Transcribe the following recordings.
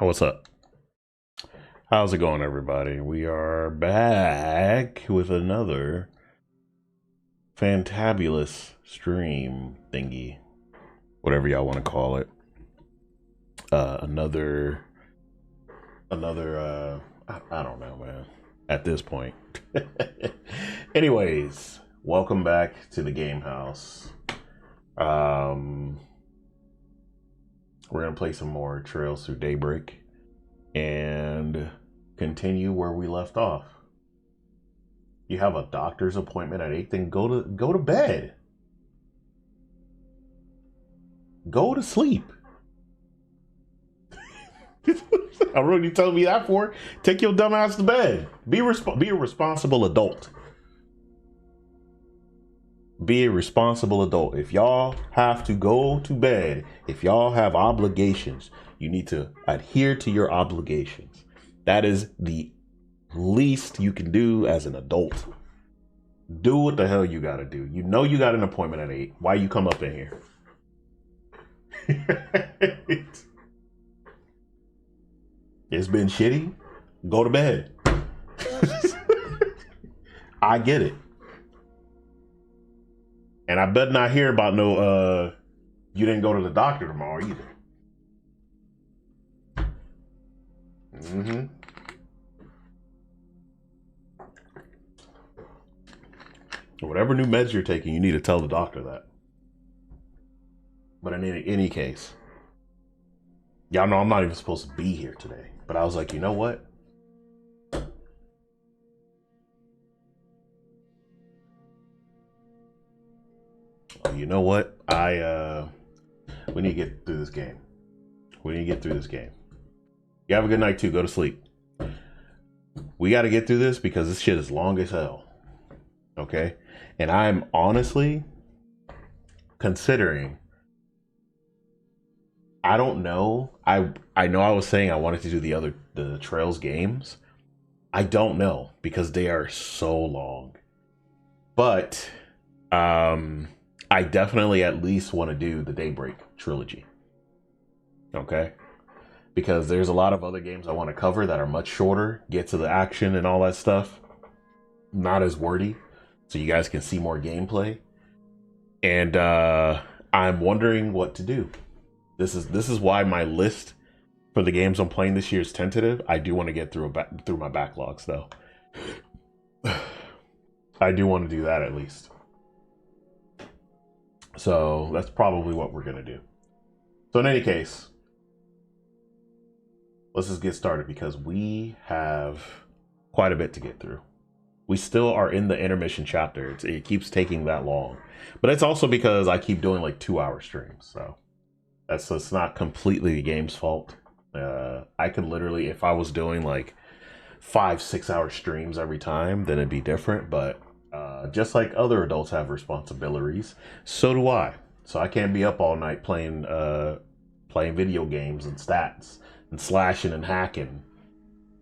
What's up? How's it going, everybody? We are back with another fantabulous stream thingy, whatever y'all want to call it. Another I don't know, man, at this point. Anyways, welcome back to the game house. We're gonna play some more Trails Through Daybreak and continue where we left off. You have a doctor's appointment at 8, then go to bed. Go to sleep. I'm really telling me that for. Take your dumb ass to bed. Be a responsible adult. Be a responsible adult. If y'all have to go to bed, if y'all have obligations, you need to adhere to your obligations. That is the least you can do as an adult. Do what the hell you gotta do. You know you got an appointment at 8. Why you come up in here? It's been shitty. Go to bed. I get it. And I better not hear about no, you didn't go to the doctor tomorrow either. Whatever new meds you're taking, you need to tell the doctor that. But in any case, y'all know I'm not even supposed to be here today. But I was like, you know what? You know what? We need to get through this game. You have a good night too. Go to sleep. We got to get through this because this shit is long as hell. Okay? And I'm honestly considering, I don't know. I know I was saying I wanted to do the Trails games. I don't know because they are so long. But I definitely at least want to do the Daybreak trilogy. Okay? Because there's a lot of other games I want to cover that are much shorter, get to the action and all that stuff. Not as wordy, so you guys can see more gameplay. And I'm wondering what to do. This is why my list for the games I'm playing this year is tentative. I do want to get through my backlogs though. I do want to do that at least. So that's probably what we're gonna do. So in any case, let's just get started because we have quite a bit to get through. We still are in the intermission chapter. It keeps taking that long, but it's also because I keep doing like 2-hour streams. So it's not completely the game's fault. I could literally, if I was doing like 5-6 hour streams every time, then it'd be different. But just like other adults have responsibilities, so do I. So I can't be up all night playing video games and stats and slashing and hacking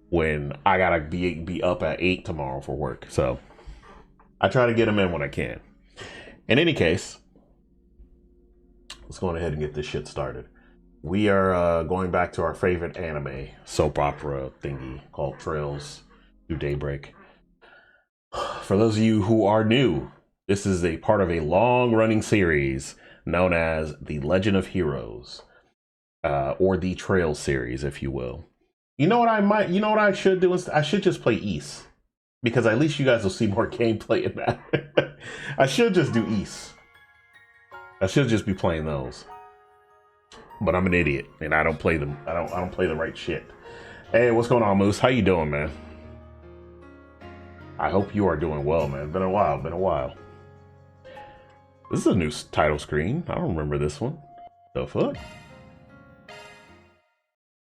when I gotta be up at 8 tomorrow for work. So I try to get them in when I can. In any case, let's go ahead and get this shit started. We are going back to our favorite anime soap opera thingy called Trails Through Daybreak. For those of you who are new, this is a part of a long-running series known as The Legend of Heroes, or the Trails series, if you will. You know what I should do? I should just play East, because at least you guys will see more gameplay in that. I should just do East. I should just be playing those. But I'm an idiot, and I don't play them. I don't play the right shit. Hey, what's going on, Moose? How you doing, man? I hope you are doing well, man. Been a while. This is a new title screen. I don't remember this one. The fuck?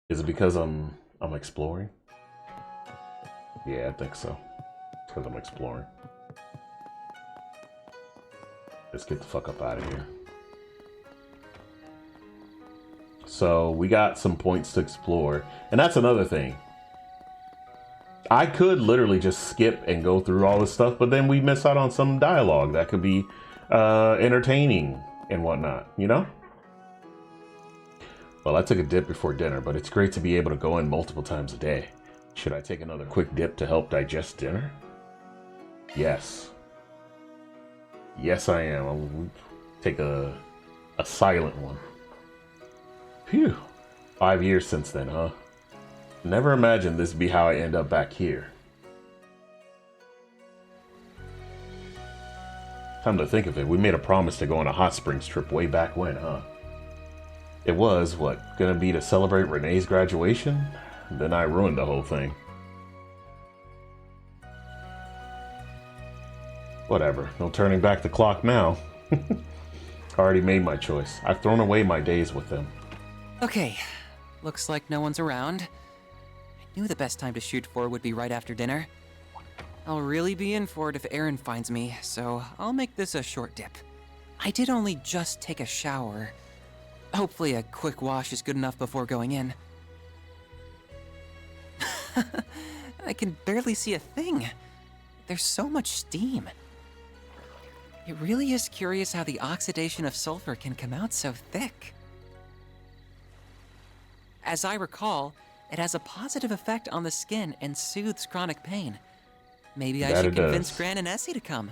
Is it because I'm exploring? Yeah, I think so. It's because I'm exploring. Let's get the fuck up out of here. So we got some points to explore, and that's another thing. I could literally just skip and go through all this stuff, but then we miss out on some dialogue that could be entertaining and whatnot, you know? Well, I took a dip before dinner, but it's great to be able to go in multiple times a day. Should I take another quick dip to help digest dinner? Yes. Yes, I am. I'll take a silent one. Phew. 5 years since then, huh? Never imagined this would be how I end up back here. Time to think of it, we made a promise to go on a hot springs trip way back when, huh? It was, what, gonna be to celebrate Renee's graduation? Then I ruined the whole thing. Whatever, no turning back the clock now. I already made my choice. I've thrown away my days with them. Okay, looks like no one's around. I knew the best time to shoot for would be right after dinner. I'll really be in for it if Aaron finds me, so I'll make this a short dip. I did only just take a shower. Hopefully a quick wash is good enough before going in. I can barely see a thing. There's so much steam. It really is curious how the oxidation of sulfur can come out so thick. As I recall, it has a positive effect on the skin and soothes chronic pain. Maybe I should convince Gran and Essie to come.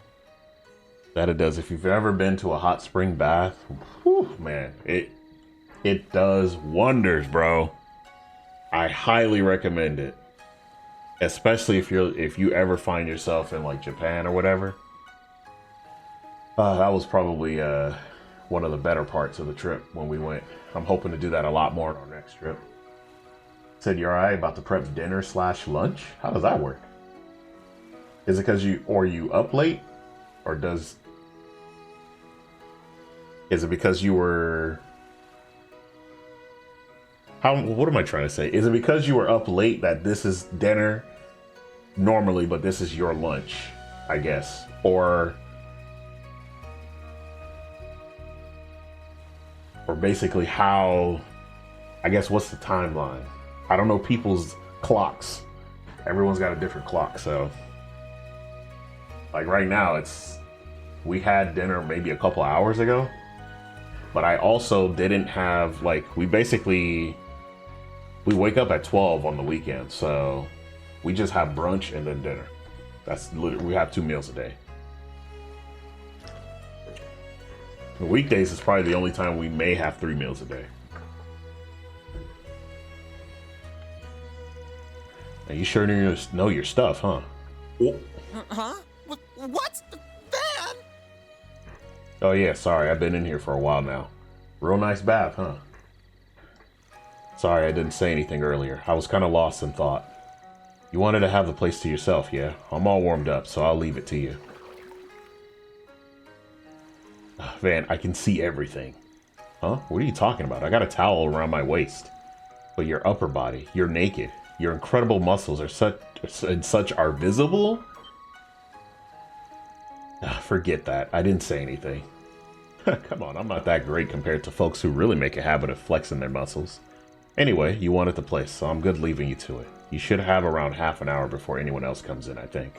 That it does. If you've ever been to a hot spring bath, whew, man, it does wonders, bro. I highly recommend it. Especially if you ever find yourself in like Japan or whatever. That was probably one of the better parts of the trip when we went. I'm hoping to do that a lot more on our next trip. Said you're alright about to prep dinner / lunch? How does that work? Is it because you up late? Or is it because you were... what am I trying to say? Is it because you were up late that this is dinner normally, but this is your lunch, I guess? Or basically how, I guess, what's the timeline? I don't know people's clocks. Everyone's got a different clock, so like right now we had dinner maybe a couple hours ago, but I also didn't have, like, we wake up at 12 on the weekend, so we just have brunch and then dinner. That's literally, we have 2 meals a day. The weekdays is probably the only time we may have 3 meals a day. Now you sure know your stuff, huh? Oh. Huh? What's the fan? Oh yeah, sorry, I've been in here for a while now. Real nice bath, huh? Sorry, I didn't say anything earlier. I was kind of lost in thought. You wanted to have the place to yourself, yeah? I'm all warmed up, so I'll leave it to you. Van, I can see everything. Huh? What are you talking about? I got a towel around my waist. But your upper body, you're naked. Your incredible muscles are such are visible? Forget that. I didn't say anything. Come on, I'm not that great compared to folks who really make a habit of flexing their muscles. Anyway, you wanted the place, so I'm good leaving you to it. You should have around half an hour before anyone else comes in, I think.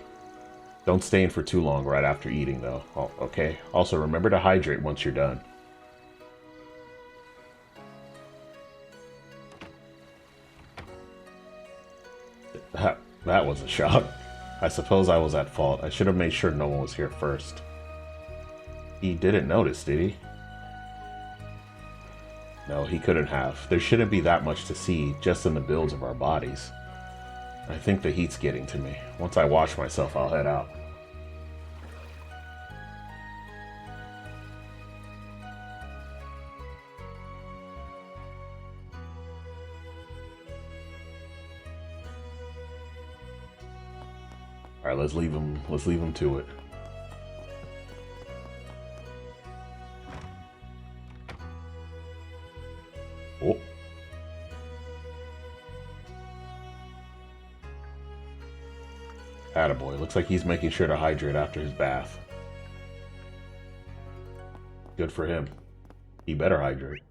Don't stay in for too long right after eating, though. Oh, okay? Also, remember to hydrate once you're done. That was a shock. I suppose I was at fault. I should have made sure no one was here first. He didn't notice, did he? No, he couldn't have. There shouldn't be that much to see just in the builds of our bodies. I think the heat's getting to me. Once I wash myself, I'll head out. All right, let's leave him to it. Oh. Attaboy. Looks like he's making sure to hydrate after his bath. Good for him. He better hydrate.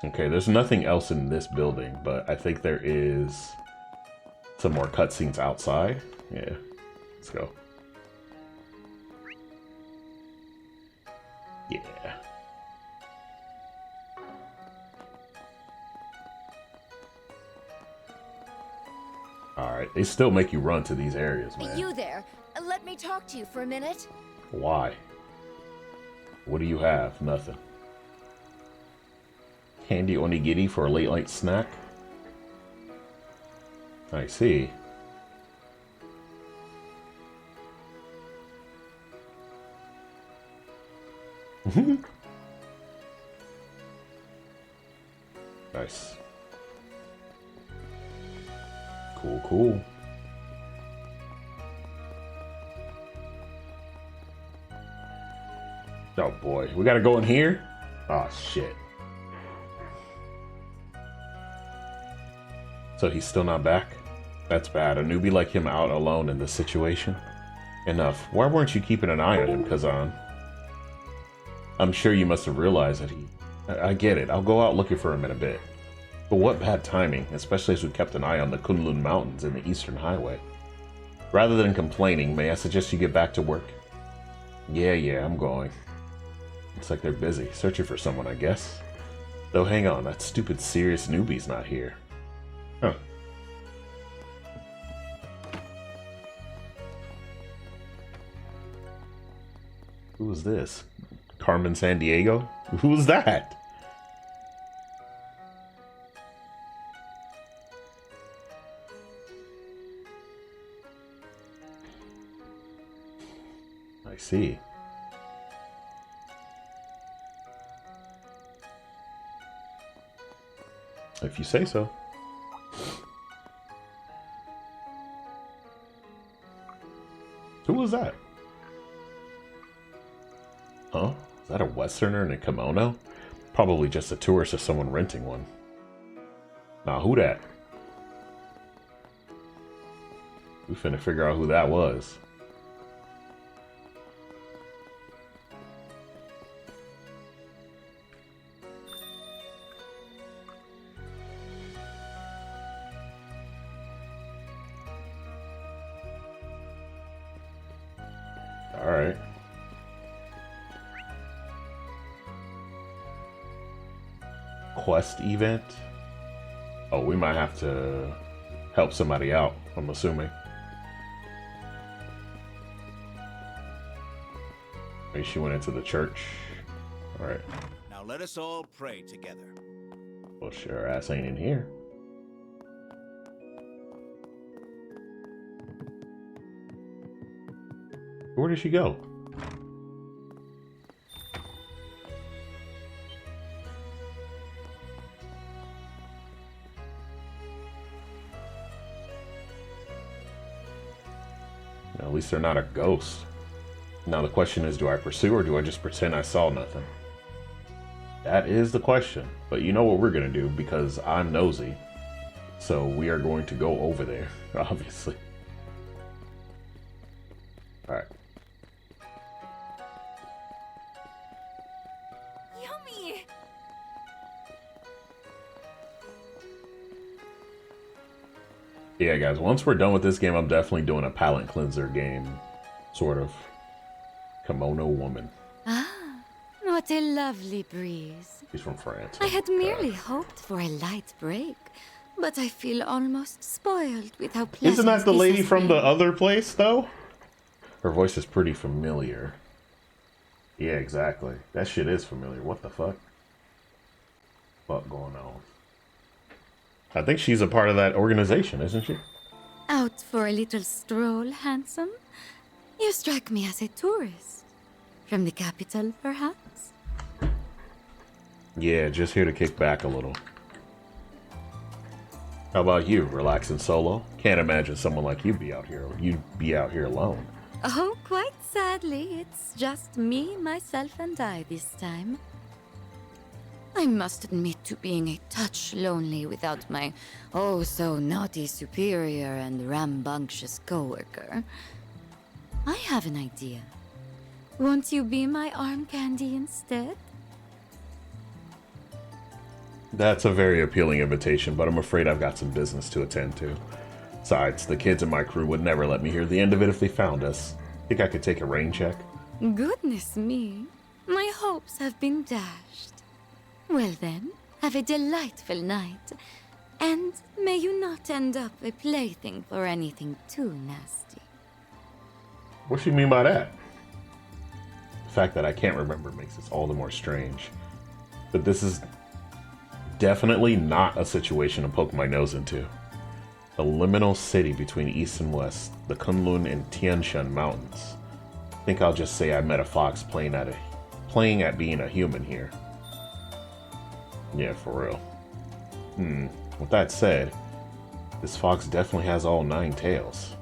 Okay, there's nothing else in this building, but I think there is some more cutscenes outside. Yeah, let's go. Yeah. Alright, they still make you run to these areas, man. You there. Let me talk to you for a minute. Why? What do you have? Nothing. Candy onigiri for a late night snack? I see. Nice. Cool, cool. Oh boy, we gotta go in here? Oh shit. So he's still not back? That's bad. A newbie like him out alone in this situation? Enough. Why weren't you keeping an eye on him, Kazan? I'm sure you must have realized that I get it. I'll go out looking for him in a bit. But what bad timing, especially as we kept an eye on the Kunlun Mountains and the Eastern Highway. Rather than complaining, may I suggest you get back to work? Yeah, I'm going. Looks like they're busy, searching for someone, I guess. Though hang on, that stupid serious newbie's not here. Huh. Who was this? Carmen Sandiego? Who was that? I see. If you say so. Who was that? Huh? Is that a Westerner in a kimono? Probably just a tourist or someone renting one. Nah, who that? We finna figure out who that was. Alright. Quest event? Oh, we might have to help somebody out, I'm assuming. Maybe she went into the church. Alright. Now let us all pray together. Well, sure, her ass ain't in here. Where did she go? At least they're not a ghost. Now the question is, do I pursue or do I just pretend I saw nothing? That is the question. But you know what we're gonna do, because I'm nosy. So we are going to go over there, obviously. Alright. Yummy! Yeah, guys, once we're done with this game, I'm definitely doing a palate cleanser game. Sort of. Kimono Woman. Ah, what a lovely breeze. She's from France. I had merely hoped for a light break, but I feel almost spoiled with how pleasant Isn't that the this lady has from the been. other place, though? Her voice is pretty familiar. Yeah, exactly. That shit is familiar. What the fuck? What going on? I think she's a part of that organization, isn't she? Out for a little stroll, handsome? You strike me as a tourist. From the capital, perhaps? Yeah, just here to kick back a little. How about you? Relaxing solo? Can't imagine someone like you'd be out here alone. Oh, quite sadly, it's just me, myself, and I this time. I must admit to being a touch lonely without my oh-so-naughty superior and rambunctious coworker. I have an idea. Won't you be my arm candy instead? That's a very appealing invitation, but I'm afraid I've got some business to attend to. Besides, the kids in my crew would never let me hear the end of it if they found us. Think I could take a rain check? Goodness me, my hopes have been dashed. Well then, have a delightful night. And may you not end up a plaything for anything too nasty. What do you mean by that? The fact that I can't remember makes this all the more strange. But this is definitely not a situation to poke my nose into. The liminal city between east and west, the Kunlun and Tianshan mountains. I think I'll just say I met a fox playing at being a human here. Yeah, for real. With that said, this fox definitely has all 9 tails.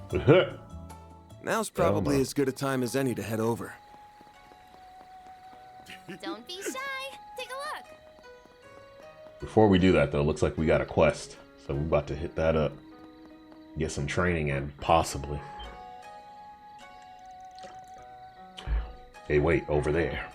Now's probably as good a time as any to head over. Don't be shy. Take a look. Before we do that, though, looks like we got a quest. So we're about to hit that up. Get some training in, possibly. Hey, wait, over there.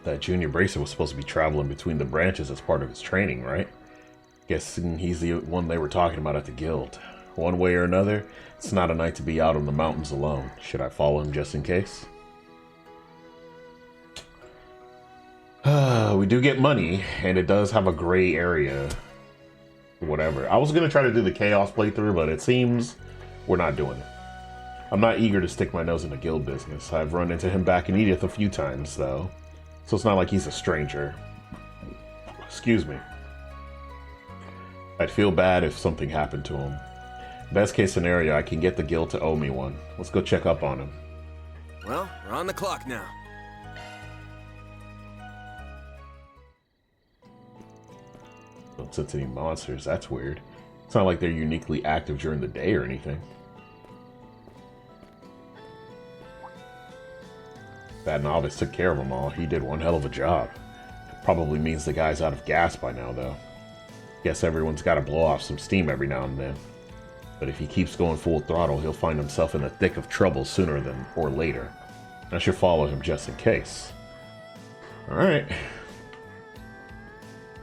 That junior bracer was supposed to be traveling between the branches as part of his training, right? Guessing he's the one they were talking about at the guild. One way or another, it's not a night to be out on the mountains alone. Should I follow him just in case? We do get money, and it does have a gray area. Whatever. I was going to try to do the Chaos playthrough, but it seems we're not doing it. I'm not eager to stick my nose in the guild business. I've run into him back in Edith a few times, though. So it's not like he's a stranger. Excuse me. I'd feel bad if something happened to him. Best case scenario, I can get the guild to owe me one. Let's go check up on him. Well, we're on the clock now. Don't sense any monsters. That's weird. It's not like they're uniquely active during the day or anything. That novice took care of them all. He did one hell of a job. Probably means the guy's out of gas by now, though. Guess everyone's got to blow off some steam every now and then. But if he keeps going full throttle, he'll find himself in the thick of trouble sooner than or later. I should follow him just in case. Alright.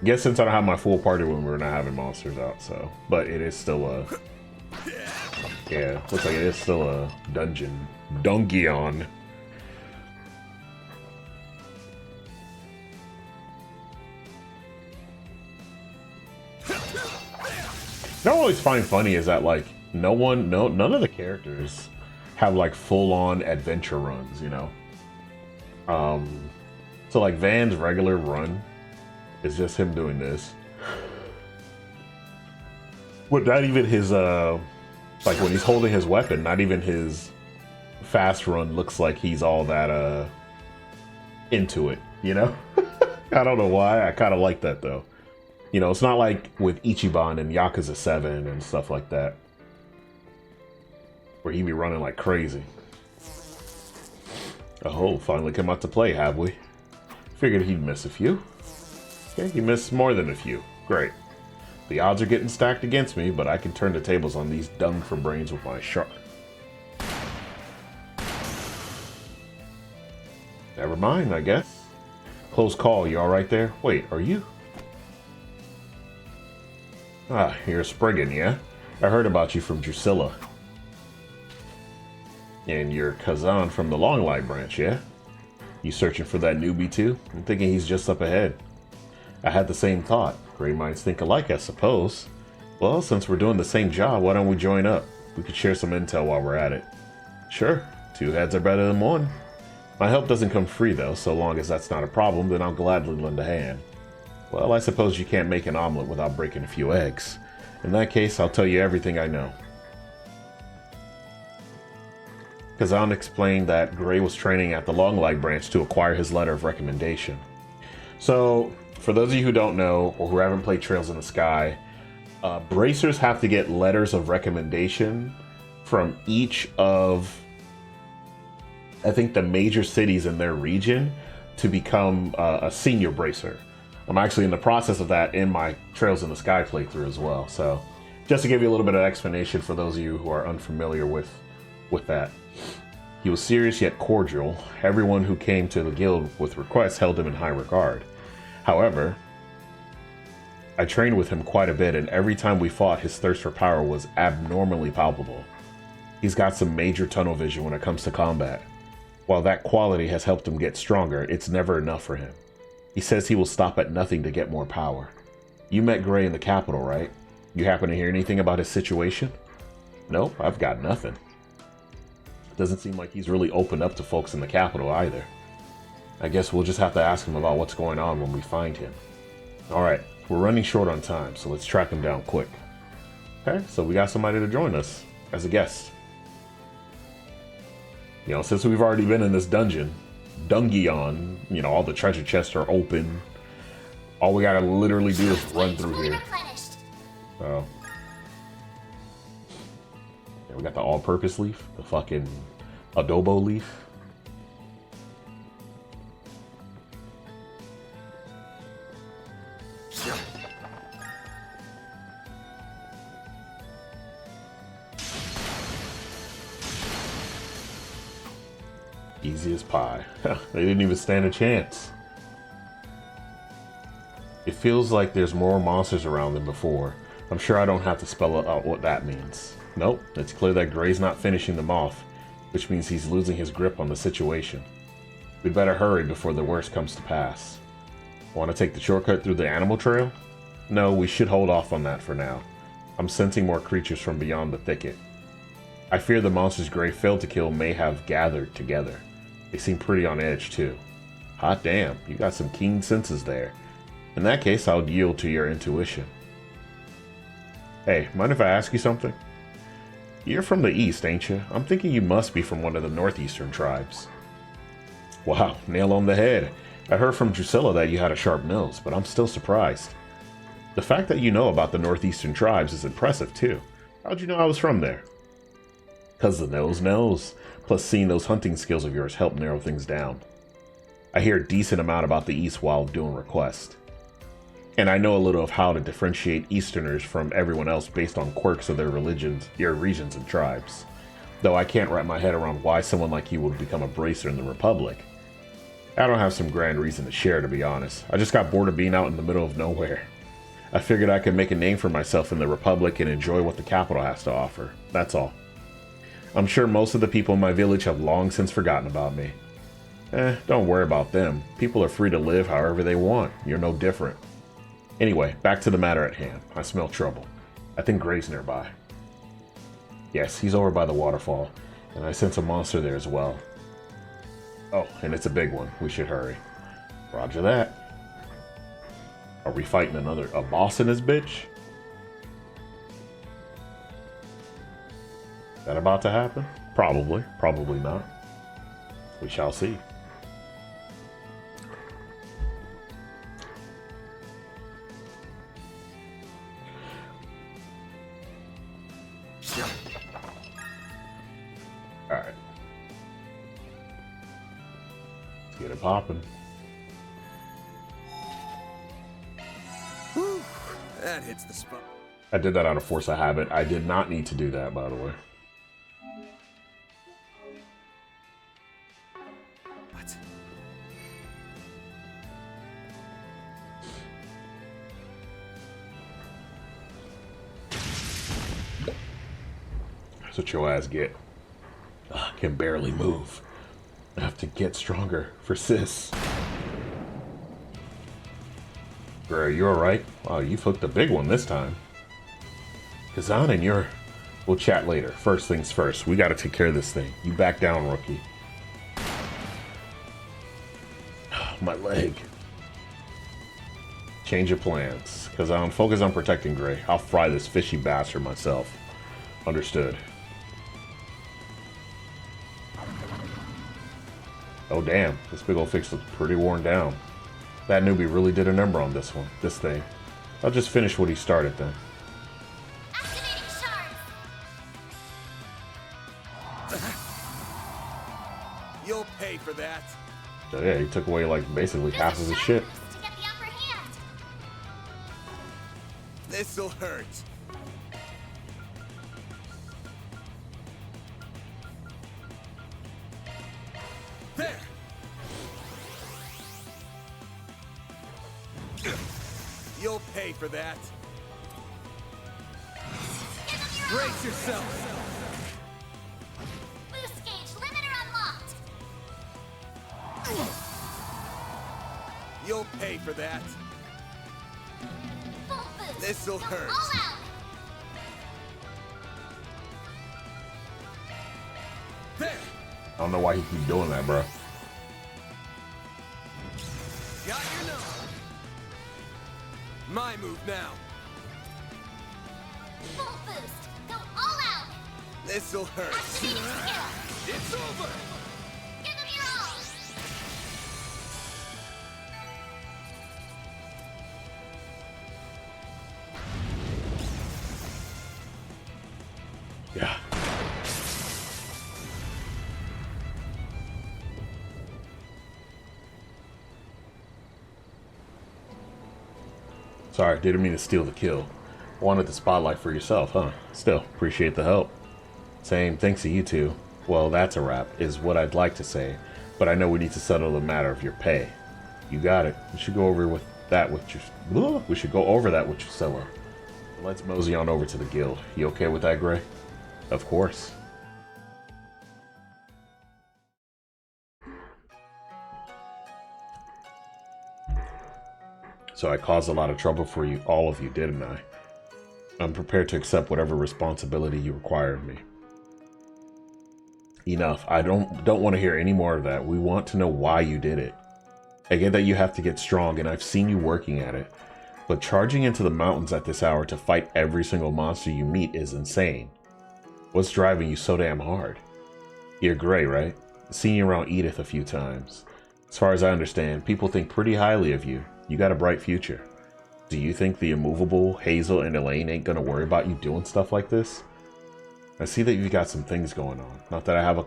Guess since I don't have my full party when we're not having monsters out, so. But it is still a... Yeah, looks like it is still a dungeon. Dungeon. What I always find funny is that, like, none of the characters have, like, full-on adventure runs, you know? So, like, Van's regular run is just him doing this. But not even his, like, when he's holding his weapon, not even his fast run looks like he's all that, into it, you know? I don't know why, I kind of like that, though. You know, it's not like with Ichiban and Yakuza 7 and stuff like that, where he be running like crazy. Oh, finally come out to play, have we? Figured he'd miss a few. Okay, he missed more than a few. Great. The odds are getting stacked against me, but I can turn the tables on these dung for brains with my shark. Never mind, I guess. Close call, you alright there? Wait, are you? Ah, you're a Spriggan, yeah? I heard about you from Drusilla. And you're Kazan from the Longlight branch, yeah? You searching for that newbie too? I'm thinking he's just up ahead. I had the same thought. Great minds think alike, I suppose. Well, since we're doing the same job, why don't we join up? We could share some intel while we're at it. Sure, 2 heads are better than 1. My help doesn't come free though, so long as that's not a problem, then I'll gladly lend a hand. Well, I suppose you can't make an omelet without breaking a few eggs. In that case, I'll tell you everything I know. Kazan explained that Gray was training at the Longlight branch to acquire his letter of recommendation. So, for those of you who don't know, or who haven't played Trails in the Sky, bracers have to get letters of recommendation from each of, I think, the major cities in their region to become a senior bracer. I'm actually in the process of that in my Trails in the Sky playthrough as well. So just to give you a little bit of explanation for those of you who are unfamiliar with that. He was serious yet cordial. Everyone who came to the guild with requests held him in high regard. However, I trained with him quite a bit, and every time we fought, his thirst for power was abnormally palpable. He's got some major tunnel vision when it comes to combat. While that quality has helped him get stronger, it's never enough for him. He says he will stop at nothing to get more power. You met Gray in the capital, right? You happen to hear anything about his situation? Nope, I've got nothing. Doesn't seem like he's really opened up to folks in the capital either. I guess we'll just have to ask him about what's going on when we find him. Alright, we're running short on time, so let's track him down quick. Okay, so we got somebody to join us as a guest. You know, since we've already been in this dungeon, Dungeon, you know, all the treasure chests are open. All we gotta literally do is run through here. So, yeah, we got the all-purpose leaf, the fucking adobo leaf. Easy as pie. They didn't even stand a chance. It feels like there's more monsters around than before. I'm sure I don't have to spell out what that means. Nope, it's clear that Gray's not finishing them off, which means he's losing his grip on the situation. We'd better hurry before the worst comes to pass. Want to take the shortcut through the animal trail? No, we should hold off on that for now. I'm sensing more creatures from beyond the thicket. I fear the monsters Gray failed to kill may have gathered together. They seem pretty on edge too. Hot damn, you got some keen senses there. In that case, I'll yield to your intuition. Hey, mind if I ask you something? You're from the east, ain't you? I'm thinking you must be from one of the northeastern tribes. Wow, nail on the head. I heard from Drusilla that you had a sharp nose, but I'm still surprised. The fact that you know about the northeastern tribes is impressive too. How'd you know I was from there? 'Cause the nose knows. Plus seeing those hunting skills of yours help narrow things down. I hear a decent amount about the East while doing requests. And I know a little of how to differentiate Easterners from everyone else based on quirks of their religions, their regions and tribes. Though I can't wrap my head around why someone like you would become a bracer in the Republic. I don't have some grand reason to share, to be honest. I just got bored of being out in the middle of nowhere. I figured I could make a name for myself in the Republic and enjoy what the capital has to offer. That's all. I'm sure most of the people in my village have long since forgotten about me. Don't worry about them. People are free to live however they want. You're no different. Anyway, back to the matter at hand. I smell trouble. I think Gray's nearby. Yes, he's over by the waterfall, and I sense a monster there as well. Oh, and it's a big one. We should hurry. Roger that. Are we fighting a boss in this bitch? That about to happen? Probably. Probably not. We shall see. Alright. Let's get it popping. Whew, that hits the spot. I did that out of force of habit. I did not need to do that, by the way. What? That's what your ass get. Can barely move. I have to get stronger for sis. Gray, you alright? Wow, you've hooked a big one this time. Kazan and you're... We'll chat later. First things first. We gotta take care of this thing. You back down, rookie. My leg. Change of plans. Kazan, focus on protecting Gray. I'll fry this fishy bastard myself. Understood. Oh damn, this big old fix looks pretty worn down. That newbie really did a number on this thing. I'll just finish what he started then. Activating shards. You'll pay for that. So yeah, he took away like basically half of his shit. To get the upper hand. This'll hurt. There. You'll pay for that. Brace yourself. Boost gauge limiter unlocked. You'll pay for that. Full boost. This'll Go hurt. all out. There. I don't know why he keeps doing that, bro. Got your number. My move now. Full boost. Go all out. This'll hurt. Activating skill. It's over. Give them your all. Yeah. Sorry, didn't mean to steal the kill. Wanted the spotlight for yourself, huh? Still, appreciate the help. Same, thanks to you two. Well, that's a wrap, is what I'd like to say, but I know we need to settle the matter of your pay. You got it. We should go over that with Drusilla. Let's mosey on over to the guild. You okay with that, Gray? Of course. So I caused a lot of trouble for you, all of you, didn't I? I'm prepared to accept whatever responsibility you require of me. Enough. I don't want to hear any more of that. We want to know why you did it. I get that you have to get strong, and I've seen you working at it. But charging into the mountains at this hour to fight every single monster you meet is insane. What's driving you so damn hard? You're Gray, right? Seen you around Edith a few times. As far as I understand, people think pretty highly of you. You got a bright future. Do you think the immovable Hazel and Elaine ain't gonna worry about you doing stuff like this? I see that you've got some things going on. Not that having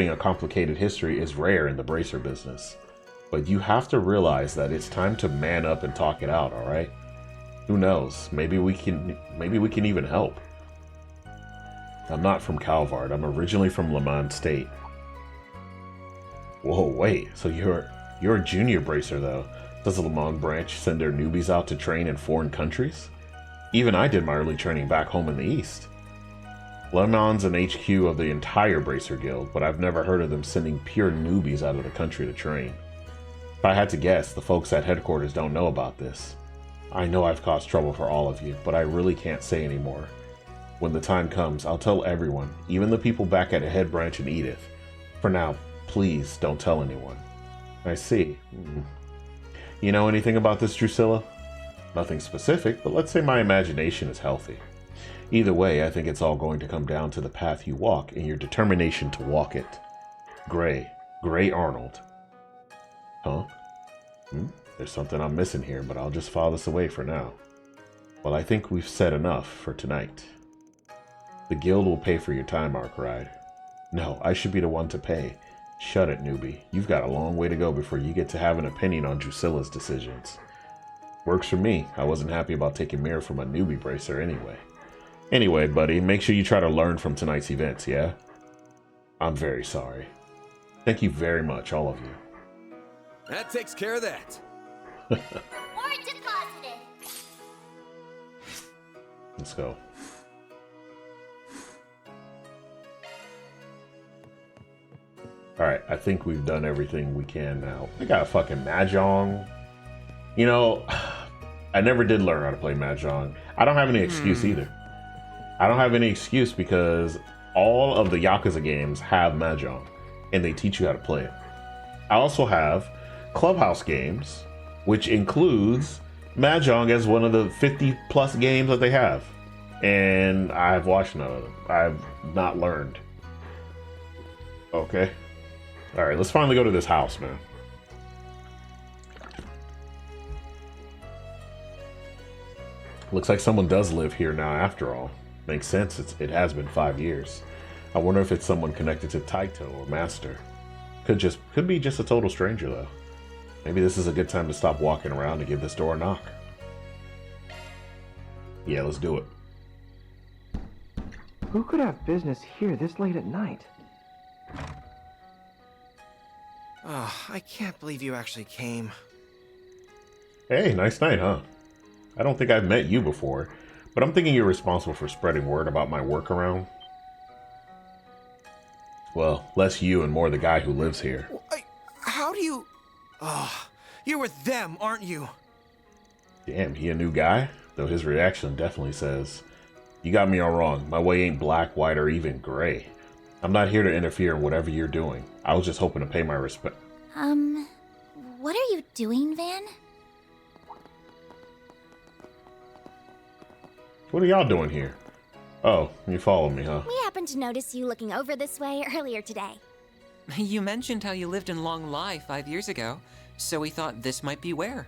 a complicated history is rare in the bracer business. But you have to realize that it's time to man up and talk it out, alright? Who knows? Maybe we can even help. I'm not from Calvard. I'm originally from Lemon State. Whoa, wait. So you're a junior bracer, though. Does the Lemon branch send their newbies out to train in foreign countries? Even I did my early training back home in the East. Lemon's an HQ of the entire Bracer Guild, but I've never heard of them sending pure newbies out of the country to train. If I had to guess, the folks at headquarters don't know about this. I know I've caused trouble for all of you, but I really can't say anymore. When the time comes, I'll tell everyone, even the people back at Head Branch and Edith. For now, please don't tell anyone. I see. You know anything about this, Drusilla? Nothing specific, but let's say my imagination is healthy. Either way, I think it's all going to come down to the path you walk and your determination to walk it. Gray Arnold. Huh? There's something I'm missing here, but I'll just file this away for now. Well, I think we've said enough for tonight. The guild will pay for your time arc ride. No, I should be the one to pay. Shut it, newbie. You've got a long way to go before you get to have an opinion on Drusilla's decisions. Works for me. I wasn't happy about taking Mirror from a newbie bracer anyway. Anyway, buddy, make sure you try to learn from tonight's events, yeah? I'm very sorry. Thank you very much, all of you. That takes care of that. Ward deposited. Let's go. Alright, I think we've done everything we can now. We got a fucking Mahjong. You know, I never did learn how to play Mahjong. I don't have any excuse either. I don't have any excuse because all of the Yakuza games have Mahjong, and they teach you how to play it. I also have Clubhouse games, which includes Mahjong as one of the 50+ games that they have. And I've watched none of them. I've not learned. Okay. Alright, let's finally go to this house, man. Looks like someone does live here now after all. Makes sense, it has been 5 years. I wonder if it's someone connected to Taito or Master. Could be just a total stranger though. Maybe this is a good time to stop walking around and give this door a knock. Yeah, let's do it. Who could have business here this late at night? Oh, I can't believe you actually came. Hey, nice night, huh? I don't think I've met you before, but I'm thinking you're responsible for spreading word about my work around. Well, less you and more the guy who lives here. How do you... Oh, you're with them, aren't you? Damn, he a new guy? Though his reaction definitely says, you got me all wrong. My way ain't black, white, or even gray. I'm not here to interfere in whatever you're doing. I was just hoping to pay my respect. What are you doing, Van? What are y'all doing here? Oh, you follow me, huh? We happened to notice you looking over this way earlier today. You mentioned how you lived in Long Lai 5 years ago, so we thought this might be where.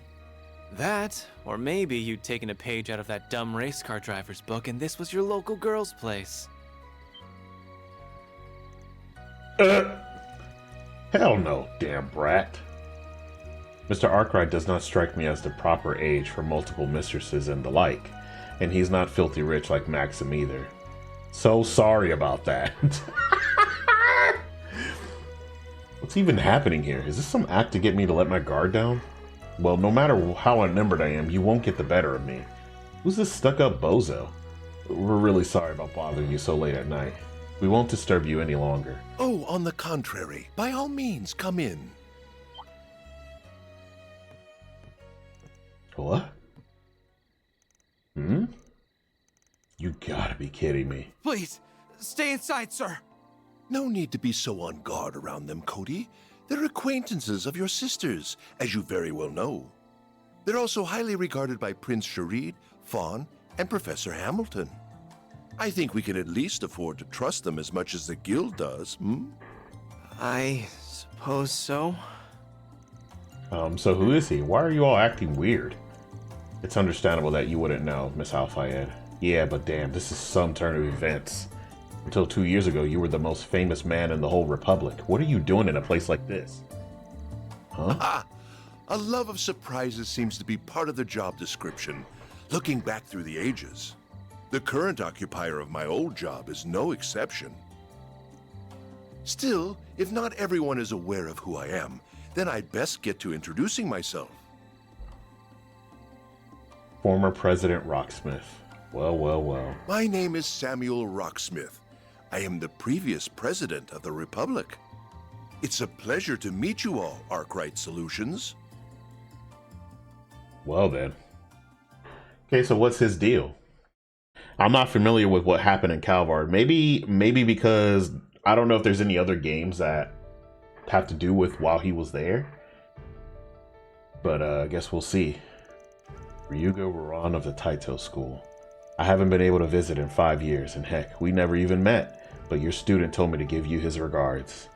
That, or maybe you'd taken a page out of that dumb race car driver's book and this was your local girl's place. Hell no, damn brat. Mr. Arkwright does not strike me as the proper age for multiple mistresses and the like, and he's not filthy rich like Maxim either. So sorry about that. What's even happening here? Is this some act to get me to let my guard down? Well, no matter how unnumbered I am, you won't get the better of me. Who's this stuck-up bozo? We're really sorry about bothering you so late at night. We won't disturb you any longer. Oh, on the contrary. By all means, come in. What? Hmm? You gotta be kidding me. Please, stay inside, sir. No need to be so on guard around them, Cody. They're acquaintances of your sisters, as you very well know. They're also highly regarded by Prince Sharid, Fawn, and Professor Hamilton. I think we can at least afford to trust them as much as the guild does, hmm? I suppose so. So who is he? Why are you all acting weird? It's understandable that you wouldn't know, Miss Al-Fayed. Yeah, but damn, this is some turn of events. Until 2 years ago, you were the most famous man in the whole Republic. What are you doing in a place like this? Huh? Ah, a love of surprises seems to be part of the job description, looking back through the ages. The current occupier of my old job is no exception. Still, if not everyone is aware of who I am, then I'd best get to introducing myself. Former President Rocksmith. Well, well, well. My name is Samuel Rocksmith. I am the previous president of the Republic. It's a pleasure to meet you all, Arkwright Solutions. Well then. Okay, so what's his deal? I'm not familiar with what happened in Calvar. Maybe because I don't know if there's any other games that have to do with while he was there. But I guess we'll see. Ryuga Ruran of the Taito School. I haven't been able to visit in 5 years, and heck, we never even met. But your student told me to give you his regards.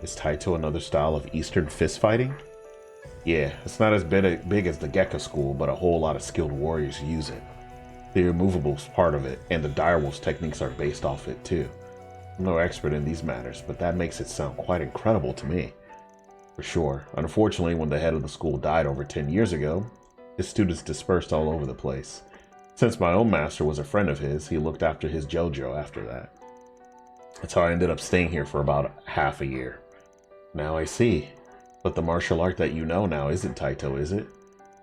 Is Taito another style of Eastern fist fighting? Yeah, it's not as big as the Gecko School, but a whole lot of skilled warriors use it. The immovable's part of it, and the direwolf's techniques are based off it too. I'm no expert in these matters, but that makes it sound quite incredible to me. For sure. Unfortunately, when the head of the school died over 10 years ago, his students dispersed all over the place. Since my own master was a friend of his, he looked after his JoJo after that. That's how I ended up staying here for about half a year. Now I see. But the martial art that you know now isn't Taito, is it?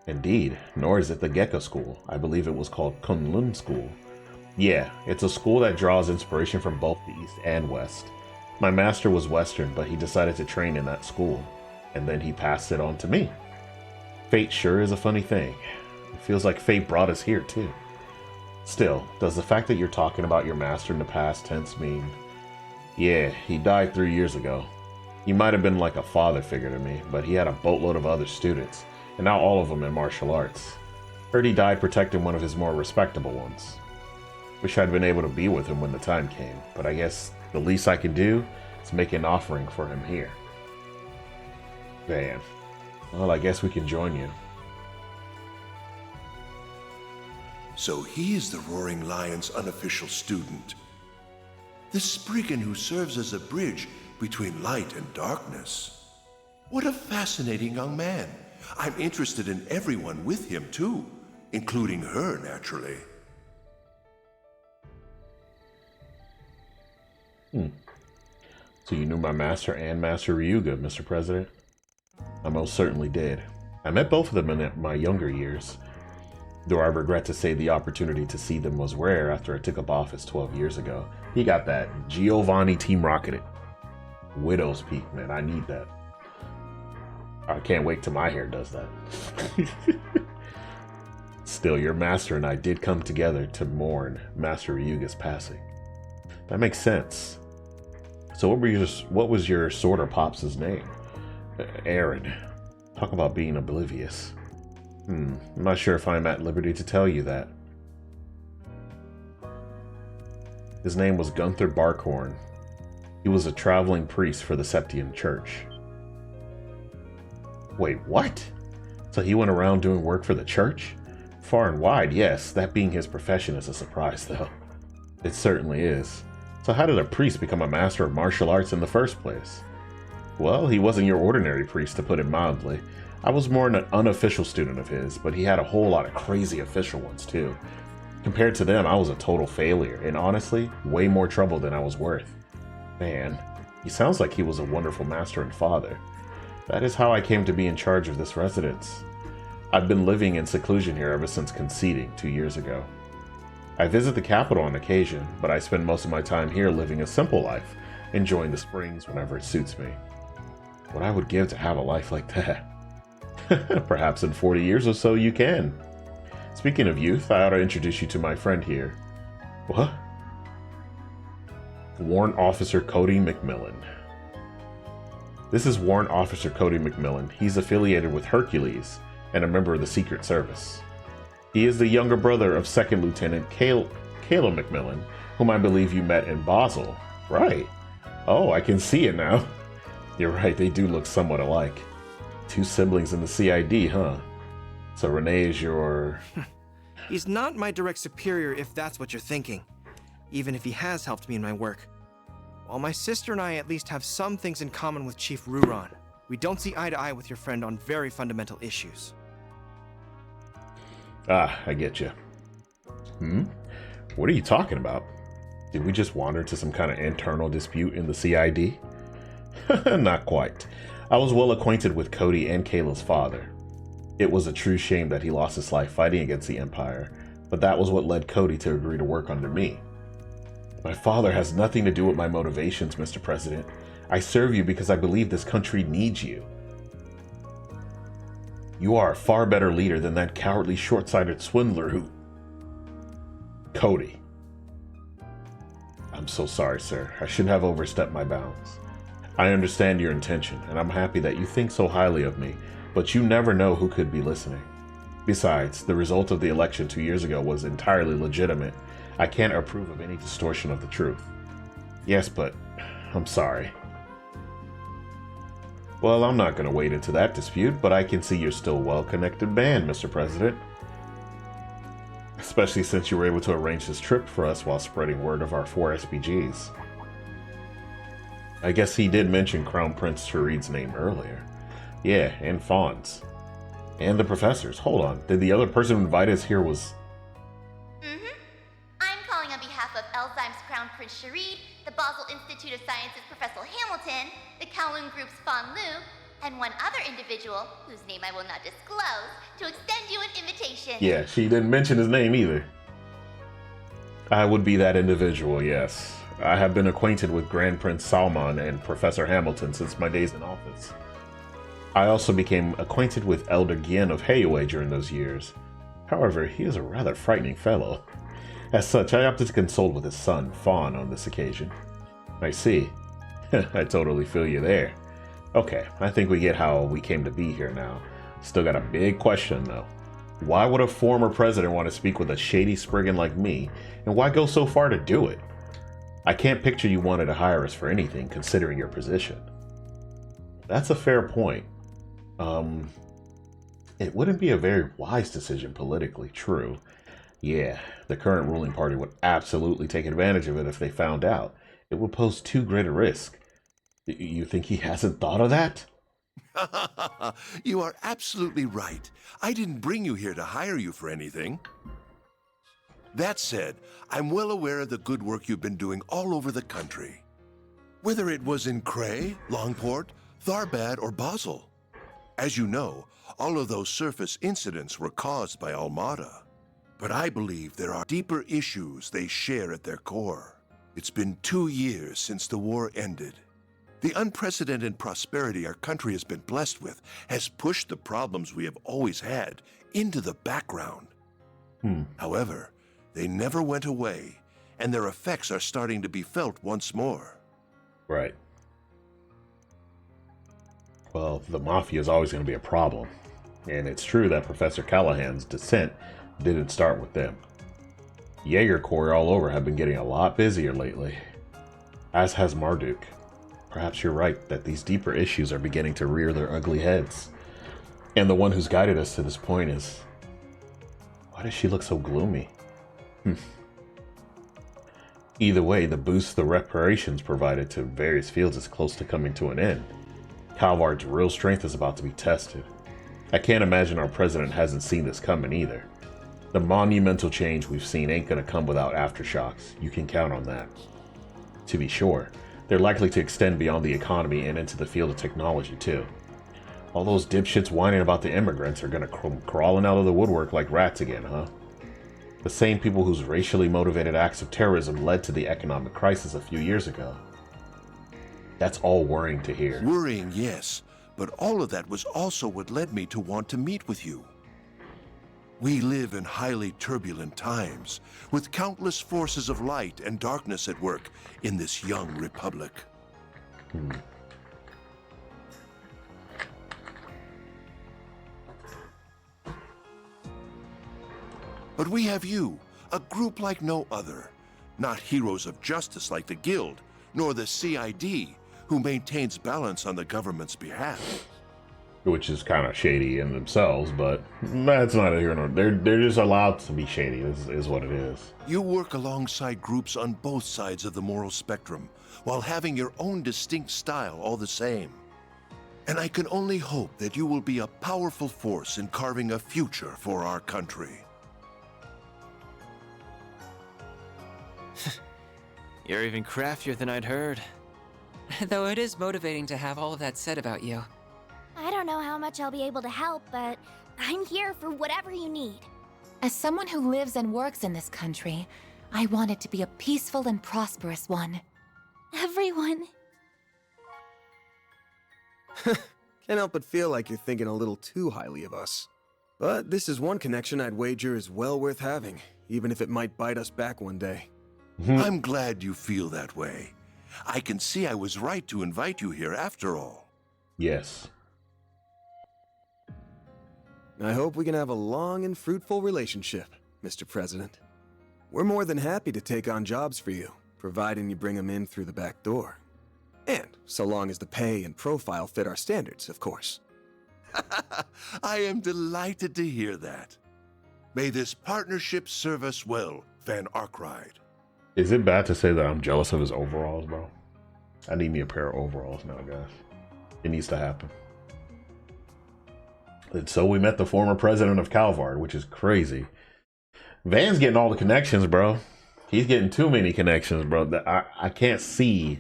Indeed, nor is it the Gecko School. I believe it was called Kunlun School. Yeah, it's a school that draws inspiration from both the East and West. My master was Western, but he decided to train in that school. And then he passed it on to me. Fate sure is a funny thing. It feels like fate brought us here, too. Still, does the fact that you're talking about your master in the past tense mean... Yeah, he died 3 years ago. He might have been like a father figure to me, but he had a boatload of other students, and now all of them in martial arts. Heard he died protecting one of his more respectable ones. Wish I'd been able to be with him when the time came, but I guess the least I can do is make an offering for him here. Damn. Well, I guess we can join you. So he is the Roaring Lion's unofficial student. The Spriggan who serves as a bridge between light and darkness. What a fascinating young man. I'm interested in everyone with him too, including her, naturally. So you knew my master and Master Ryuga, Mr. President? I most certainly did. I met both of them in my younger years, though I regret to say the opportunity to see them was rare after I took up office 12 years ago. He got that Giovanni Team Rocketed. Widow's Peak, man. I need that. I can't wait till my hair does that. Still, your master and I did come together to mourn Master Ryuga's passing. That makes sense. So what was your sorter pops' name? Aaron. Talk about being oblivious. I'm not sure if I'm at liberty to tell you that. His name was Gunther Barkhorn. He was a traveling priest for the Septian Church. Wait, what? So he went around doing work for the church? Far and wide, yes. That being his profession is a surprise, though. It certainly is. So how did a priest become a master of martial arts in the first place? Well, he wasn't your ordinary priest, to put it mildly. I was more an unofficial student of his, but he had a whole lot of crazy official ones, too. Compared to them, I was a total failure, and honestly, way more trouble than I was worth. Man, he sounds like he was a wonderful master and father. That is how I came to be in charge of this residence. I've been living in seclusion here ever since conceding 2 years ago. I visit the capital on occasion, but I spend most of my time here living a simple life, enjoying the springs whenever it suits me. What I would give to have a life like that. Perhaps in 40 years or so you can. Speaking of youth, I ought to introduce you to my friend here. What? Warrant Officer Cody McMillan. This is Warrant Officer Cody McMillan. He's affiliated with Hercules and a member of the Secret Service. He is the younger brother of Second Lieutenant Kayla McMillan, whom I believe you met in Basel. Right. Oh, I can see it now. You're right, they do look somewhat alike. 2 siblings in the CID, huh? So Renee is your... He's not my direct superior if that's what you're thinking, even if he has helped me in my work. While my sister and I at least have some things in common with Chief Ruron, we don't see eye to eye with your friend on very fundamental issues. Ah, I get you. What are you talking about? Did we just wander into some kind of internal dispute in the CID? Not quite. I was well acquainted with Cody and Kayla's father. It was a true shame that he lost his life fighting against the Empire, but that was what led Cody to agree to work under me. My father has nothing to do with my motivations, Mr. President. I serve you because I believe this country needs you. You are a far better leader than that cowardly, short-sighted swindler who... Cody. I'm so sorry, sir. I shouldn't have overstepped my bounds. I understand your intention, and I'm happy that you think so highly of me, but you never know who could be listening. Besides, the result of the election 2 years ago was entirely legitimate. I can't approve of any distortion of the truth. Yes, but I'm sorry. Well, I'm not going to wade into that dispute, but I can see you're still a well-connected band, Mr. President. Especially since you were able to arrange this trip for us while spreading word of our 4 SPGs. I guess he did mention Crown Prince Sharid's name earlier. Yeah, and Fawn's. And the professors. Hold on, did the other person who invited us here was... I'm calling on behalf of Elzheim's Crown Prince Sharid, the Basel Institute of Sciences Professor Hamilton, the Kowloon Group's Fawn Lu, and one other individual, whose name I will not disclose, to extend you an invitation. Yeah, she didn't mention his name either. I would be that individual, yes. I have been acquainted with Grand Prince Salman and Professor Hamilton since my days in office. I also became acquainted with Elder Gien of Heiwei during those years. However, he is a rather frightening fellow. As such, I opted to consult with his son, Fawn, on this occasion. I see. I totally feel you there. Okay, I think we get how we came to be here now. Still got a big question, though. Why would a former president want to speak with a shady spriggan like me, and why go so far to do it? I can't picture you wanted to hire us for anything, considering your position. That's a fair point. It wouldn't be a very wise decision politically, true. Yeah, the current ruling party would absolutely take advantage of it if they found out. It would pose too great a risk. You think he hasn't thought of that? You are absolutely right. I didn't bring you here to hire you for anything. That said, I'm well aware of the good work you've been doing all over the country. Whether it was in Cray, Longport, Tharbad, or Basel. As you know, all of those surface incidents were caused by Almada. But I believe there are deeper issues they share at their core. It's been 2 years since the war ended. The unprecedented prosperity our country has been blessed with has pushed the problems we have always had into the background. However, they never went away, and their effects are starting to be felt once more. Right. Well, the mafia is always going to be a problem. And it's true that Professor Callahan's descent didn't start with them. Jaeger Corps all over have been getting a lot busier lately, as has Marduk. Perhaps you're right that these deeper issues are beginning to rear their ugly heads. And the one who's guided us to this point is... Why does she look so gloomy? Either way, the boost the reparations provided to various fields is close to coming to an end. Calvard's real strength is about to be tested. I can't imagine our president hasn't seen this coming either. The monumental change we've seen ain't gonna come without aftershocks. You can count on that. To be sure, they're likely to extend beyond the economy and into the field of technology too. All those dipshits whining about the immigrants are gonna come crawling out of the woodwork like rats again, huh? The same people whose racially motivated acts of terrorism led to the economic crisis a few years ago. That's all worrying to hear. Worrying, yes, but all of that was also what led me to want to meet with you. We live in highly turbulent times, with countless forces of light and darkness at work in this young republic. But we have you, a group like no other. Not heroes of justice like the Guild, nor the CID, who maintains balance on the government's behalf. Which is kind of shady in themselves, but that's not a hero. They're just allowed to be shady, is what it is. You work alongside groups on both sides of the moral spectrum, while having your own distinct style all the same. And I can only hope that you will be a powerful force in carving a future for our country. You're even craftier than I'd heard. Though it is motivating to have all of that said about you. I don't know how much I'll be able to help, but I'm here for whatever you need. As someone who lives and works in this country, I want it to be a peaceful and prosperous one. Everyone. Can't help but feel like you're thinking a little too highly of us. But this is one connection I'd wager is well worth having, even if it might bite us back one day. I'm glad you feel that way. I can see I was right to invite you here after all. Yes. I hope we can have a long and fruitful relationship, Mr. President. We're more than happy to take on jobs for you, providing you bring them in through the back door. And so long as the pay and profile fit our standards, of course. I am delighted to hear that. May this partnership serve us well, Van Arkwright. Is it bad to say that I'm jealous of his overalls, bro? I need me a pair of overalls now, guys. It needs to happen. And so we met the former president of Calvard, which is crazy. Van's getting all the connections, bro. He's getting too many connections, bro. I can't see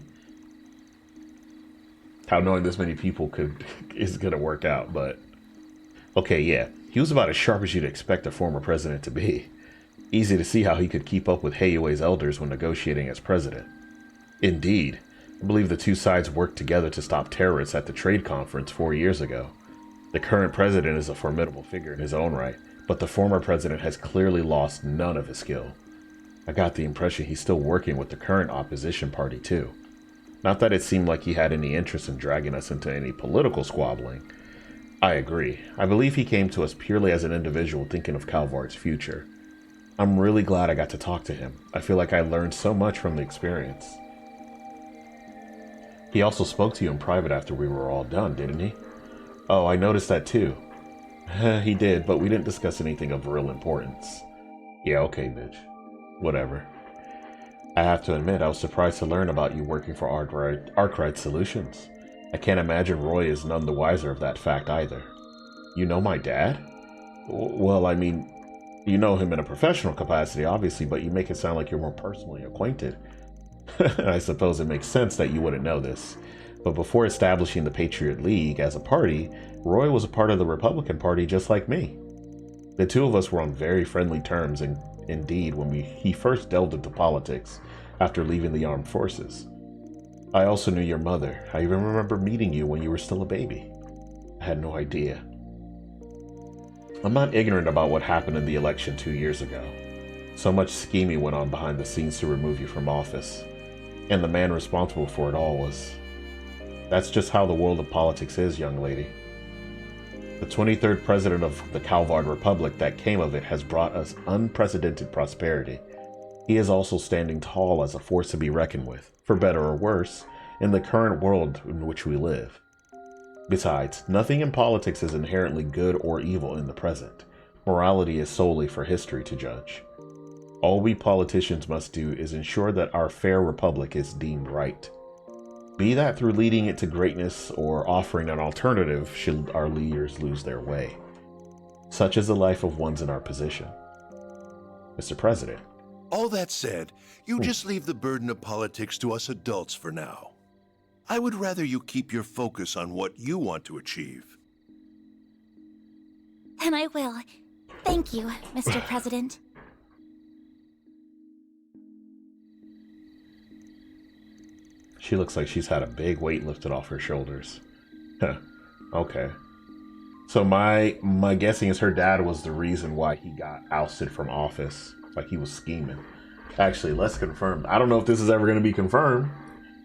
how knowing this many people is gonna work out, but okay, yeah. He was about as sharp as you'd expect a former president to be. Easy to see how he could keep up with Heiue's elders when negotiating as president. Indeed, I believe the two sides worked together to stop terrorists at the trade conference 4 years ago. The current president is a formidable figure in his own right, but the former president has clearly lost none of his skill. I got the impression he's still working with the current opposition party too. Not that it seemed like he had any interest in dragging us into any political squabbling. I agree. I believe he came to us purely as an individual thinking of Calvard's future. I'm really glad I got to talk to him. I feel like I learned so much from the experience. He also spoke to you in private after we were all done, didn't he? Oh, I noticed that too. He did, but we didn't discuss anything of real importance. Yeah, okay, bitch. Whatever. I have to admit, I was surprised to learn about you working for Arkwright Solutions. I can't imagine Roy is none the wiser of that fact either. You know my dad? Well, I mean, you know him in a professional capacity, obviously, but you make it sound like you're more personally acquainted. I suppose it makes sense that you wouldn't know this. But before establishing the Patriot League as a party, Roy was a part of the Republican Party just like me. The two of us were on very friendly terms, and indeed when he first delved into politics after leaving the armed forces. I also knew your mother. I even remember meeting you when you were still a baby. I had no idea. I'm not ignorant about what happened in the election 2 years ago. So much scheming went on behind the scenes to remove you from office. And the man responsible for it all was... That's just how the world of politics is, young lady. The 23rd president of the Calvard Republic that came of it has brought us unprecedented prosperity. He is also standing tall as a force to be reckoned with, for better or worse, in the current world in which we live. Besides, nothing in politics is inherently good or evil in the present. Morality is solely for history to judge. All we politicians must do is ensure that our fair republic is deemed right. Be that through leading it to greatness or offering an alternative should our leaders lose their way. Such is the life of ones in our position. Mr. President. All that said, you just leave the burden of politics to us adults for now. I would rather you keep your focus on what you want to achieve. Then I will. Thank you, Mr. President. She looks like she's had a big weight lifted off her shoulders. Huh. Okay. So my guessing is her dad was the reason why he got ousted from office. Like he was scheming. Actually, let's confirm. I don't know if this is ever going to be confirmed.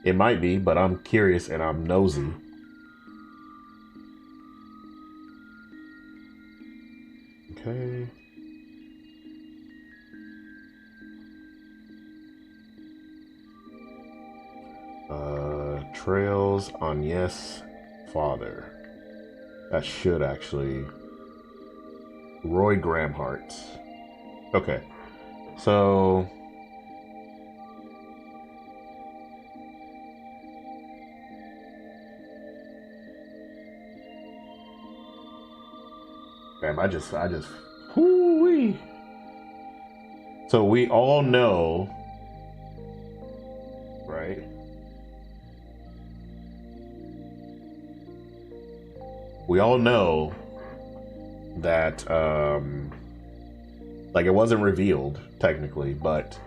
It might be, but I'm curious and I'm nosy. Okay. Trails on yes, father. That should actually... Roy Gramhart. Okay. So... Damn, I just, whoo-wee. So we all know, right? We all know that, like, it wasn't revealed, technically, but,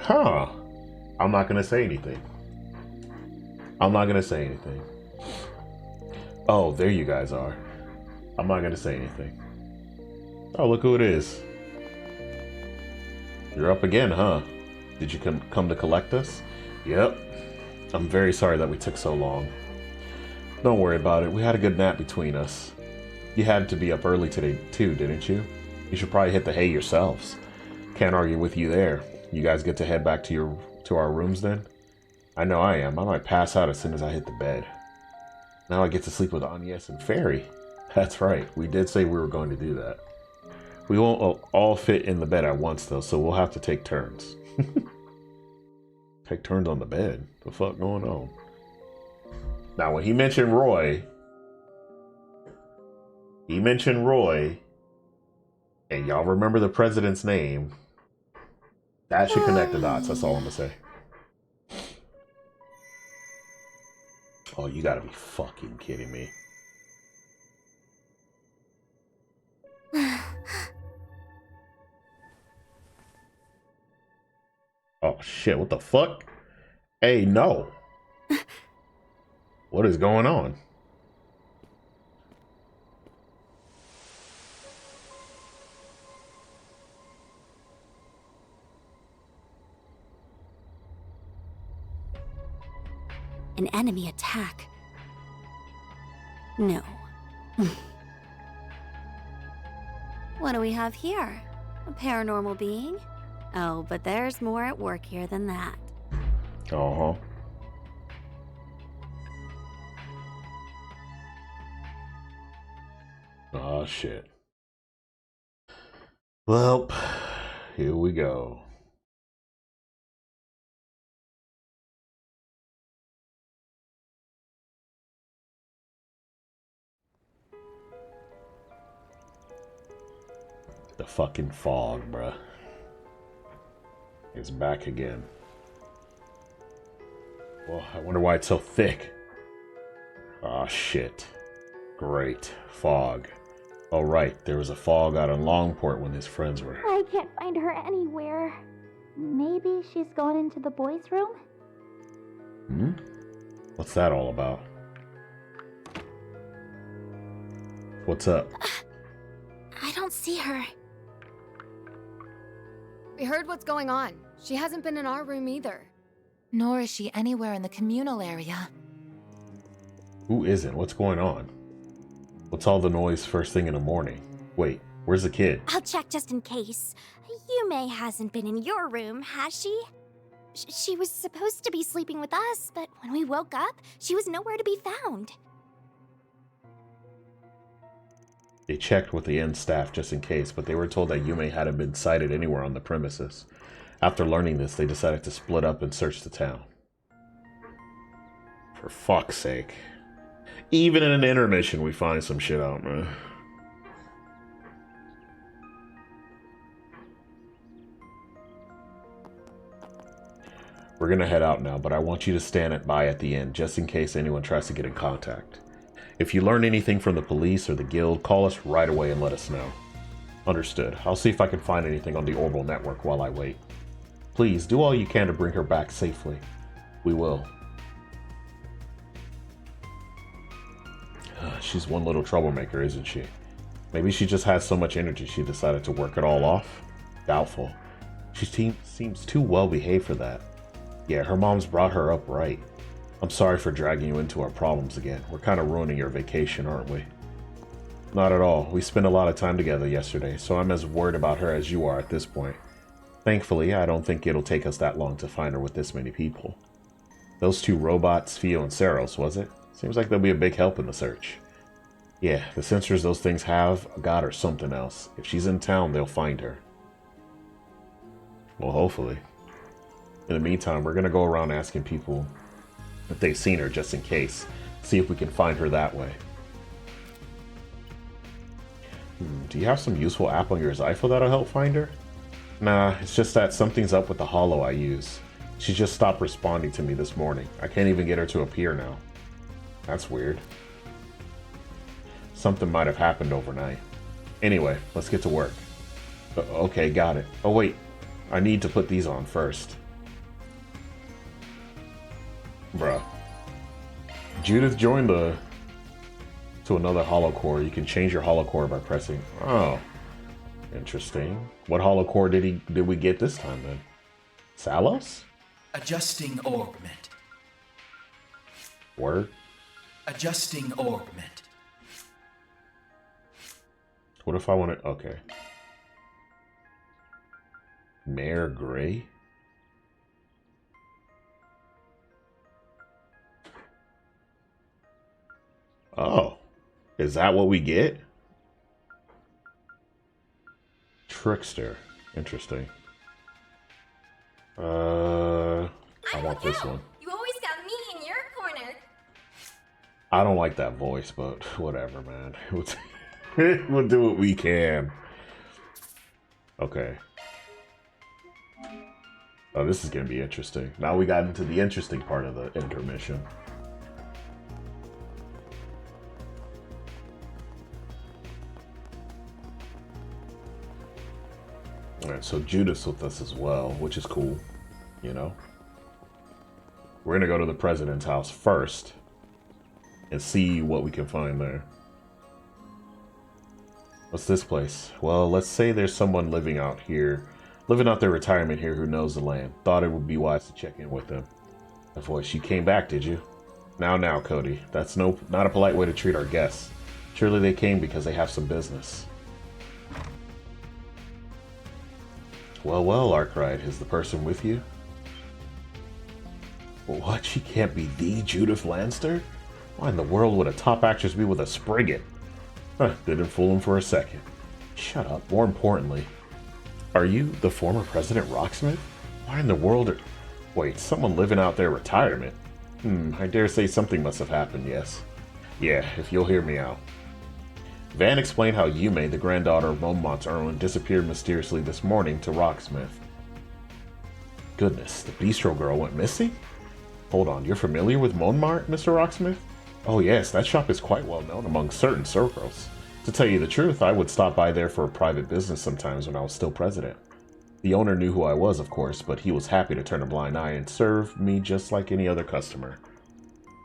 I'm not gonna say anything. I'm not gonna say anything. Oh, there you guys are. I'm not gonna say anything. Oh, look who it is. You're up again, huh? Did you come to collect us? Yep. I'm very sorry that we took so long. Don't worry about it. We had a good nap between us. You had to be up early today too, didn't you? You should probably hit the hay yourselves. Can't argue with you there. You guys get to head back to our rooms then? I know I am. I might pass out as soon as I hit the bed. Now I get to sleep with Agnes and Fairy. That's right. We did say we were going to do that. We won't all fit in the bed at once though, so we'll have to take turns. Take turns on the bed? The fuck going on? Now, when he mentioned Roy, and y'all remember the president's name, that should connect the dots. That's all I'm gonna say. Oh, you gotta be fucking kidding me. Oh shit, what the fuck? Hey, no. What is going on? An enemy attack. No. What do we have here? A paranormal being? Oh, but there's more at work here than that. Uh-huh. Oh, shit. Well, here we go. The fucking fog, bruh. It's back again. Well, I wonder why it's so thick. Oh, shit. Great. Fog. Oh, right. There was a fog out on Longport when his friends were... I can't find her anywhere. Maybe she's gone into the boys' room? Hmm? What's that all about? What's up? I don't see her. We heard what's going on. She hasn't been in our room either. Nor is she anywhere in the communal area. Who isn't? What's going on? What's all the noise first thing in the morning? Wait, where's the kid? I'll check just in case. Yume hasn't been in your room, has she? She was supposed to be sleeping with us, but when we woke up, she was nowhere to be found. They checked with the inn staff just in case, but they were told that Yume hadn't been sighted anywhere on the premises. After learning this, they decided to split up and search the town. For fuck's sake. Even in an intermission, we find some shit out, man. We're gonna head out now, but I want you to stand by at the inn, just in case anyone tries to get in contact. If you learn anything from the police or the guild, call us right away and let us know. Understood. I'll see if I can find anything on the Orbital network while I wait. Please, do all you can to bring her back safely. We will. She's one little troublemaker, isn't she? Maybe she just has so much energy she decided to work it all off? Doubtful. She seems too well behaved for that. Yeah, her mom's brought her up right. I'm sorry for dragging you into our problems again. We're kind of ruining your vacation, aren't we? Not at all. We spent a lot of time together yesterday, so I'm as worried about her as you are at this point. Thankfully, I don't think it'll take us that long to find her with this many people. Those two robots, Fio and Saros, was it? Seems like they'll be a big help in the search. Yeah, the sensors those things have got her something else. If she's in town, they'll find her. Well, hopefully. In the meantime, we're gonna go around asking people if they've seen her just in case. See if we can find her that way. Do you have some useful app on your Zypho that'll help find her? Nah, it's just that something's up with the holo I use. She just stopped responding to me this morning. I can't even get her to appear now. That's weird. Something might have happened overnight. Anyway, let's get to work. Okay, got it. Oh wait, I need to put these on first. Bruh. Judith joined to another holocore. You can change your holocore by pressing. Oh, interesting. What holocore did we get this time then? Salos? Adjusting augment. Word? Adjusting augment. What if I want to... Okay. Mayor Gray? Oh. Is that what we get? Trickster. Interesting. I want this one. You always got me in your corner. I don't like that voice, but whatever, man. We'll do what we can. Okay. Oh, this is gonna be interesting. Now we got into the interesting part of the intermission. Alright, so Judith's with us as well, which is cool, you know? We're gonna go to the president's house first and see what we can find there. What's this place? Well, let's say there's someone living out their retirement here who knows the land. Thought it would be wise to check in with them. A voice, you came back, did you? Now, Cody. That's not a polite way to treat our guests. Surely they came because they have some business. Well, Arkwright, is the person with you? What? She can't be the Judith Lanster? Why in the world would a top actress be with a Spriggan? Huh, didn't fool him for a second. Shut up. More importantly, are you the former President Rocksmith? Why in the world are... Wait, someone living out their retirement? I dare say something must have happened, yes. Yeah, if you'll hear me out. Van explained how Yume, the granddaughter of Montmont's Erwin, disappeared mysteriously this morning to Rocksmith. Goodness, the bistro girl went missing? Hold on, you're familiar with Montmart, Mr. Rocksmith? Oh yes, that shop is quite well known among certain circles. To tell you the truth, I would stop by there for a private business sometimes when I was still president. The owner knew who I was, of course, but he was happy to turn a blind eye and serve me just like any other customer.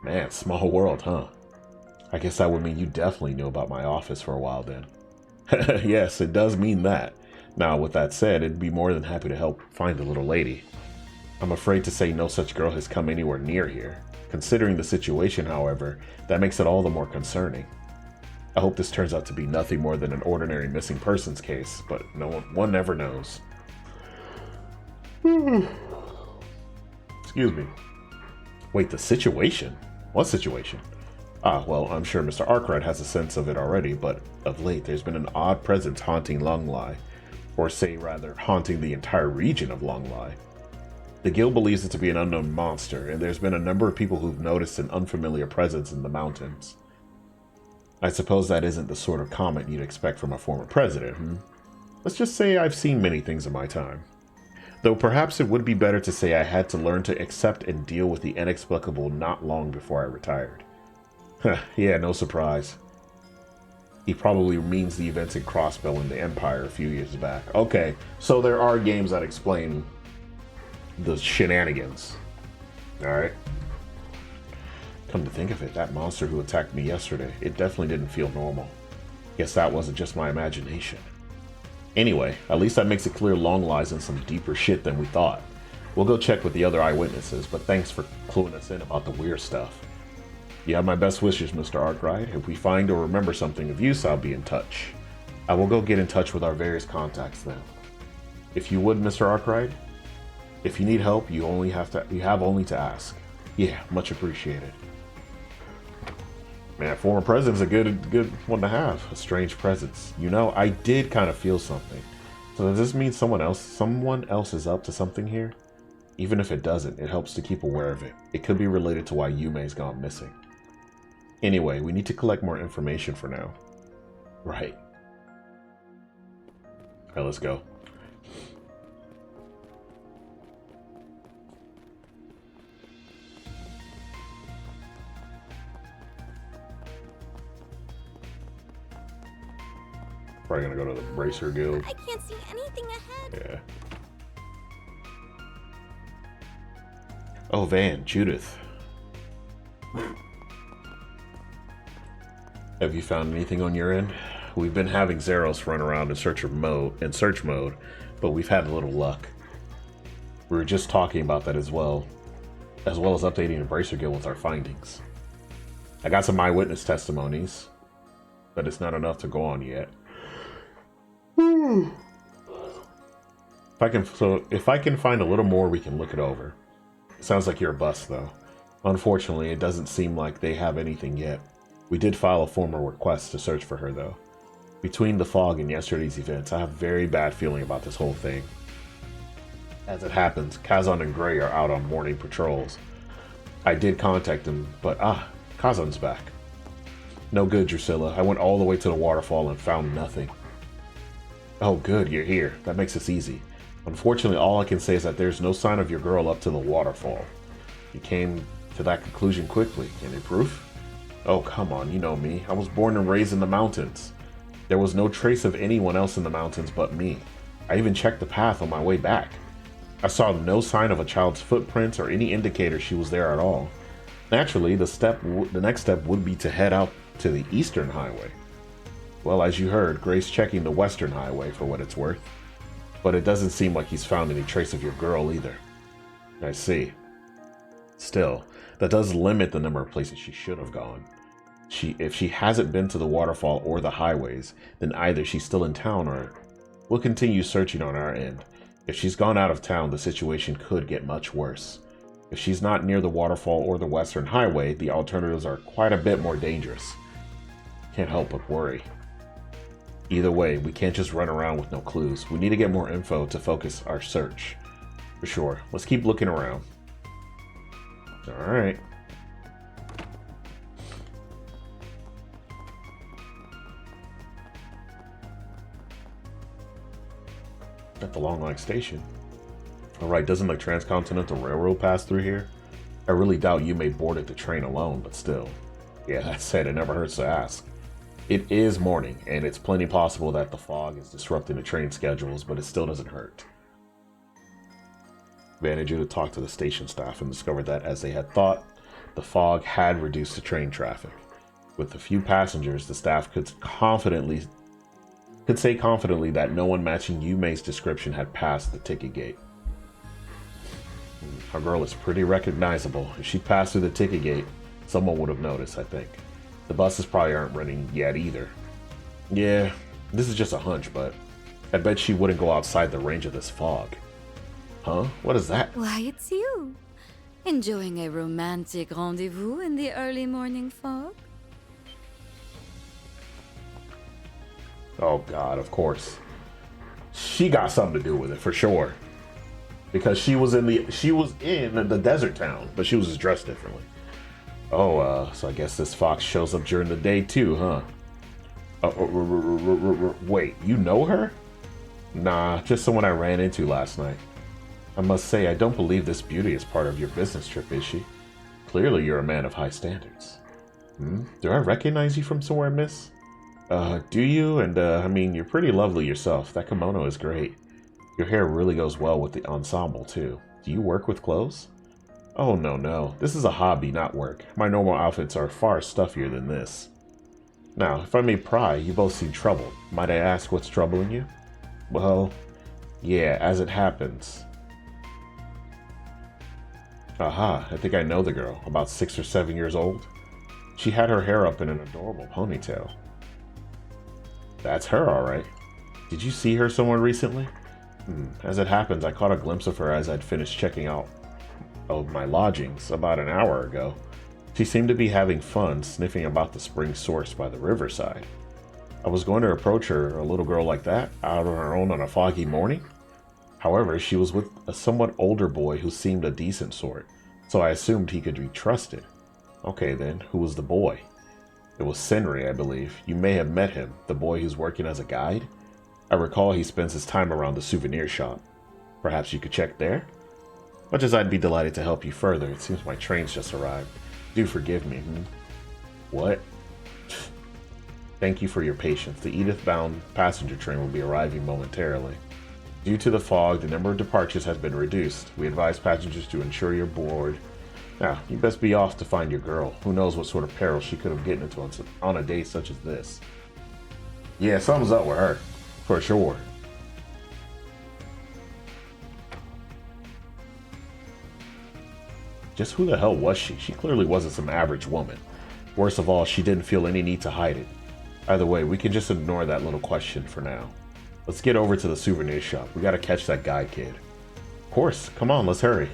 Man, small world, huh? I guess that would mean you definitely knew about my office for a while then. Yes, it does mean that. Now, with that said, I'd be more than happy to help find the little lady. I'm afraid to say no such girl has come anywhere near here. Considering the situation, however, that makes it all the more concerning. I hope this turns out to be nothing more than an ordinary missing persons case, but one never knows. Excuse me. Wait, the situation? What situation? Ah, well, I'm sure Mr. Arkwright has a sense of it already, but of late there's been an odd presence haunting Longlai, or say rather, haunting the entire region of Longlai. The guild believes it to be an unknown monster, and there's been a number of people who've noticed an unfamiliar presence in the mountains. I suppose that isn't the sort of comment you'd expect from a former president, hmm? Let's just say I've seen many things in my time. Though perhaps it would be better to say I had to learn to accept and deal with the inexplicable not long before I retired. Yeah, no surprise. He probably means the events in Crossbell in the Empire a few years back. Okay, so there are games that explain the shenanigans. Alright. Come to think of it, that monster who attacked me yesterday, it definitely didn't feel normal. Guess that wasn't just my imagination. Anyway, at least that makes it clear Longlai's in some deeper shit than we thought. We'll go check with the other eyewitnesses, but thanks for cluing us in about the weird stuff. You have my best wishes, Mr. Arkwright. If we find or remember something of use, I'll be in touch. I will go get in touch with our various contacts then. If you would, Mr. Arkwright, if you need help, you have only to ask. Yeah, much appreciated. Man, former president's a good one to have. A strange presence. You know, I did kind of feel something. So does this mean someone else is up to something here? Even if it doesn't, it helps to keep aware of it. It could be related to why Yume's gone missing. Anyway, we need to collect more information for now. Right. Alright, let's go. Probably gonna go to the Bracer Guild. I can't see anything ahead. Yeah. Oh, Van, Judith. Have you found anything on your end? We've been having Zeros run around in search mode, but we've had little luck. We were just talking about that as well as updating the Bracer Guild with our findings. I got some eyewitness testimonies, but it's not enough to go on yet. If I can find a little more, we can look it over. Sounds like you're a bust, though. Unfortunately, it doesn't seem like they have anything yet. We did file a formal request to search for her, though. Between the fog and yesterday's events, I have a very bad feeling about this whole thing. As it happens, Kazan and Gray are out on morning patrols. I did contact them, but Kazan's back. No good, Drusilla. I went all the way to the waterfall and found nothing. Oh good, you're here. That makes this easy. Unfortunately, all I can say is that there's no sign of your girl up to the waterfall. You came to that conclusion quickly. Any proof? Oh, come on, you know me. I was born and raised in the mountains. There was no trace of anyone else in the mountains but me. I even checked the path on my way back. I saw no sign of a child's footprints or any indicator she was there at all. Naturally, the next step would be to head out to the Eastern Highway. Well, as you heard, Gray's checking the Western Highway for what it's worth. But it doesn't seem like he's found any trace of your girl either. I see. Still, that does limit the number of places she should have gone. If she hasn't been to the waterfall or the highways, then either she's still in town or we'll continue searching on our end. If she's gone out of town, the situation could get much worse. If she's not near the waterfall or the Western Highway, the alternatives are quite a bit more dangerous. Can't help but worry. Either way, we can't just run around with no clues. We need to get more info to focus our search. For sure. Let's keep looking around. Alright. At the Long Lake Station. Alright, doesn't the Transcontinental Railroad pass through here? I really doubt you may boarded the train alone, but still. Yeah, that said, it never hurts to ask. It is morning, and it's plenty possible that the fog is disrupting the train schedules, but it still doesn't hurt. Van and Judah talked to the station staff and discovered that, as they had thought, the fog had reduced the train traffic. With a few passengers, the staff could say confidently that no one matching Yume's description had passed the ticket gate. Our girl is pretty recognizable. If she passed through the ticket gate, someone would have noticed, I think. The buses probably aren't running yet either. Yeah, this is just a hunch, but I bet she wouldn't go outside the range of this fog. Huh? What is that? Why, it's you. Enjoying a romantic rendezvous in the early morning fog? Oh God, of course. She got something to do with it, for sure. Because she was in the desert town, but she was just dressed differently. Oh, so I guess this fox shows up during the day too, huh? Wait, you know her? Nah, just someone I ran into last night. I must say, I don't believe this beauty is part of your business trip, is she? Clearly you're a man of high standards. Do I recognize you from somewhere, miss? Do you? And, I mean, you're pretty lovely yourself. That kimono is great. Your hair really goes well with the ensemble, too. Do you work with clothes? Oh, no. This is a hobby, not work. My normal outfits are far stuffier than this. Now, if I may pry, you both seem troubled. Might I ask what's troubling you? Well, yeah, as it happens. Aha, I think I know the girl, about 6 or 7 years old. She had her hair up in an adorable ponytail. That's her, all right. Did you see her somewhere recently? As it happens, I caught a glimpse of her as I'd finished checking out of my lodgings about an hour ago. She seemed to be having fun sniffing about the spring source by the riverside. I was going to approach her, a little girl like that, out on her own on a foggy morning. However, she was with a somewhat older boy who seemed a decent sort, so I assumed he could be trusted. Okay then, who was the boy? It was Senri, I believe. You may have met him, the boy who's working as a guide. I recall he spends his time around the souvenir shop. Perhaps you could check there? Much as I'd be delighted to help you further, it seems my train's just arrived. Do forgive me, What? Thank you for your patience. The Edith-bound passenger train will be arriving momentarily. Due to the fog, the number of departures has been reduced. We advise passengers to ensure you're board. Now, you best be off to find your girl. Who knows what sort of peril she could have gotten into on a day such as this. Yeah, something's up with her. For sure. Just who the hell was she? She clearly wasn't some average woman. Worst of all, she didn't feel any need to hide it. Either way, we can just ignore that little question for now. Let's get over to the souvenir shop. We gotta catch that guy kid. Of course, come on, let's hurry.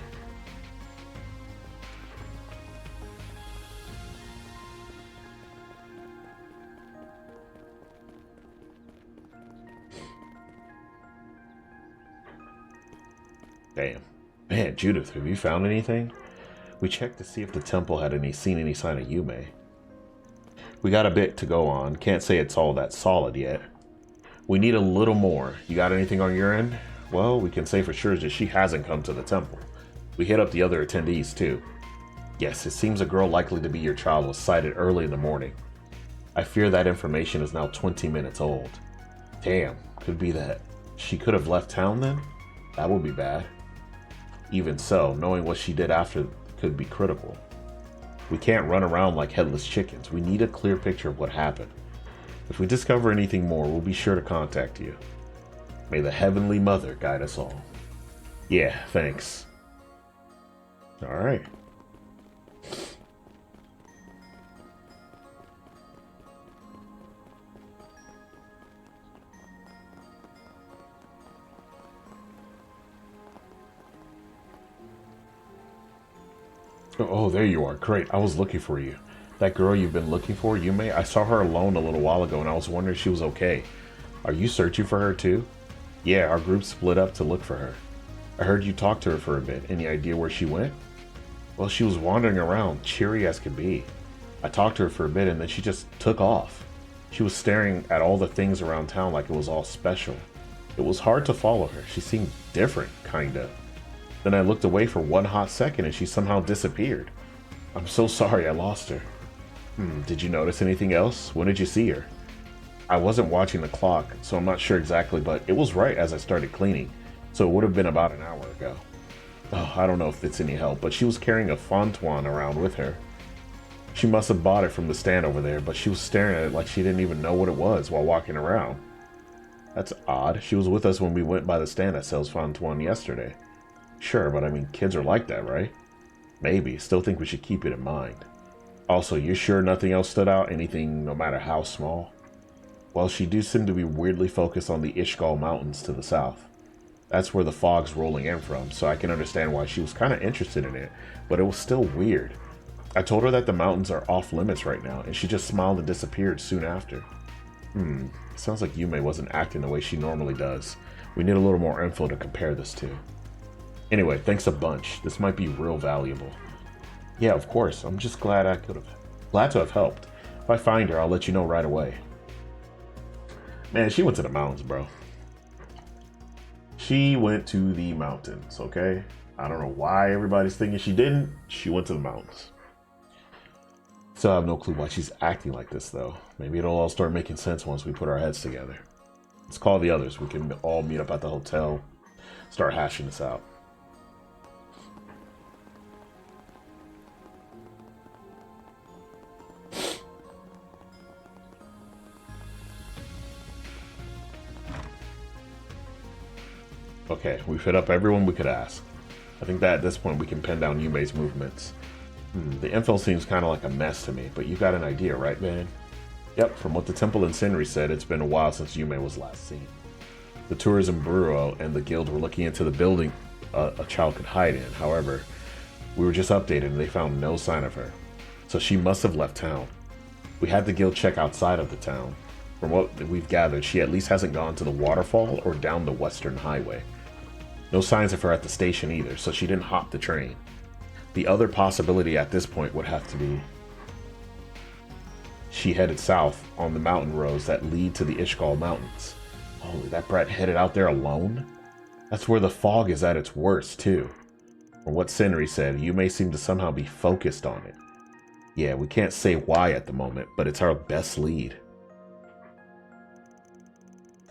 Damn. Man, Judith, have you found anything? We checked to see if the temple had seen any sign of Yume. We got a bit to go on. Can't say it's all that solid yet. We need a little more. You got anything on your end? Well, we can say for sure that she hasn't come to the temple. We hit up the other attendees too. Yes, it seems a girl likely to be your child was sighted early in the morning. I fear that information is now 20 minutes old. Damn, could be that she could have left town then? That would be bad. Even so, knowing what she did after could be critical. We can't run around like headless chickens. We need a clear picture of what happened. If we discover anything more, we'll be sure to contact you. May the Heavenly Mother guide us all. Yeah, thanks. Alright. Oh, there you are. Great. I was looking for you. That girl you've been looking for, Yume, I saw her alone a little while ago and I was wondering if she was okay. Are you searching for her too? Yeah, our group split up to look for her. I heard you talk to her for a bit. Any idea where she went? Well, she was wandering around, cheery as could be. I talked to her for a bit and then she just took off. She was staring at all the things around town like it was all special. It was hard to follow her. She seemed different, kinda. Then I looked away for one hot second and she somehow disappeared. I'm so sorry I lost her. Did you notice anything else? When did you see her? I wasn't watching the clock, so I'm not sure exactly, but it was right as I started cleaning, so it would have been about an hour ago. Oh, I don't know if it's any help, but she was carrying a Fontuan around with her. She must have bought it from the stand over there, but she was staring at it like she didn't even know what it was while walking around. That's odd. She was with us when we went by the stand that sells Fontuan yesterday. Sure, but I mean, kids are like that, right? Maybe. Still think we should keep it in mind. Also, you're sure nothing else stood out? Anything, no matter how small? Well, she do seem to be weirdly focused on the Ishgal Mountains to the south. That's where the fog's rolling in from, so I can understand why she was kind of interested in it, but it was still weird. I told her that the mountains are off limits right now, and she just smiled and disappeared soon after. Sounds like Yume wasn't acting the way she normally does. We need a little more info to compare this to. Anyway, thanks a bunch. This might be real valuable. Yeah, of course. I'm just glad to have helped. If I find her, I'll let you know right away. Man, she went to the mountains, bro. She went to the mountains, okay? I don't know why everybody's thinking she didn't. She went to the mountains. Still have no clue why she's acting like this, though. Maybe it'll all start making sense once we put our heads together. Let's call the others. We can all meet up at the hotel, start hashing this out. Okay, we've hit up everyone we could ask. I think that at this point we can pin down Yume's movements. The info seems kind of like a mess to me, but you got an idea, right, man? Yep, from what the temple and Senri said, it's been a while since Yume was last seen. The tourism bureau and the guild were looking into the building a child could hide in. However, we were just updated and they found no sign of her. So she must have left town. We had the guild check outside of the town. From what we've gathered, she at least hasn't gone to the waterfall or down the western highway. No signs of her at the station either, so she didn't hop the train. The other possibility at this point would have to be she headed south on the mountain roads that lead to the Ishgal Mountains. Holy, that brat headed out there alone? That's where the fog is at its worst, too. From what Senri said, you may seem to somehow be focused on it. Yeah, we can't say why at the moment, but it's our best lead.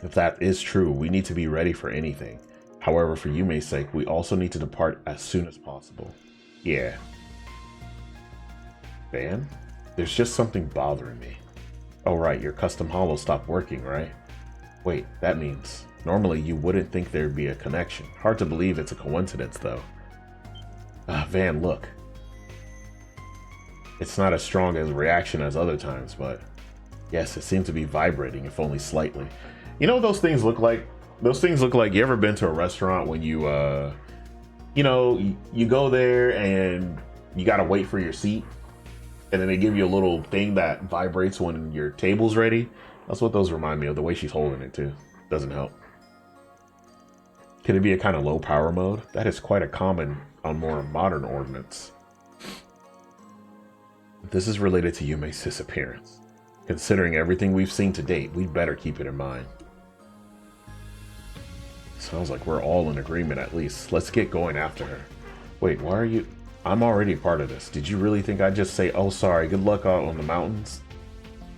If that is true, we need to be ready for anything. However, for Yume's sake, we also need to depart as soon as possible. Yeah. Van? There's just something bothering me. Oh right, your custom holo stopped working, right? Wait, that means... Normally you wouldn't think there'd be a connection. Hard to believe it's a coincidence, though. Van, look. It's not as strong as a reaction as other times, but... Yes, it seems to be vibrating, if only slightly. You know what those things look like? Those things look like, you ever been to a restaurant when you, you know, you go there and you gotta wait for your seat, and then they give you a little thing that vibrates when your table's ready? That's what those remind me of, the way she's holding it too. Doesn't help. Could it be a kind of low power mode? That is quite a common on more modern ordnance. This is related to Yume's disappearance. Considering everything we've seen to date, we'd better keep it in mind. Sounds like we're all in agreement at least. Let's get going after her. Wait, why are you... I'm already a part of this. Did you really think I'd just say, oh sorry, good luck out on the mountains?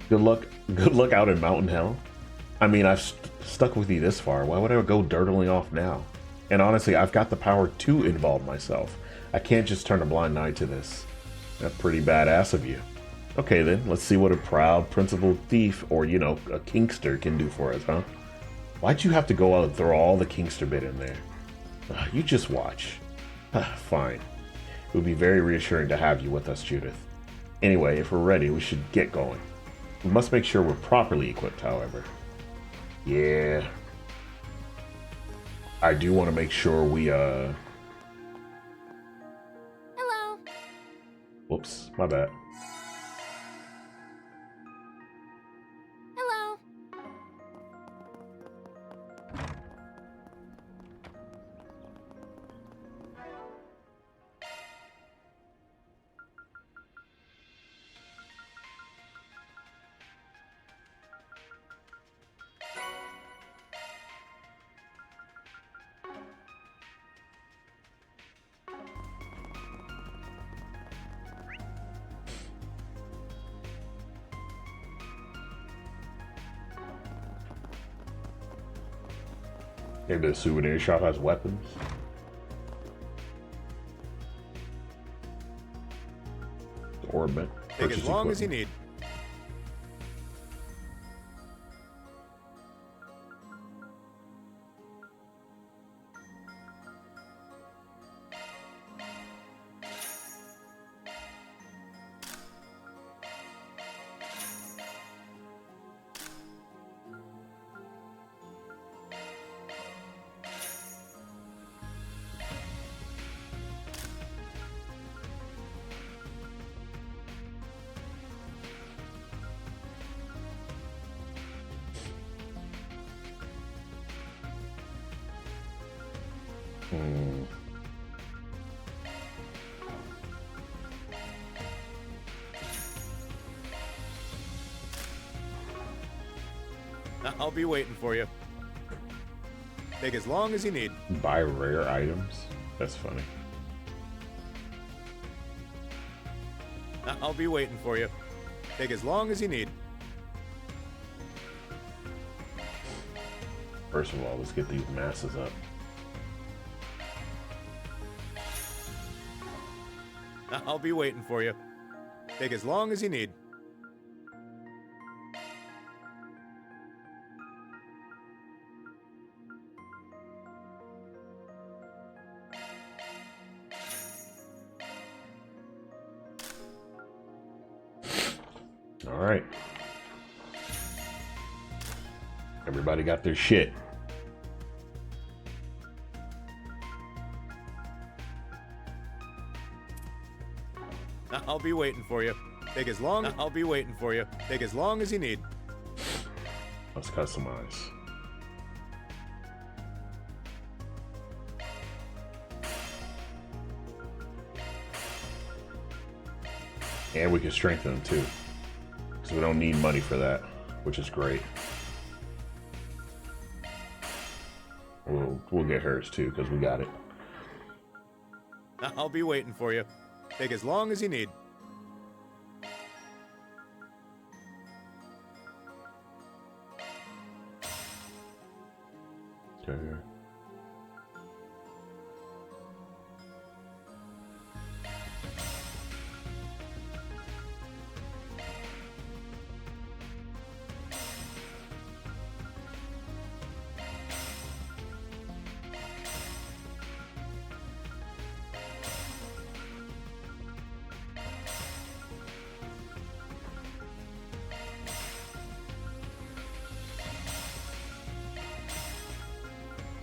Good luck out in mountain hell? I mean, I've stuck with you this far. Why would I go dirtling off now? And honestly, I've got the power to involve myself. I can't just turn a blind eye to this. That's pretty badass of you. Okay then, let's see what a proud, principled thief, or you know, a kinkster can do for us, huh? Why'd you have to go out and throw all the kinkster bit in there? You just watch. Fine. It would be very reassuring to have you with us, Judith. Anyway, if we're ready, we should get going. We must make sure we're properly equipped, however. Yeah. I do want to make sure we, Hello. Whoops, my bad. Hello. Maybe the souvenir shop has weapons. Orbment. Take as long as you need. I'll be waiting for you. Take as long as you need. Buy rare items? That's funny. I'll be waiting for you. Take as long as you need. First of all, let's get these masses up. I'll be waiting for you. Take as long as you need. All right. Everybody got their shit. I'll be waiting for you. Take as long. I'll be waiting for you. Take as long as you need. Let's customize. And we can strengthen them too. So we don't need money for that, which is great. We'll get hers too, because we got it. I'll be waiting for you. Take as long as you need. Okay.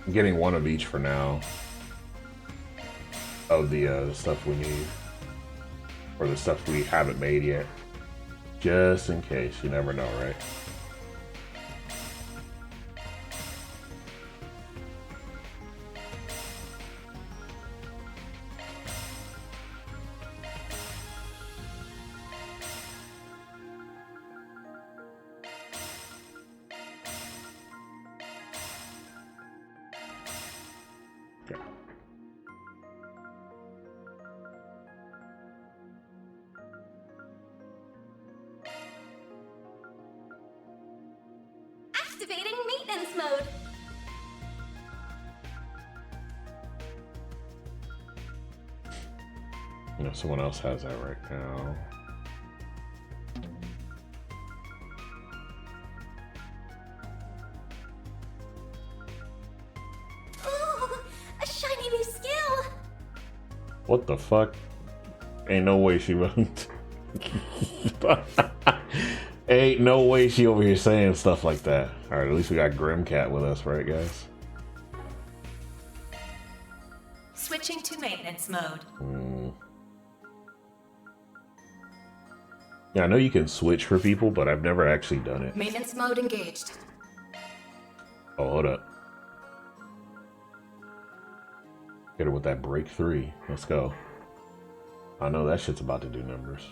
I'm getting one of each for now of the stuff we need, or the stuff we haven't made yet, just in case. You never know, right? Activating maintenance mode. You know, someone else has that right now. Ooh, a shiny new skill. What the fuck? Ain't no way she wouldn't. Ain't no way she over here saying stuff like that. Alright, at least we got Grimcat with us, right, guys? Switching to maintenance mode. Yeah, I know you can switch for people, but I've never actually done it. Maintenance mode engaged. Oh, hold up. Hit her with that break 3. Let's go. I know that shit's about to do numbers.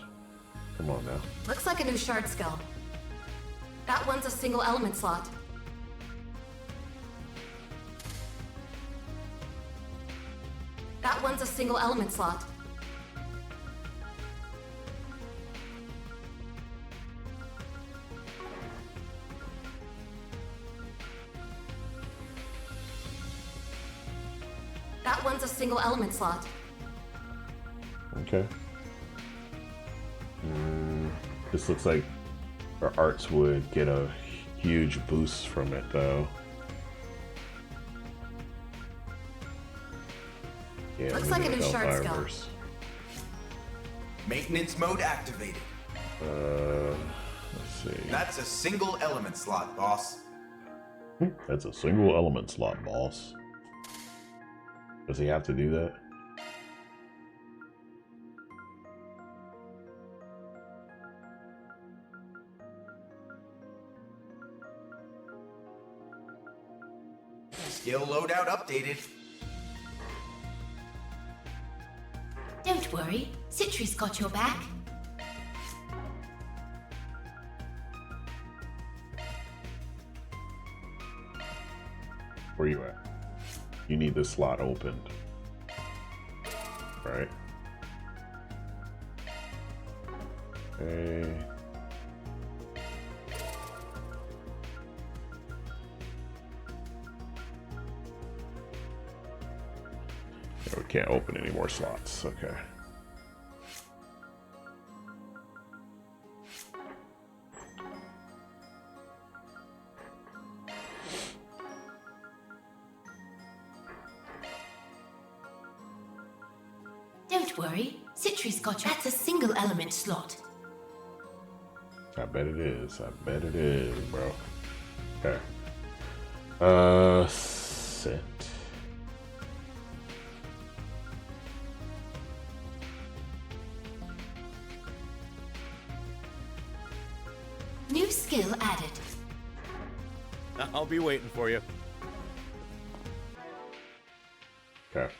Come on now. Looks like a new shard skill. That one's a single element slot. That one's a single element slot. That one's a single element slot. Okay. This looks like our arts would get a huge boost from it, though. Yeah, Looks like a new shard skill. Fireverse. Maintenance mode activated. Let's see. That's a single element slot, boss. That's a single element slot, boss. Does he have to do that? Skill loadout updated. Don't worry, Citri's got your back. Where you at? You need this slot opened. Right. Okay. Yeah, we can't open any more slots. Okay. Don't worry, Citri's got your... That's a single element slot. I bet it is. I bet it is, bro. Okay. Sit. New skill added. I'll be waiting for you. Okay.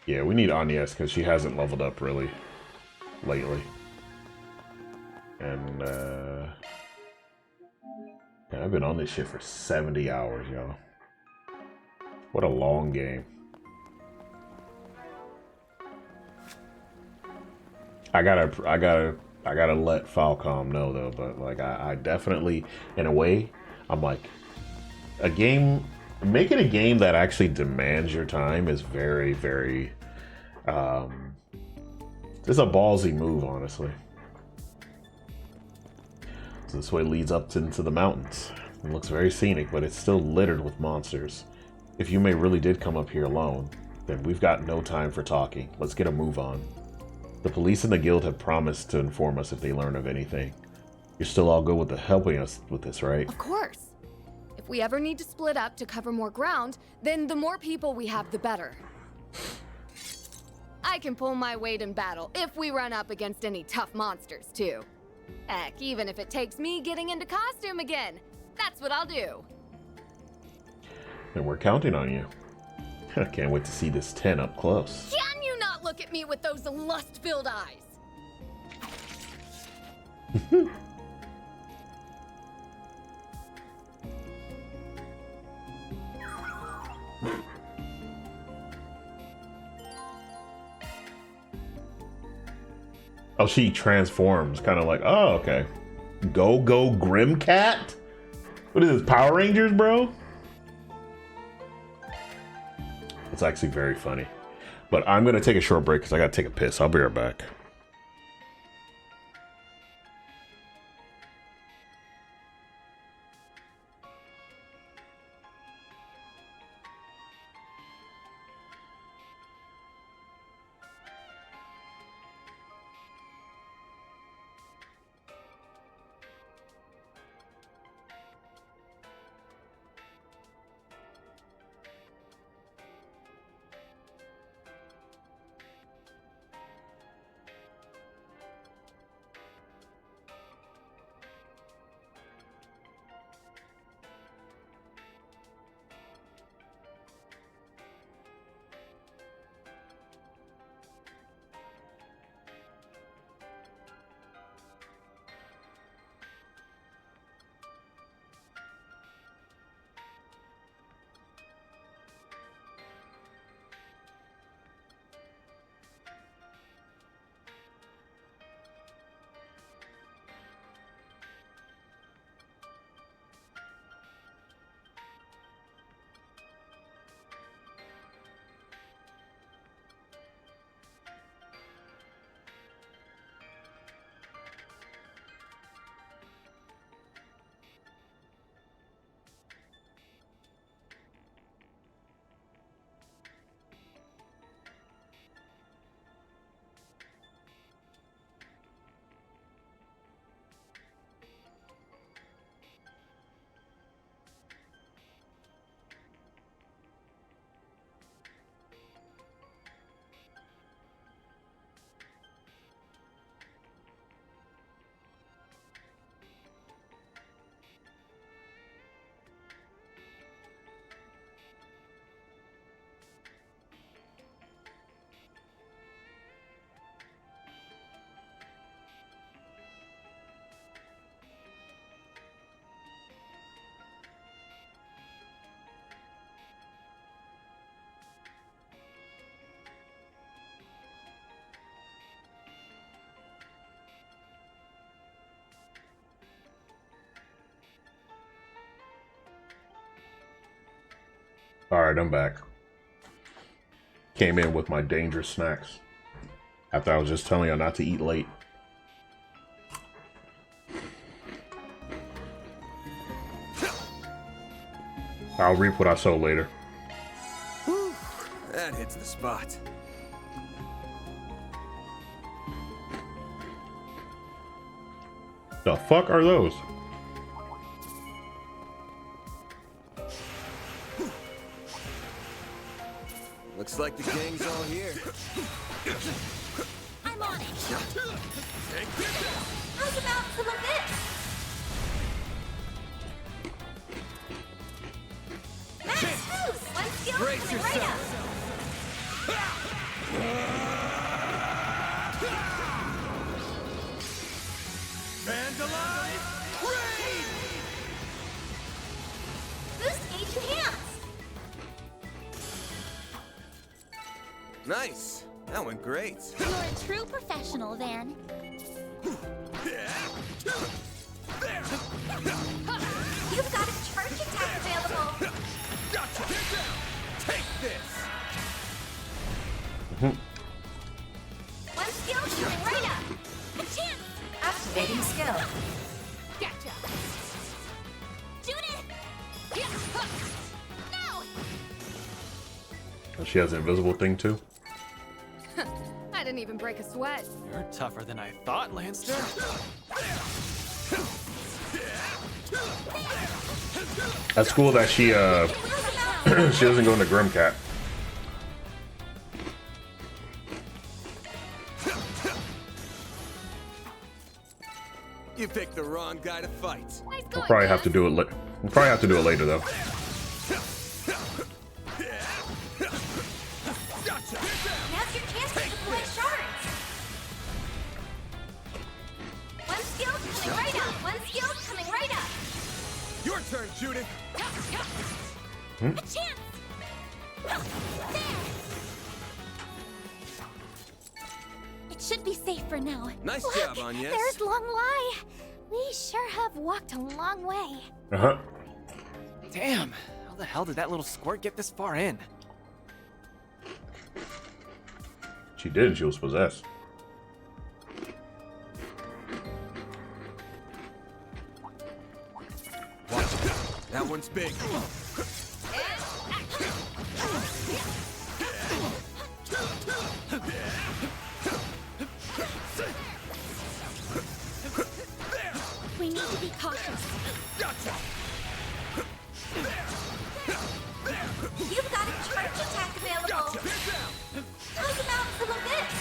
Yeah, we need Agnes because she hasn't leveled up really lately. And yeah, I've been on this shit for 70 hours, y'all. What a long game. I gotta let Falcom know though, but like I definitely, in a way, I'm like, a game, making a game that actually demands your time is very, very, it's a ballsy move, honestly. So this way leads up into the mountains. It looks very scenic, but it's still littered with monsters. If you really did come up here alone, then we've got no time for talking. Let's get a move on. The police and the guild have promised to inform us if they learn of anything. You're still all good with helping us with this, right? Of course. If we ever need to split up to cover more ground, then the more people we have, the better. I can pull my weight in battle if we run up against any tough monsters, too. Heck, even if it takes me getting into costume again, that's what I'll do. And we're counting on you. I can't wait to see this 10 up close. Can you not look at me with those lust-filled eyes? Oh, she transforms, kind of like, oh, okay. Go Grimcat? What is this, Power Rangers, bro? It's actually very funny. But I'm going to take a short break because I got to take a piss. I'll be right back. All right, I'm back. Came in with my dangerous snacks after I was just telling you not to eat late. I'll reap what I sow later. Whew, that hits the spot. The fuck are those? Looks like the gang's all here. I'm on it. How's about some of this? Max, who's? One skill coming right up. Vandalize! Raid! Boost gauge enhance. Nice. That went great. You're a true professional, Van. You've got a charge attack available. Gotcha! Get down! Take this! One skill coming right up. A chance. Activating skill. Gotcha. Judith! No! Oh, she has an invisible thing too. I didn't even break a sweat. You're tougher than I thought, Lancer. That's cool that she she doesn't go into Grimcat. You picked the wrong guy to fight. We'll probably have to do it. We'll probably have to do it later though. Now's your chance to deploy shards. One skill coming right up. One skill coming right up. Your turn, Judith. A chance. There. It should be safe for now. Nice Look, job, Agnes. There's Long Lai. We sure have walked a long way. Uh-huh. Damn, how the hell did that little squirt get this far in? She did. She was possessed. Watch it. That one's big. We need to be cautious. Gotcha! You've got a charge attack available. Gotcha! Get down! How's about some of this?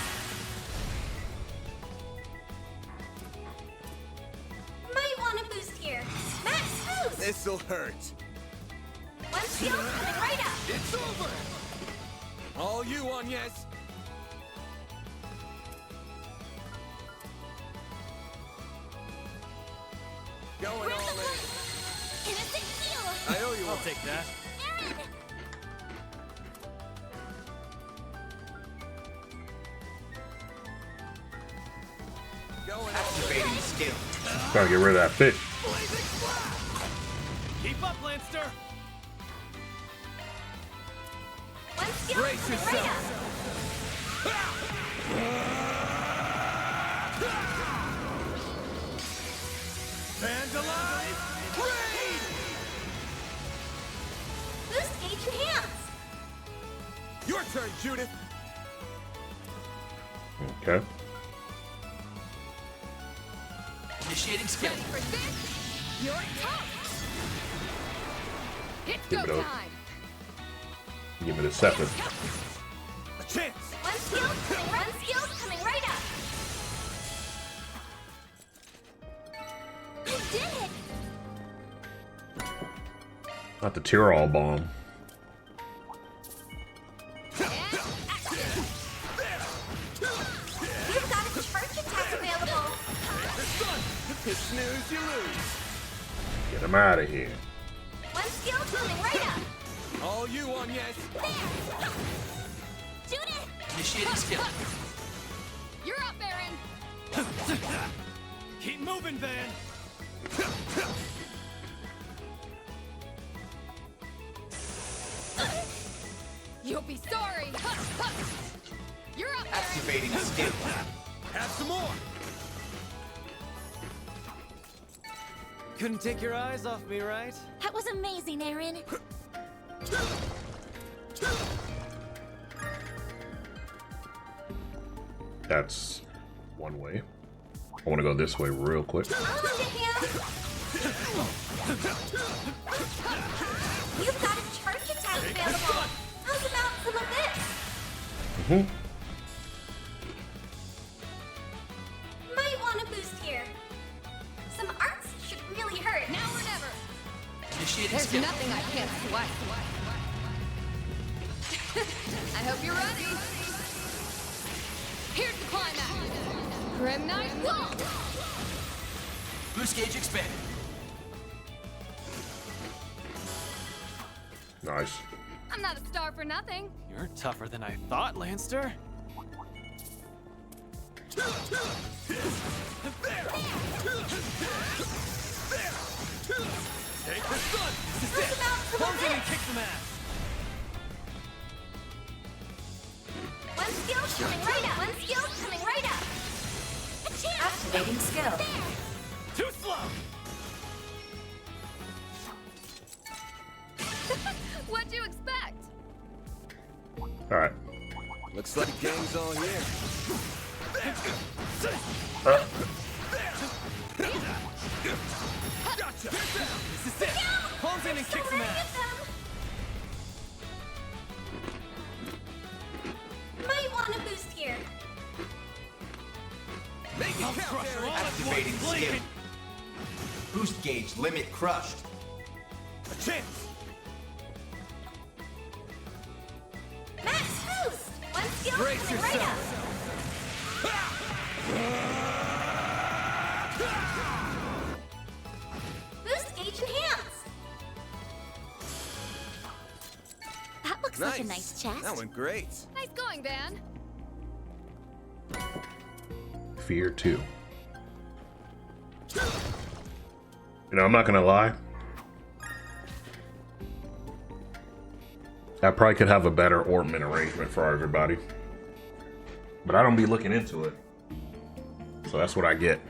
Might want to boost here. Max boost. This'll hurt. One skill coming right up. It's over! All you, Agnes. Going all in. Innocent heal. I owe you I'll one. take that. Aaron. Going all in. Activating skill. Gotta get rid of that fish. Keep up, Lancer! One skill Brace coming right yourself. Vandalize! Raid! up. Boost gauge enhance. Your turn, Judith. Okay. Initiating skill. Ready for this? You're tough. It's Give go it up. time. Give me the 7. A chance. One skill coming right up. You did it! Not the Tyrol bomb. You've got a charge attack available. You snooze, you lose. Get him out of here. One skill coming right up. All you, Agnes. There. Judith. Initiating skill. You're up, Aaron. Keep moving, Van! You'll be sorry. You're up, Aaron. Activating skill. Have some more. Couldn't take your eyes off me, right? That was amazing, Aaron. That's one way. I want to go this way real quick. You've got a charge attack available. How's about some of this? Might want a boost here. Some arts should really hurt. Now or never. Initiating There's skill. nothing I can't swipe. I hope you're ready. Here's the climax. Grim Knight Wall. Boost gauge expanded. Nice. I'm not a star for nothing. You're tougher than I thought, Lanster. Take the sun. This is it. Close in and kick some ass. One skill coming right up. One skill coming right up. Activating skill. Too slow. What'd you expect? All right. Looks like the gang's all here. Gotcha. This is it. Close in and kick some ass. Might want a boost here. Make it count, Aaron. Activating skill. Boost gauge limit crushed. A chance. Max boost. One skill Brace coming right up. Boost gauge enhanced. That looks like a nice chest. That went great. Nice going, Van. Fear 2. You know, I'm not gonna lie. I probably could have a better ornament arrangement for everybody. But I don't be looking into it. So that's what I get.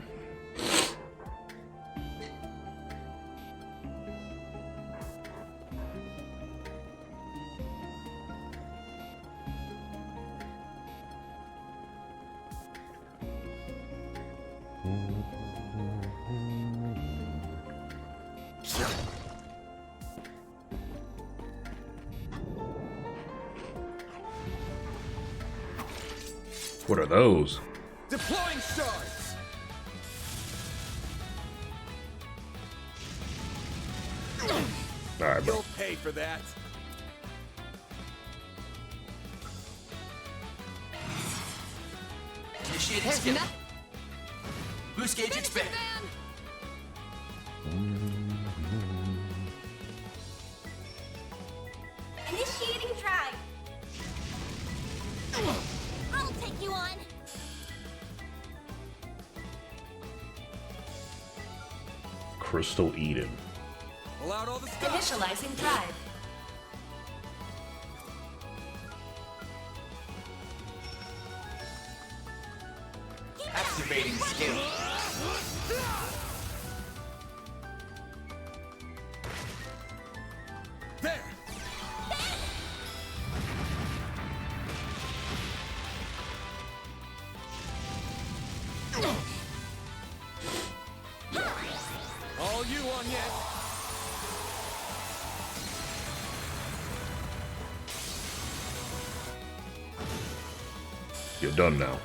What are those? Deploying shards. All right, bro. You'll pay for that. Initiating There's skill. nothing. Boost gauge Finish it, expanded. Van. Initiating drive. I'll take you on. Crystal Eden. Pull out all the stuff. Initializing drive. Activating skill. There. All you on yet. You're done now.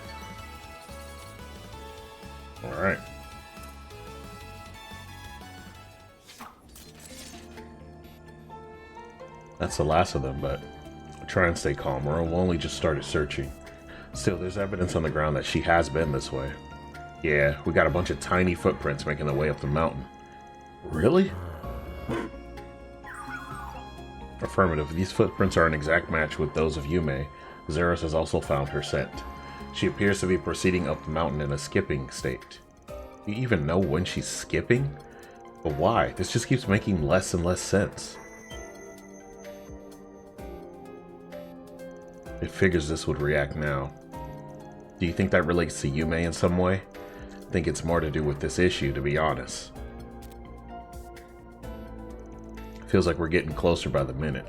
All right. That's the last of them, but try and stay calm. We've only just started searching. Still, there's evidence on the ground that she has been this way. Yeah, we got a bunch of tiny footprints making their way up the mountain. Really? Affirmative. These footprints are an exact match with those of Yume. Zeros has also found her scent. She appears to be proceeding up the mountain in a skipping state. Do you even know when she's skipping? But why? This just keeps making less and less sense. It figures this would react now. Do you think that relates to Yume in some way? I think it's more to do with this issue, to be honest. Feels like we're getting closer by the minute.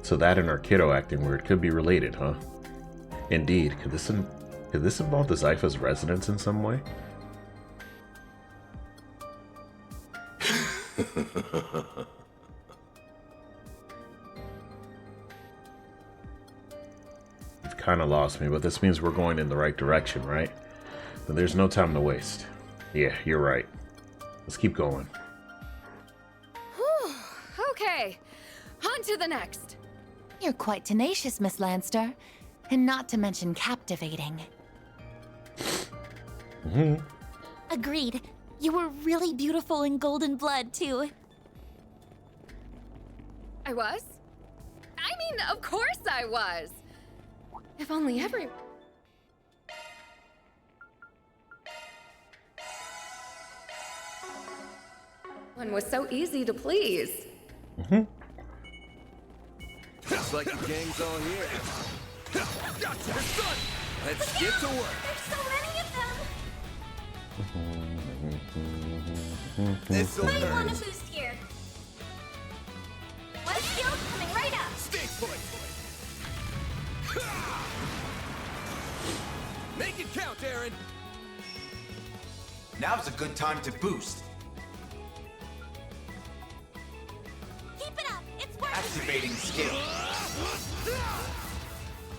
So that and our kiddo acting weird could be related, huh? Indeed. Could this involve the Zypha's residence in some way? You've kind of lost me, but this means we're going in the right direction, right? Then there's no time to waste. Yeah, you're right. Let's keep going. Whew. Okay, on to the next. You're quite tenacious, Miss Lanster. And not to mention captivating. Agreed. You were really beautiful in golden blood, too. I was? I mean, of course I was. If only every... one was so easy to please. Looks like the gang's all here. Gotcha! They're done! Let's get to work! There's so many of them! This'll Might hurt. want a boost here. One skill coming right up! Stay put! Make it count, Aaron! Now's a good time to boost. Keep it up! It's working! Activating skill.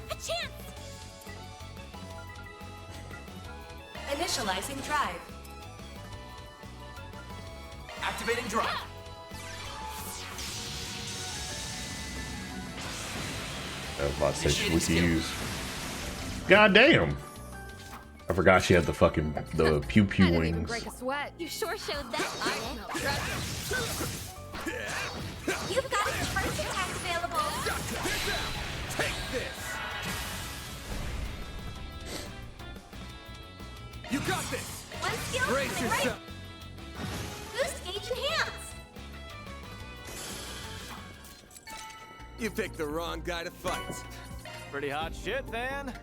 A chance! Initializing drive. Activating drive. I was about to say we can use. God damn! I forgot she had the fucking pew pew Didn't even wings. break a sweat. You sure showed that. I smell treasure. You've got a first attack available. Take this! You got this! One skill Brace coming right yourself! Boost gauge enhance. You picked the wrong guy to fight. Pretty hot shit, Van.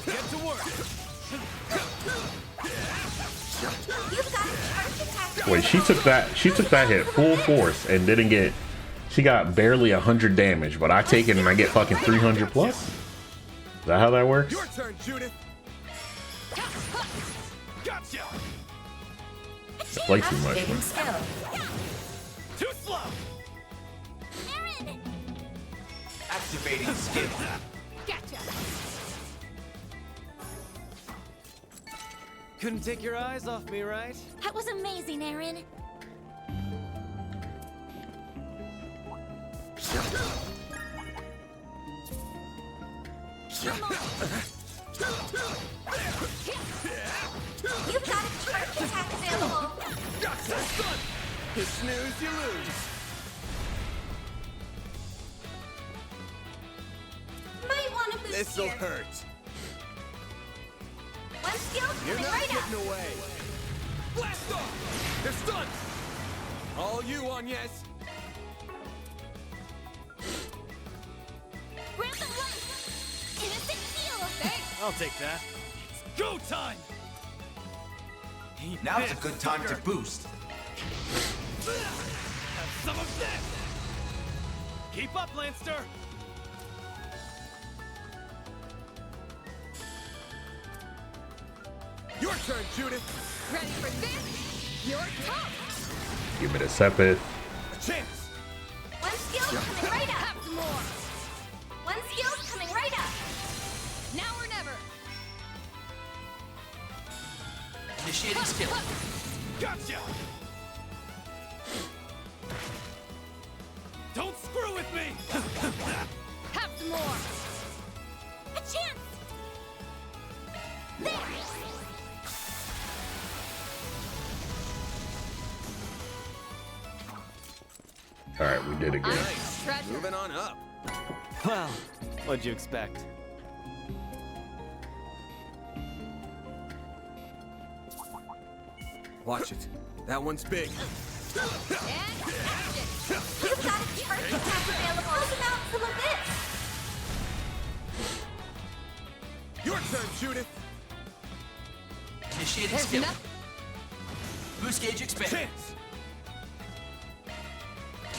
Get to work! You've got a first attack. Wait, she took that hit full force and didn't get. She got barely 100 damage, but I take it and I get fucking 300 plus. Is that how that works? Your turn, Judith! Gotcha! I play too much. Activating Man. skill. Too slow! Aaron! Activating skill. Gotcha. Couldn't take your eyes off me, right? That was amazing, Aaron. Come on. You've got a first attack available. Gotcha, son! You snooze, you lose. Might want to boost This'll here. hurt. One skill You're coming not right up. getting away. Blast off! They're stunned! All you, Agnes. Grab the light. Innocent heal. Thanks. I'll take that. It's go time! Now's a good time to boost. Have some of this! Keep up, Lanster. Your turn, Judith! Ready for this? Your top. Give me the Sepith. A chance! One skill coming right up. Have some more. One skill coming right up. Now or never. Initiating skill. Gotcha! Don't screw with me! Have some more. A chance. There. All right, we did it again. Nice. Treasure. Moving on up. Well, what'd you expect? Watch it. That one's big. You've got a charge attack available. How's about some of this? Your turn, Judith. Initiating skill. Boost gauge expanded. Chance.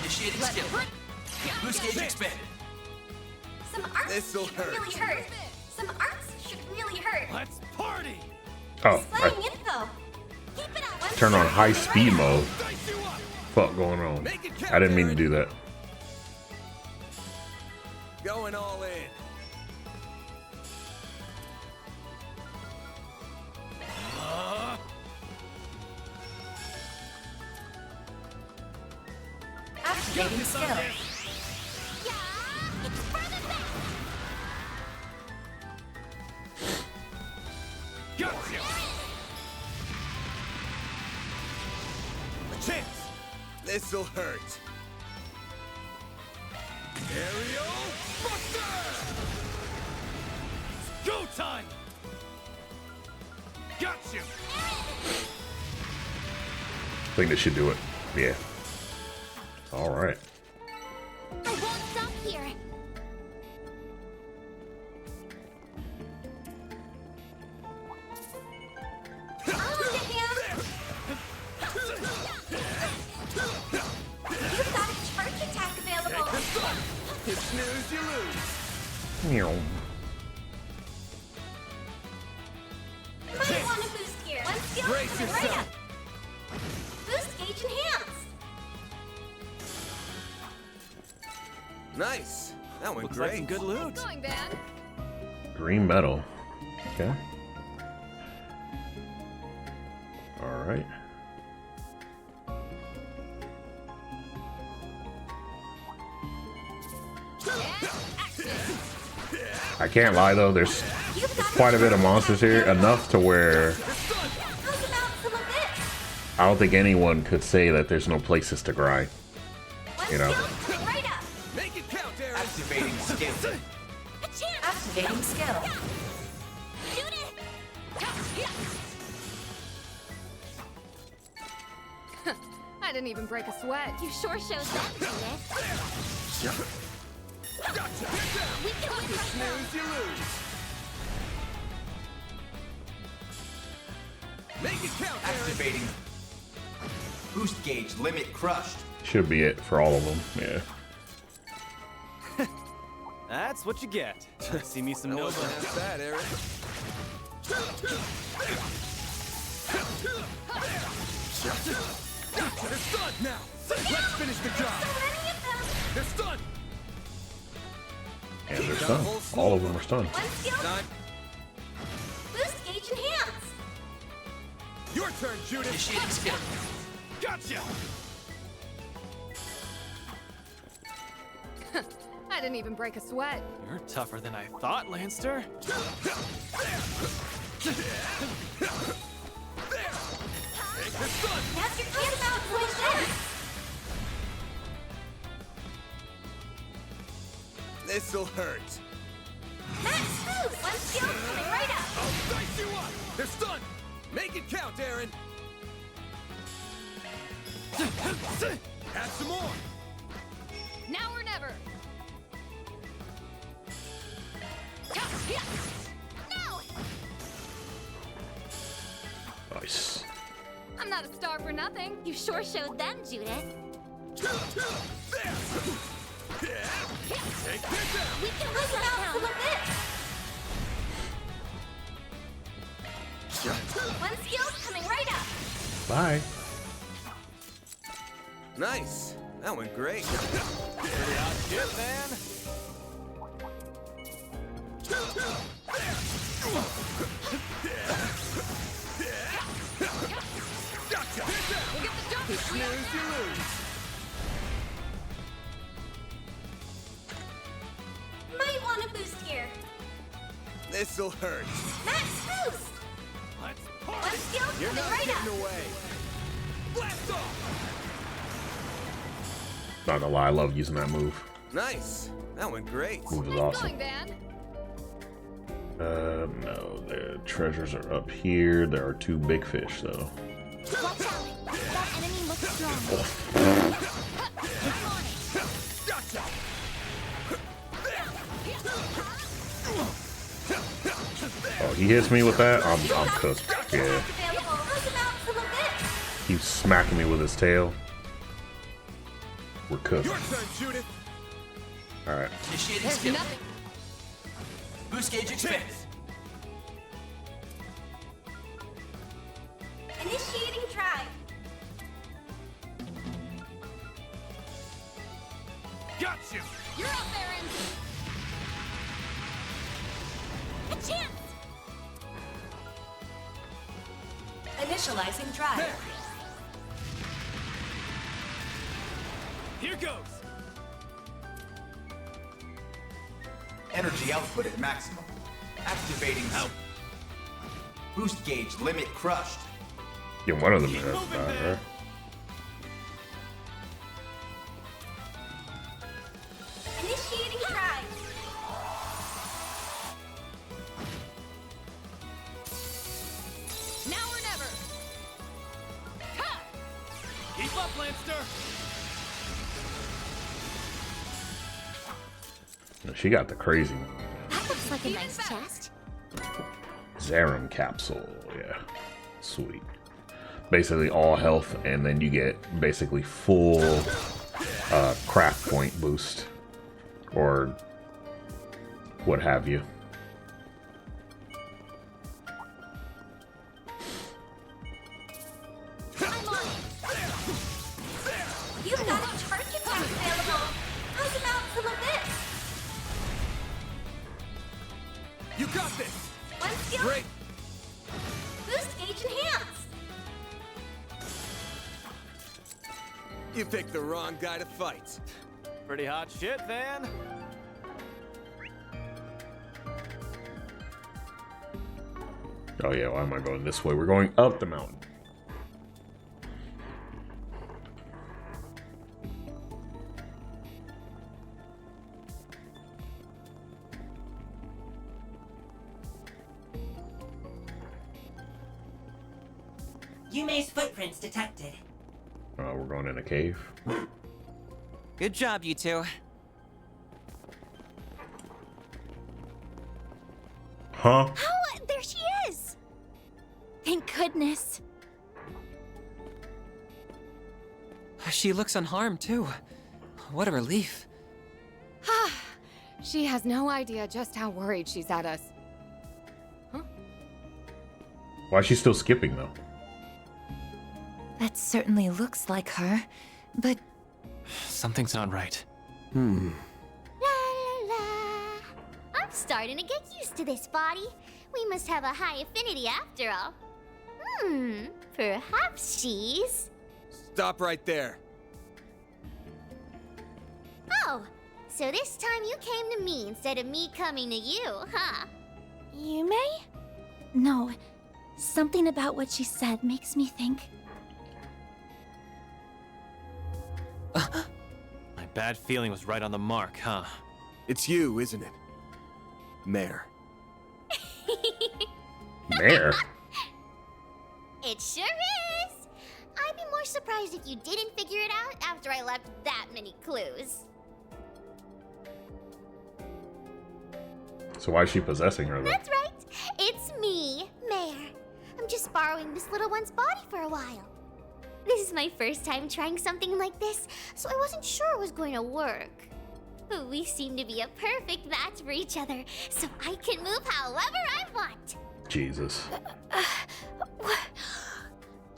Initiating skill. Boost gauge expanded. Some arts This'll should hurt. really hurt. Some arts should really hurt. Let's party. Oh, Slaying info. Keep it up. turn on high speed mode. Fuck going on? I didn't mean to do that. Going all in. Activating skill. Gotcha. A chance. This'll hurt. Aerial Buster! It's go time! Got you! I think this should do it. Yeah. All right. I won't stop here. You've got a charge attack available. You snooze, you lose. Meow. Might want to boost gear. One skill Brace coming right yourself. up. Boost gauge enhanced. Nice. That went Looks great. like some good loot. Going, Van. Green metal. Okay. All right. I can't lie though, there's quite a bit of monsters here, enough to where How's about some of this? I don't think anyone could say that there's no places to grind. One You know. skill coming right up. Make it count, Aaron. Activating skill. A chance. Activating skill. Shoot it. I didn't even break a sweat. You sure showed that, Judith. Gotcha. We can win right now. Snooze, you lose. Make it count, Aaron. Activating. Boost gauge limit crushed. Should be it for all of them. Yeah. That's what you get. See me some That Nova. wasn't half bad, Aaron. They're stunned now. Let's finish the job. So many of them. They're stunned. And they're stunned. All of them are stunned. One skill. Time. Boost gauge enhanced. Your turn, Judith. Initiating skill. Gotcha. I didn't even break a sweat. You're tougher than I thought, Lancer. Now's your chance about switch this. This'll hurt. Max boost. One skill coming right up. I'll dice you up. They're stunned. Make it count, Aaron. Have some more. Now or never. No. Nice. I'm not a star for nothing. You sure showed them, Judith. Take this out. We can win without some of this. One skill coming right up. Bye. Nice. That went great. Pretty hot shit, man. Gotcha. We'll get the jump. Snooze, you lose. Might want to boost here. This'll hurt. Max boost. Let's One party. skill You're coming not right getting up. away. Blast off. Not gonna lie, I love using that move. Nice. That went great. Move is Nice awesome. going, Van. No, the treasures are up here. There are two big fish though. Watch out. That enemy looks Oh, he hits me with that? I'm cooked. Yeah. He's smacking me with his tail. We're cooked. Alright. Initiating skill. Boost gauge expands. Initiating drive. Got you. You're up there, MZ. A chance. Initializing drive. Here goes. Energy output at maximum. Activating out. Boost gauge limit crushed. Yeah, one of them has that, right? Initiating drive. Now or never. Ha! Keep up, Lancer. She got the crazy That looks like a nice chest. Zerum capsule. Yeah, sweet. Basically all health, and then you get basically full craft point boost or what have you. I'm on it. You've got a charge attack available. How's about some of this? You got this. One skill. Great. Boost gauge enhanced. You picked the wrong guy to fight. Pretty hot shit, Van. Oh yeah, why am I going this way? We're going up the mountain. Yume's footprints detected. Oh, we're going in a cave. Good job, you two. Huh? Oh, there she is! Thank goodness. She looks unharmed, too. What a relief. She has no idea just how worried she's at us. Why is she still skipping though? That certainly looks like her, but Something's not right. La la la. I'm starting to get used to this body. We must have a high affinity after all. Perhaps she's... Stop right there. Oh, so this time you came to me instead of me coming to you, huh? Yume? No. Something about what she said makes me think. My bad feeling was right on the mark, huh? It's you, isn't it? Mayor. Mayor? It sure is! I'd be more surprised if you didn't figure it out after I left that many clues. So why is she possessing her though? That's right! It's me, Mayor. I'm just borrowing this little one's body for a while. This is my first time trying something like this, so I wasn't sure it was going to work. But we seem to be a perfect match for each other, so I can move however I want. Jesus.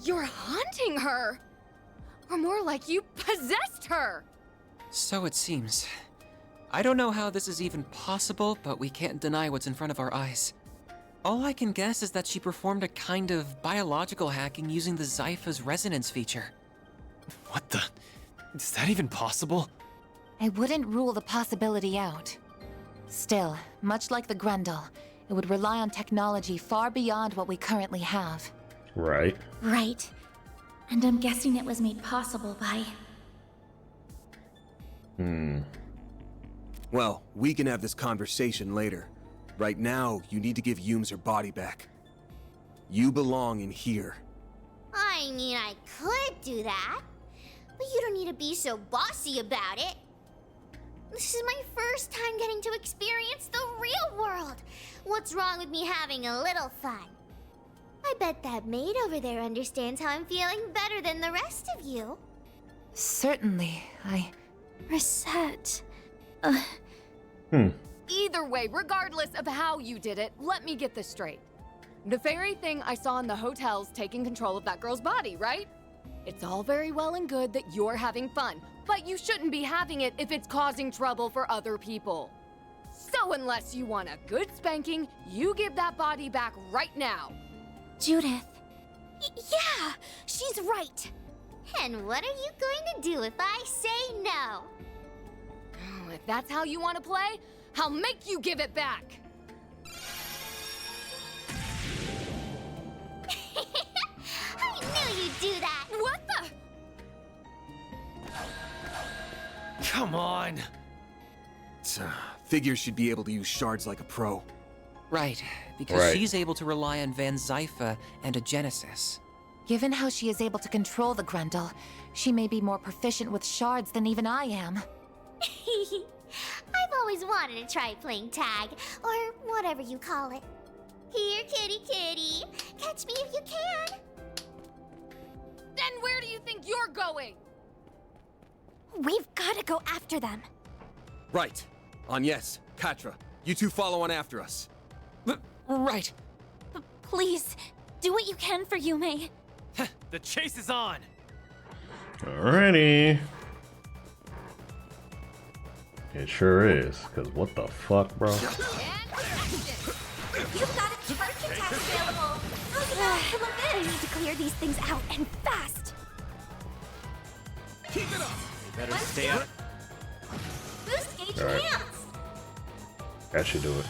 You're haunting her! Or more like you possessed her! So it seems. I don't know how this is even possible, but we can't deny what's in front of our eyes. All I can guess is that she performed a kind of biological hacking using the Zypha's resonance feature. What the? Is that even possible? I wouldn't rule the possibility out. Still, much like the Grundle, it would rely on technology far beyond what we currently have. Right. Right. And I'm guessing it was made possible by... Well, we can have this conversation later. Right now, you need to give Yumes her body back. You belong in here. I I mean, I could do that. But you don't need to be so bossy about it. This is my first time getting to experience the real world. What's wrong with me having a little fun? I bet that maid over there understands how I'm feeling better than the rest of you. Certainly, Reset. Either way, regardless of how you did it, let me get this straight. The very thing I saw in the hotel's taking control of that girl's body, right? It's all very well and good that you're having fun, but you shouldn't be having it if it's causing trouble for other people. So unless you want a good spanking, you give that body back right now. Judith. Yeah, she's right. And what are you going to do if I say no? If that's how you want to play, I'll make you give it back. I knew you'd do that. What the? Come on. Figure she'd be able to use shards like a pro. Right, because she's able to rely on Van Zypha and a Genesis. given how she is able to control the Grendel, she may be more proficient with shards than even I am. I've always wanted to try playing tag, or whatever you call it. Here, kitty kitty. Catch me if you can. Then where do you think you're going? We've got to go after them. Right. Yes, Katra, you two follow on after us. Right. Please, do what you can for Yume. The chase is on. Alrighty. It sure is, because what the fuck, bro? You've got a first attack available. I need to clear these things out and fast. Keep it up. You better stay up. Boost gauge All right. hands. That should do it.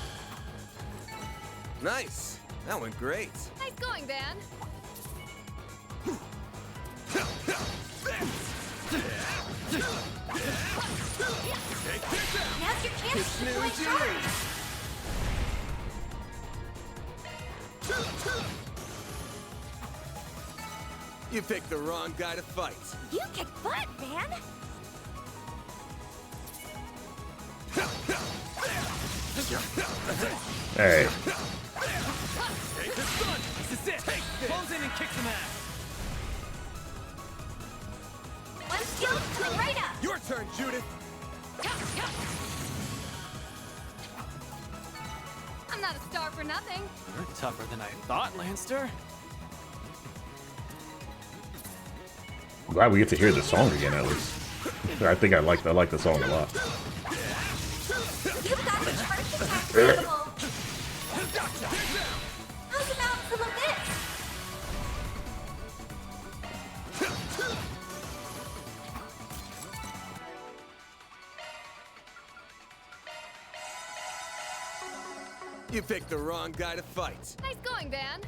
Nice. That went great. Nice going, Van. Now's your chance to deploy shards. You picked the wrong guy to fight. You kick butt, Van. Hey. This is it. Close in and kick some ass. One skill coming right up. Your turn, Judith. I'm not a star for nothing. You're tougher than I thought, Lanster. I'm glad we get to hear the song again at least. I think I like the song a lot. You've got the first attack available. How's about some of this? You picked the wrong guy to fight. Nice going, Van.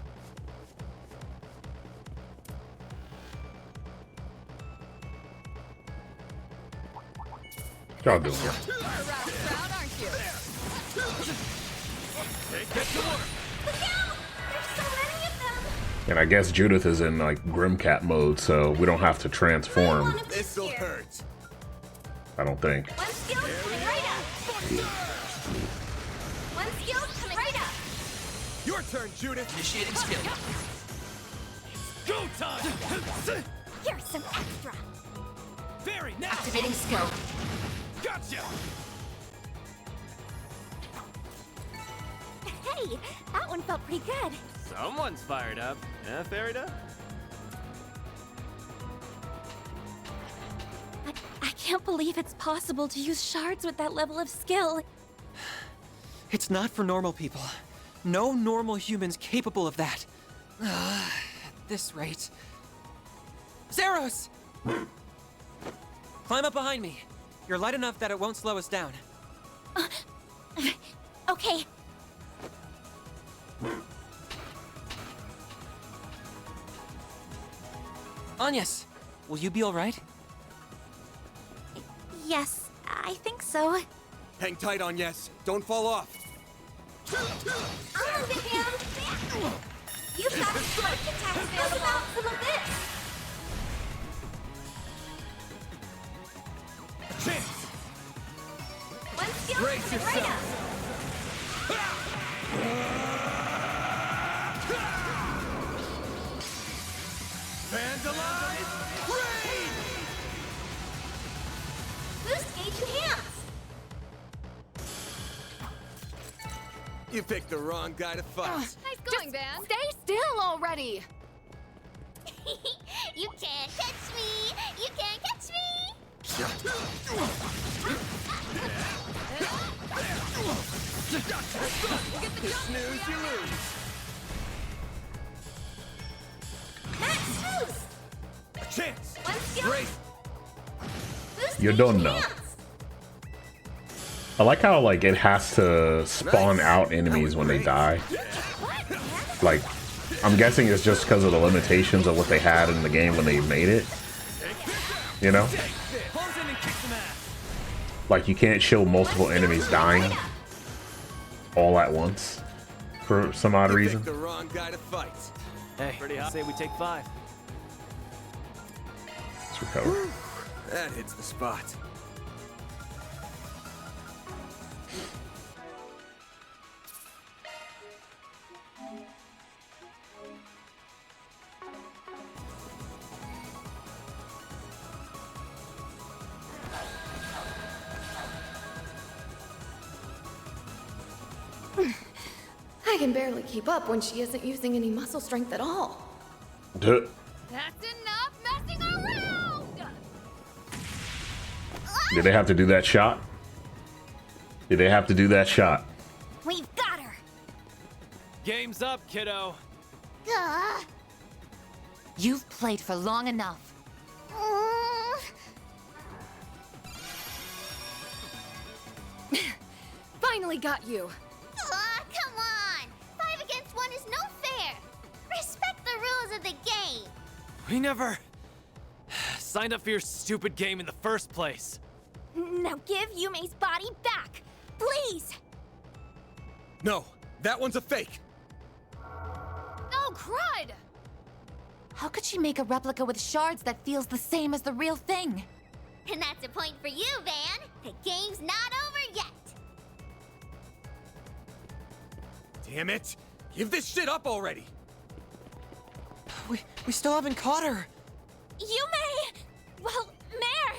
Y'all doing? You're a rowdy crowd, aren't you? Get to work. Look out! There's so many of them. And I guess Judith is in like Grimcat mode, so we don't have to transform. This'll hurt. I don't think. One skill coming right up. One skill coming right up. Your turn, Judith. Initiating skill. Go time. Here's some extra. Very now. Activating skill. Gotcha. Hey, that one felt pretty good. Someone's fired up. Fairy dust? I can't believe it's possible to use shards with that level of skill. It's not for normal people. No normal humans capable of that. At this rate. Zeros! Climb up behind me. You're light enough that it won't slow us down. Okay. Anyas, will you be alright? Yes, I think so. Hang tight on yes. Don't fall off. I'll move it, Ham. You've got a first attack available. Some of this. chance! One skill Brace coming right yourself. up. Vandalize! Raid! Boost gauge enhanced. You picked the wrong guy to fight. Nice going, Van. Stay still already. You can't catch me! You can't catch me! Snooze, you lose. Max boost! A chance! One skill. Brace! Boost You gauge don't know. enhanced. I like how like it has to spawn out enemies when they die. Like, I'm guessing it's just because of the limitations of what they had in the game when they made it. You know? Like, you can't show multiple enemies dying all at once for some odd reason. The wrong guy to fight. Hey, say we take 5. Let's recover. That hits the spot. I can barely keep up when she isn't using any muscle strength at all. Duh. That's enough messing around! Did they have to do that shot? Did they have to do that shot? We've got her! Game's up, kiddo. Gah. You've played for long enough. Finally got you. Come on! 5 against 1 is no fair! Respect the rules of the game! We never signed up for your stupid game in the first place. Now give Yume's body back! Please! No, that one's a fake. Oh, crud! How could she make a replica with shards that feels the same as the real thing? And that's a point for you, Van! The game's not over yet! Damn it! Give this shit up already! We still haven't caught her. Yume! Well, Mare!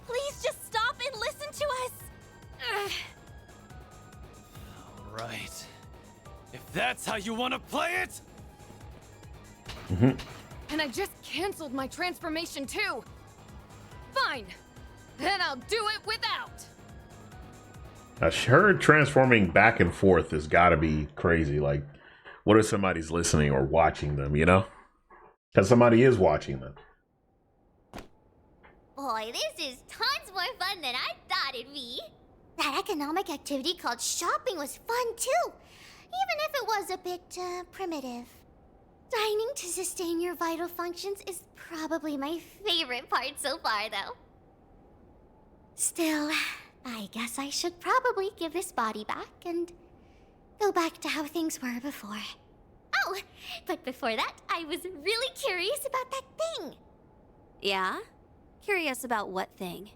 Please just stop and listen to us! All right. If that's how you want to play it. And I just canceled my transformation too. Fine. Then I'll do it without. Her transforming back and forth has got to be crazy. Like, what if somebody's listening or watching them, you know? Because somebody is watching them. Boy, this is tons more fun than I thought it'd be. That economic activity called shopping was fun too, even if it was a bit, primitive. Dining to sustain your vital functions is probably my favorite part so far, though. Still, I guess I should probably give this body back and go back to how things were before. Oh, but before that, I was really curious about that thing. Yeah? Curious about what thing?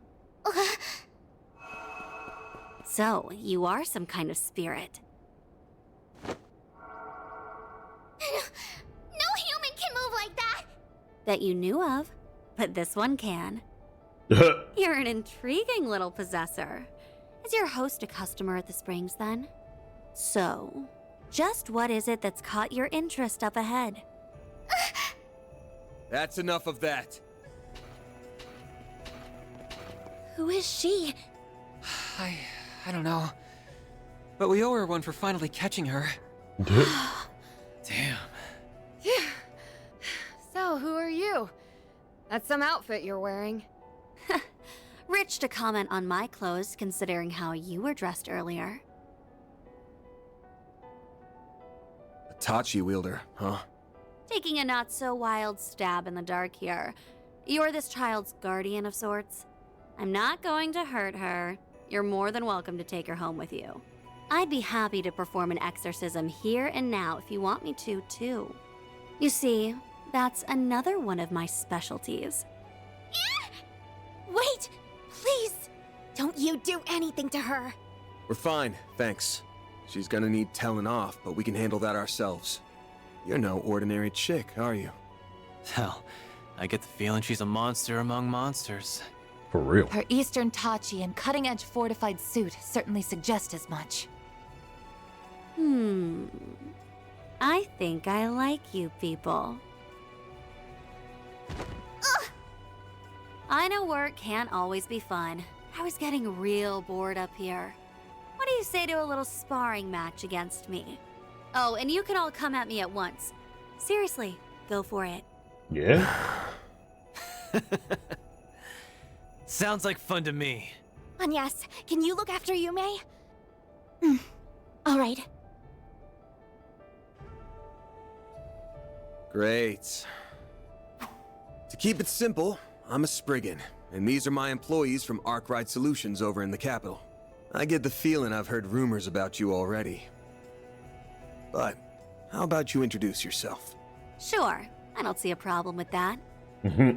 So, you are some kind of spirit. No human can move like that! That you knew of, but this one can. You're an intriguing little possessor. Is your host a customer at the Springs, then? So, just what is it that's caught your interest up ahead? That's enough of that. Who is she? I don't know. But we owe her one for finally catching her. Damn. So, who are you? That's some outfit you're wearing. Rich to comment on my clothes, considering how you were dressed earlier. A Tachi wielder, huh? Taking a not-so-wild stab in the dark here. You're this child's guardian of sorts. I'm not going to hurt her. You're more than welcome to take her home with you. I'd be happy to perform an exorcism here and now if you want me to, too. You see, that's another one of my specialties. Wait! Please, don't you do anything to her. We're fine, thanks. She's gonna need telling off, but we can handle that ourselves. You're no ordinary chick, are you? Hell, I get the feeling she's a monster among monsters. For real. Her Eastern Tachi and cutting-edge fortified suit certainly suggest as much. I think I like you people. Ugh! I know work can't always be fun. I was getting real bored up here. What do you say to a little sparring match against me? Oh, and you can all come at me at once. Seriously, go for it. Yeah? Sounds like fun to me. Anyas, can you look after Yume? All right. Great. To keep it simple, I'm a Spriggan, and these are my employees from Arkwright Solutions over in the capital. I get the feeling I've heard rumors about you already. But how about you introduce yourself? Sure, I don't see a problem with that. Yeah,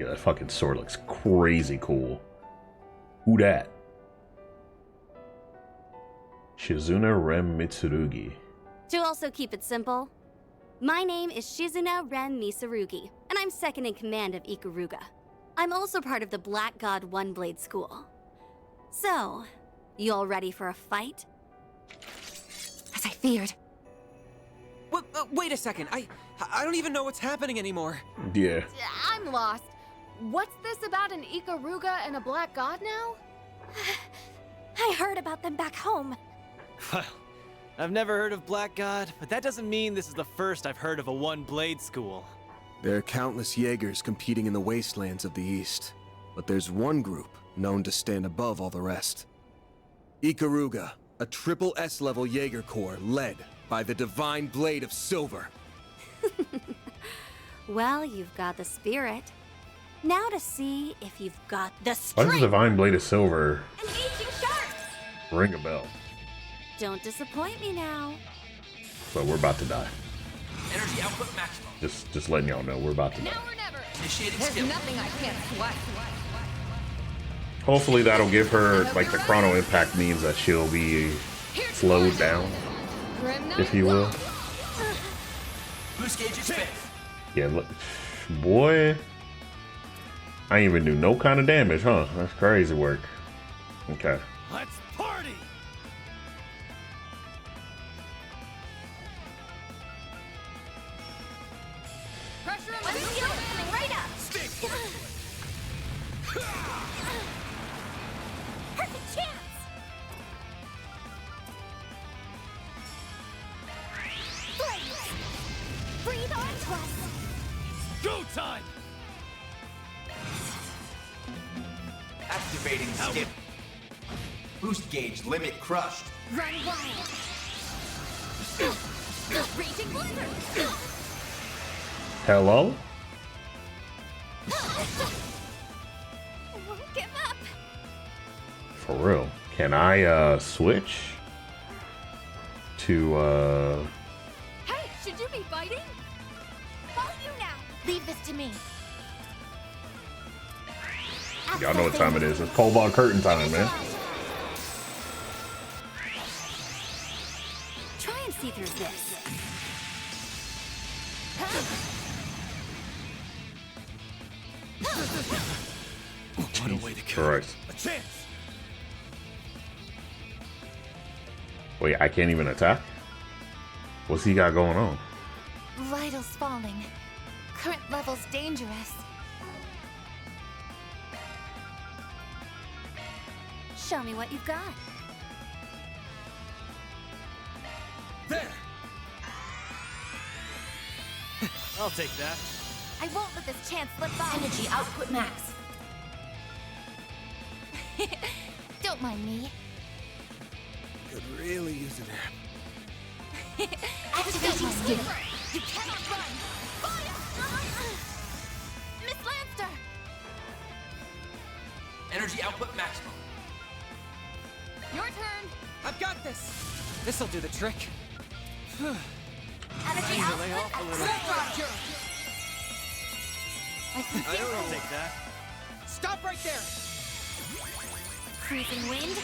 that fucking sword looks crazy cool. Who dat? Shizuna Rem Mitsurugi. To also keep it simple, my name is Shizuna Ren Mitsurugi, and I'm second in command of Ikaruga. I'm also part of the Black God One Blade School. So, you all ready for a fight? As I feared. Wait a second. I don't even know what's happening anymore. Yeah. I'm lost. What's this about an Ikaruga and a Black God now? I heard about them back home. Well, I've never heard of Black God, but that doesn't mean this is the first I've heard of a one-blade school. There are countless Jaegers competing in the wastelands of the East, but there's one group known to stand above all the rest. Ikaruga, a triple S-level Jaeger corps led by the Divine Blade of Silver. Well, you've got the spirit. Now to see if you've got the Why strength. does the Divine Blade of Silver Engaging sharks! ring a bell? Don't disappoint me now. But we're about to die. Energy output maximum. Just letting y'all know we're about to die. Now or never. Initiating There's skill. nothing I can't sweat. Hopefully that'll give her, like, the chrono impact means that she'll be slowed down, if you will. Boost gauge is fit. Yeah, look, boy, I ain't even do no kind of damage, huh? That's crazy work. Okay. Let's party! Pressure on One skill coming right up. Stay put. Perfect chance. Blaze. Breathe on to us. Go time! Activating skip. Boost gauge limit crushed. Run wild. Raging blizzard. Hello? Won't give up. For real. Can I, switch to, Hey, should you be fighting? All you now. Leave this to me. y'all know what time it is. It's Cobalt Curtain time, man. Try and see through this. What a way to kill. Christ. A chance! Wait, I can't even attack? What's he got going on? Vitals falling. Current levels dangerous. Show me what you've got. There! I'll take that. I won't let this chance slip by. Energy output max. Don't mind me. Could really use a nap. Activating skill. You cannot run. Fire! Miss Lanster. Energy output maximum. Your turn. I've got this. This'll do the trick. Energy Lay off a output. little. Roger. I'll take that. Stop right there! Freezing wind.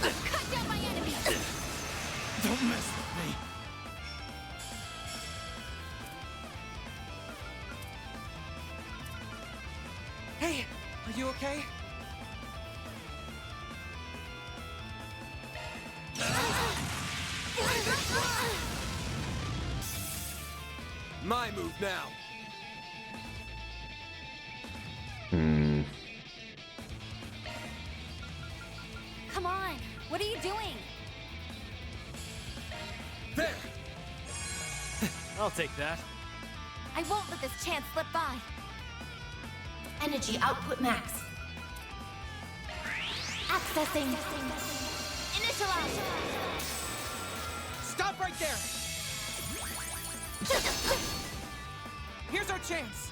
Cut down my enemies. Don't mess with me. Hey, are you okay? My move now. Come on. What are you doing? There. I'll take that. I won't let this chance slip by. Energy output max. Accessing. Initialize. Stop right there! Here's our chance.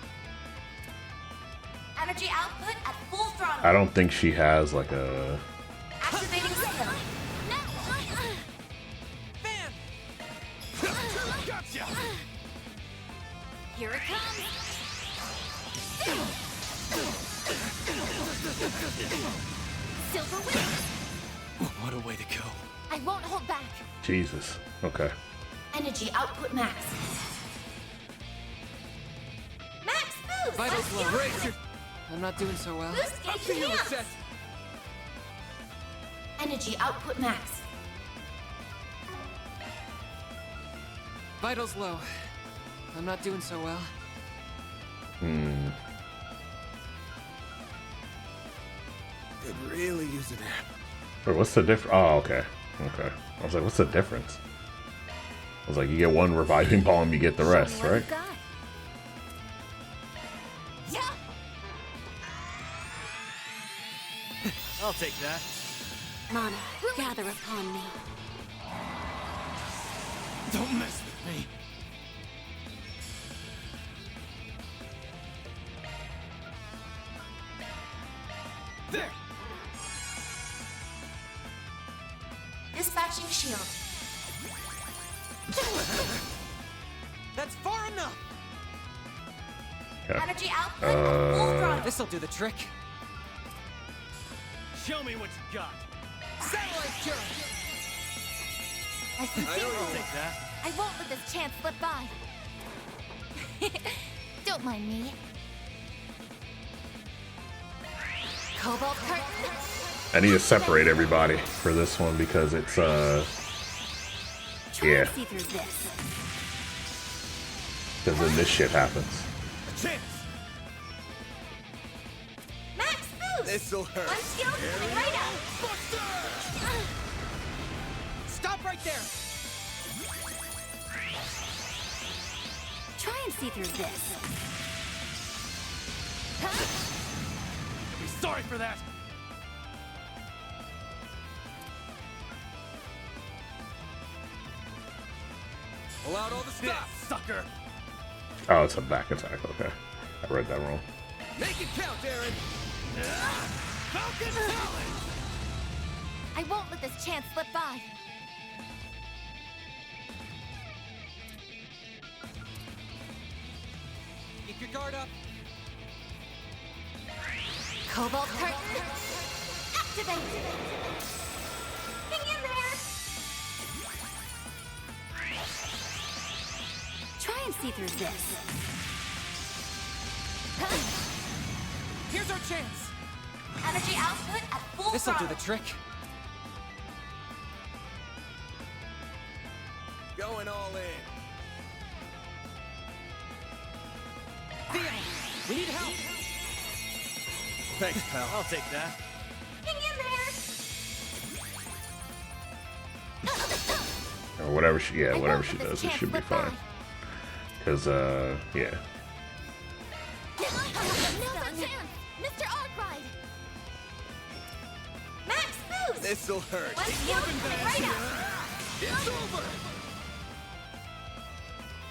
Energy output at full throttle. I don't think she has like a. Activating skill. Gotcha! Here it comes. Silver wing. What a way to go. I won't hold back. Jesus. Okay. Energy output max. Max boost. Vitals low. Raise your I'm not doing so well. Boost up to gauge you, enhanced. Seth. Energy output max. Vitals low. I'm not doing so well. Could really use a nap. Wait, what's the difference? Oh, okay. Okay. I was like, what's the difference? I was like, you get one reviving bomb, you get the rest, right? Yeah. I'll take that. Mana, gather upon me. Don't mess with me. There. Dispatching shield. That's far enough. Okay. Energy output at full throttle. This'll do the trick. Show me what you got. Satellite cure. I sincerely I'll take that. I won't let this chance slip by. Don't mind me. Cobalt curtain. I need to separate everybody for this one because it's Try yeah. and see through this. Because then this shit happens. Chance. Max boost. This'll hurt. One skill coming right up. Stop right there. Try and see through this. You'll be sorry for that. Pull out all the stuff. Sucker. Oh, it's a back attack. Okay. I read that wrong. Make it count, Aaron. Falcon Talon. I won't let this chance slip by. Keep your guard up. Cobalt curtain. Activate. Hang in there. Try and see through this. Here's our chance. Energy output at full This'll do throttle. the trick. Going all in. Theo, we need help. Thanks, pal. I'll take that. Hang in there. Or whatever she, yeah, whatever she does, it should be fine. Because, yeah. Now's the chance. Mr. Arkwright. Max boost. This'll hurt. One skill coming right up. It's over.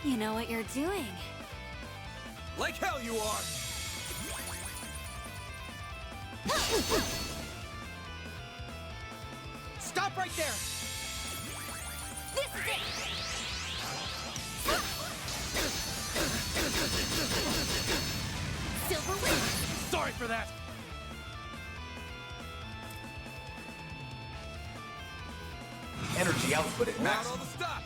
You know what you're doing. Like hell you are. Stop right there. This is it. Silver Wing! Sorry for that! Energy output at Pull out all maximum. the stops!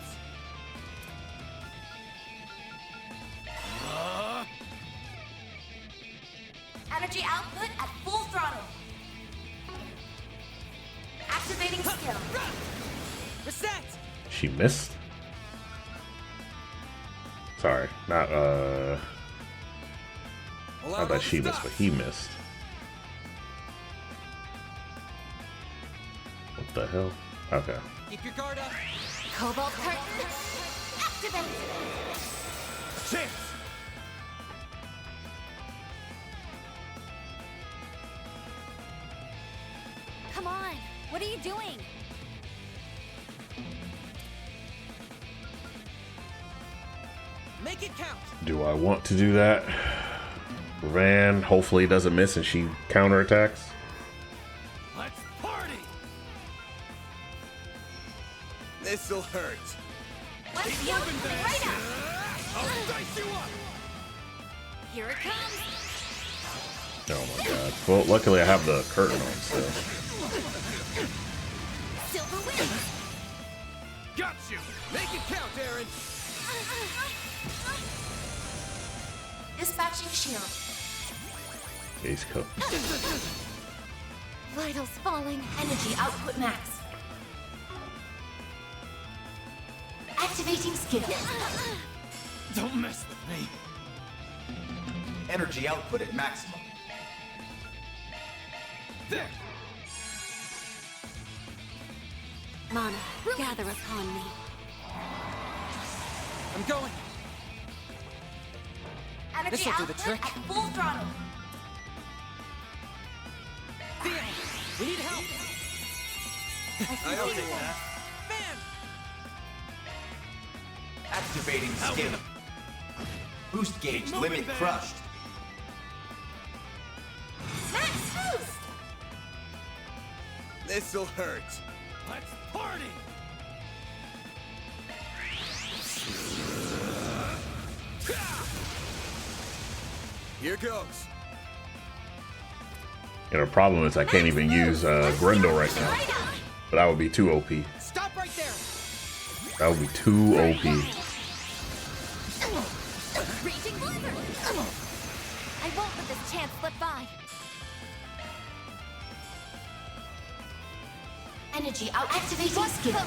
Energy output at full throttle. Activating skill. Reset! She missed? Sorry, not that she missed, but he missed. What the hell? Okay. Keep your guard up. Cobalt curtain. Activate. Chance! Come on. What are you doing? Make it count. Do I want to do that? Van hopefully doesn't miss and she counterattacks. Let's party! This'll hurt. Let's Keep go. moving, Coming Van. right up. I'll dice you up! Here it comes. Oh my god. Well, luckily I have the curtain on still. Silver Wing. Got you! Make it count, Aaron! Dispatching shield. Ace Cup. Vitals falling. Energy output max. Activating skill. Don't mess with me. Energy output at maximum. There! Mana, gather upon me. I'm going. Energy This'll do the output trick. at full throttle. Theo, we need help. I'll take that. Man! Activating skill. Boost gauge moving, limit Van. crushed. Max boost. This'll hurt. Let's party! Here goes. And the problem is I can't even use Grendel right now. But that would be too OP. Stop right there. That would be too OP. Raging blizzard. I won't let this chance slip by. Energy out. Activating skill.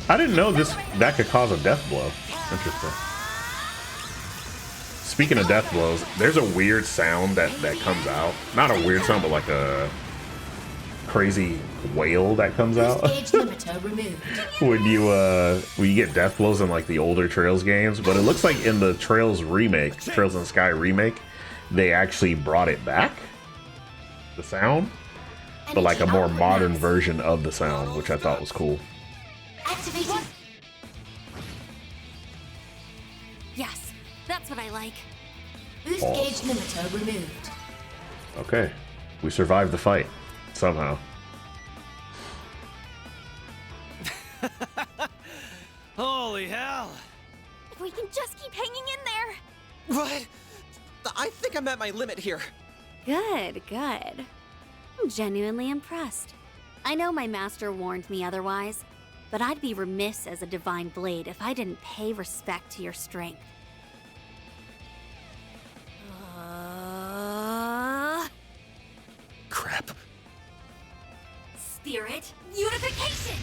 I didn't know that could cause a death blow. Interesting. Speaking of death blows, there's a weird sound that comes out. Not a weird sound, but like a crazy wail that comes out Gauge limiter removed. when you get death blows in like the older Trails games. But it looks like in the Trails remake, Trails in the Sky remake, they actually brought it back, the sound, but like a more modern version of the sound, which I thought was cool. Activating. Yes, that's what I like. Boost Pause. gauge limiter removed. Okay, we survived the fight somehow. Holy hell! If we can just keep hanging in there. What? I think I'm at my limit here. Good, good. I'm genuinely impressed. I know my master warned me otherwise, but I'd be remiss as a divine blade if I didn't pay respect to your strength. Crap. Spirit unification.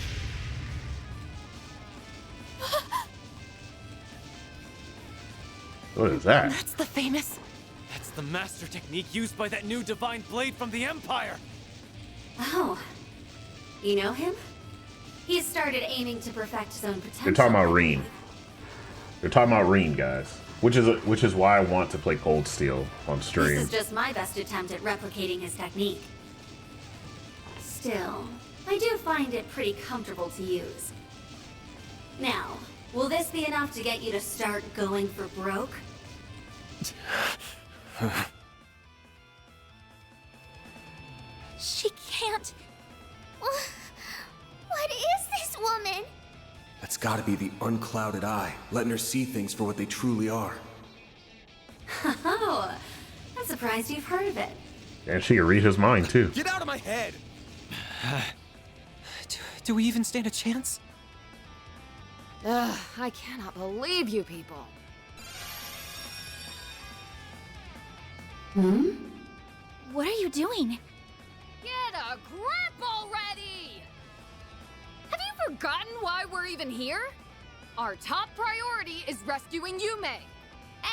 What is that? That's the famous. That's the master technique used by that new divine blade from the Empire! Oh, you know him? He's started aiming to perfect his own potential. They're talking about Reen. They're talking about Reen, guys. Which is why I want to play Cold Steel on stream. This is just my best attempt at replicating his technique. Still, I do find it pretty comfortable to use. Now, will this be enough to get you to start going for broke? She can't. What is this woman? That's gotta be the unclouded eye, letting her see things for what they truly are. Oh, surprised you've heard of it. And she can read his mind too. Get out of my head! Do we even stand a chance? Ugh, I cannot believe you people. Hmm? What are you doing? Get a grip already! Have you forgotten why we're even here? Our top priority is rescuing Yume.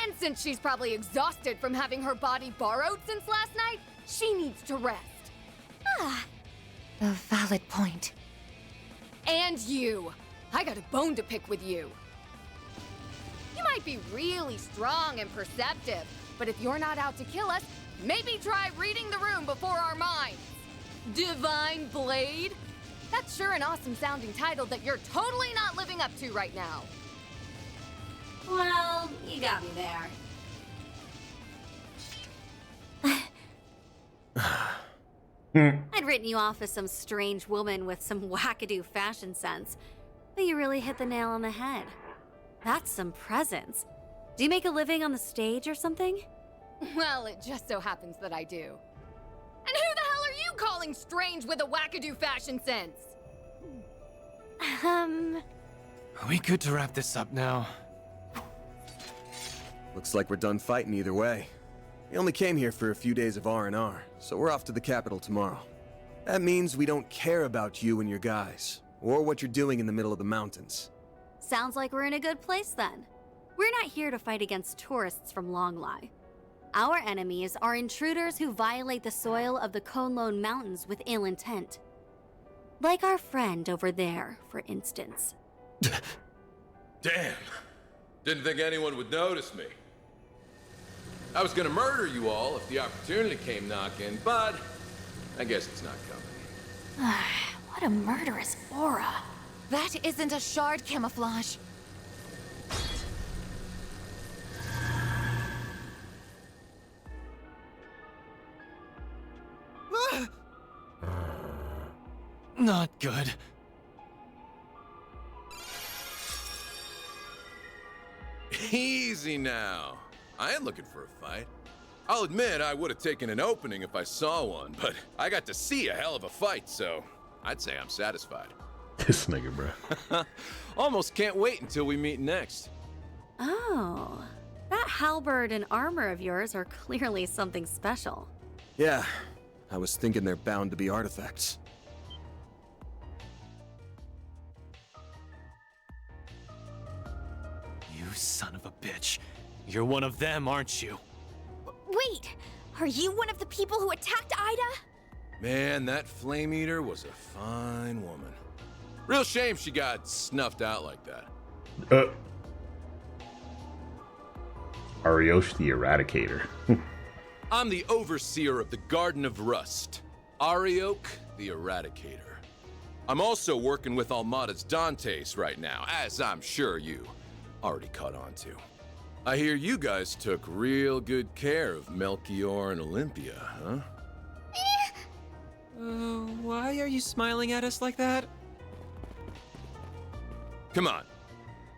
And since she's probably exhausted from having her body borrowed since last night, she needs to rest. Ah. A valid point. And you! I got a bone to pick with you. You might be really strong and perceptive, but if you're not out to kill us, maybe try reading the room before our minds. Divine Blade? That's sure an awesome sounding title that you're totally not living up to right now. Well, you got me there. I'd written you off as some strange woman with some wackadoo fashion sense, but you really hit the nail on the head. That's some presence. Do you make a living on the stage or something? Well, it just so happens that I do. And who the hell are you calling strange with a wackadoo fashion sense? Are we good to wrap this up now? Looks like we're done fighting either way. We only came here for a few days of R&R, so we're off to the capital tomorrow. That means we don't care about you and your guys, or what you're doing in the middle of the mountains. Sounds like we're in a good place then. We're not here to fight against tourists from Longlai. Our enemies are intruders who violate the soil of the Konlone Mountains with ill intent. Like our friend over there, for instance. Damn. Didn't think anyone would notice me. I was gonna murder you all if the opportunity came knocking, but I guess it's not coming. What a murderous aura. That isn't a shard camouflage. Not good. Easy now. I ain't looking for a fight. I'll admit I would have taken an opening if I saw one, but I got to see a hell of a fight, so I'd say I'm satisfied. This nigga, bro. Almost can't wait until we meet next. Oh, that halberd and armor of yours are clearly something special. Yeah, I was thinking they're bound to be artifacts. You son of a bitch. You're one of them, aren't you? Wait, are you one of the people who attacked Ida? Man, that Flame Eater was a fine woman. Real shame she got snuffed out like that. Ariosh the Eradicator. I'm the overseer of the Garden of Rust, Ariok the Eradicator. I'm also working with Almada's Dantes right now, as I'm sure you already caught on to. I hear you guys took real good care of Melchior and Olympia, huh? Why are you smiling at us like that? Come on.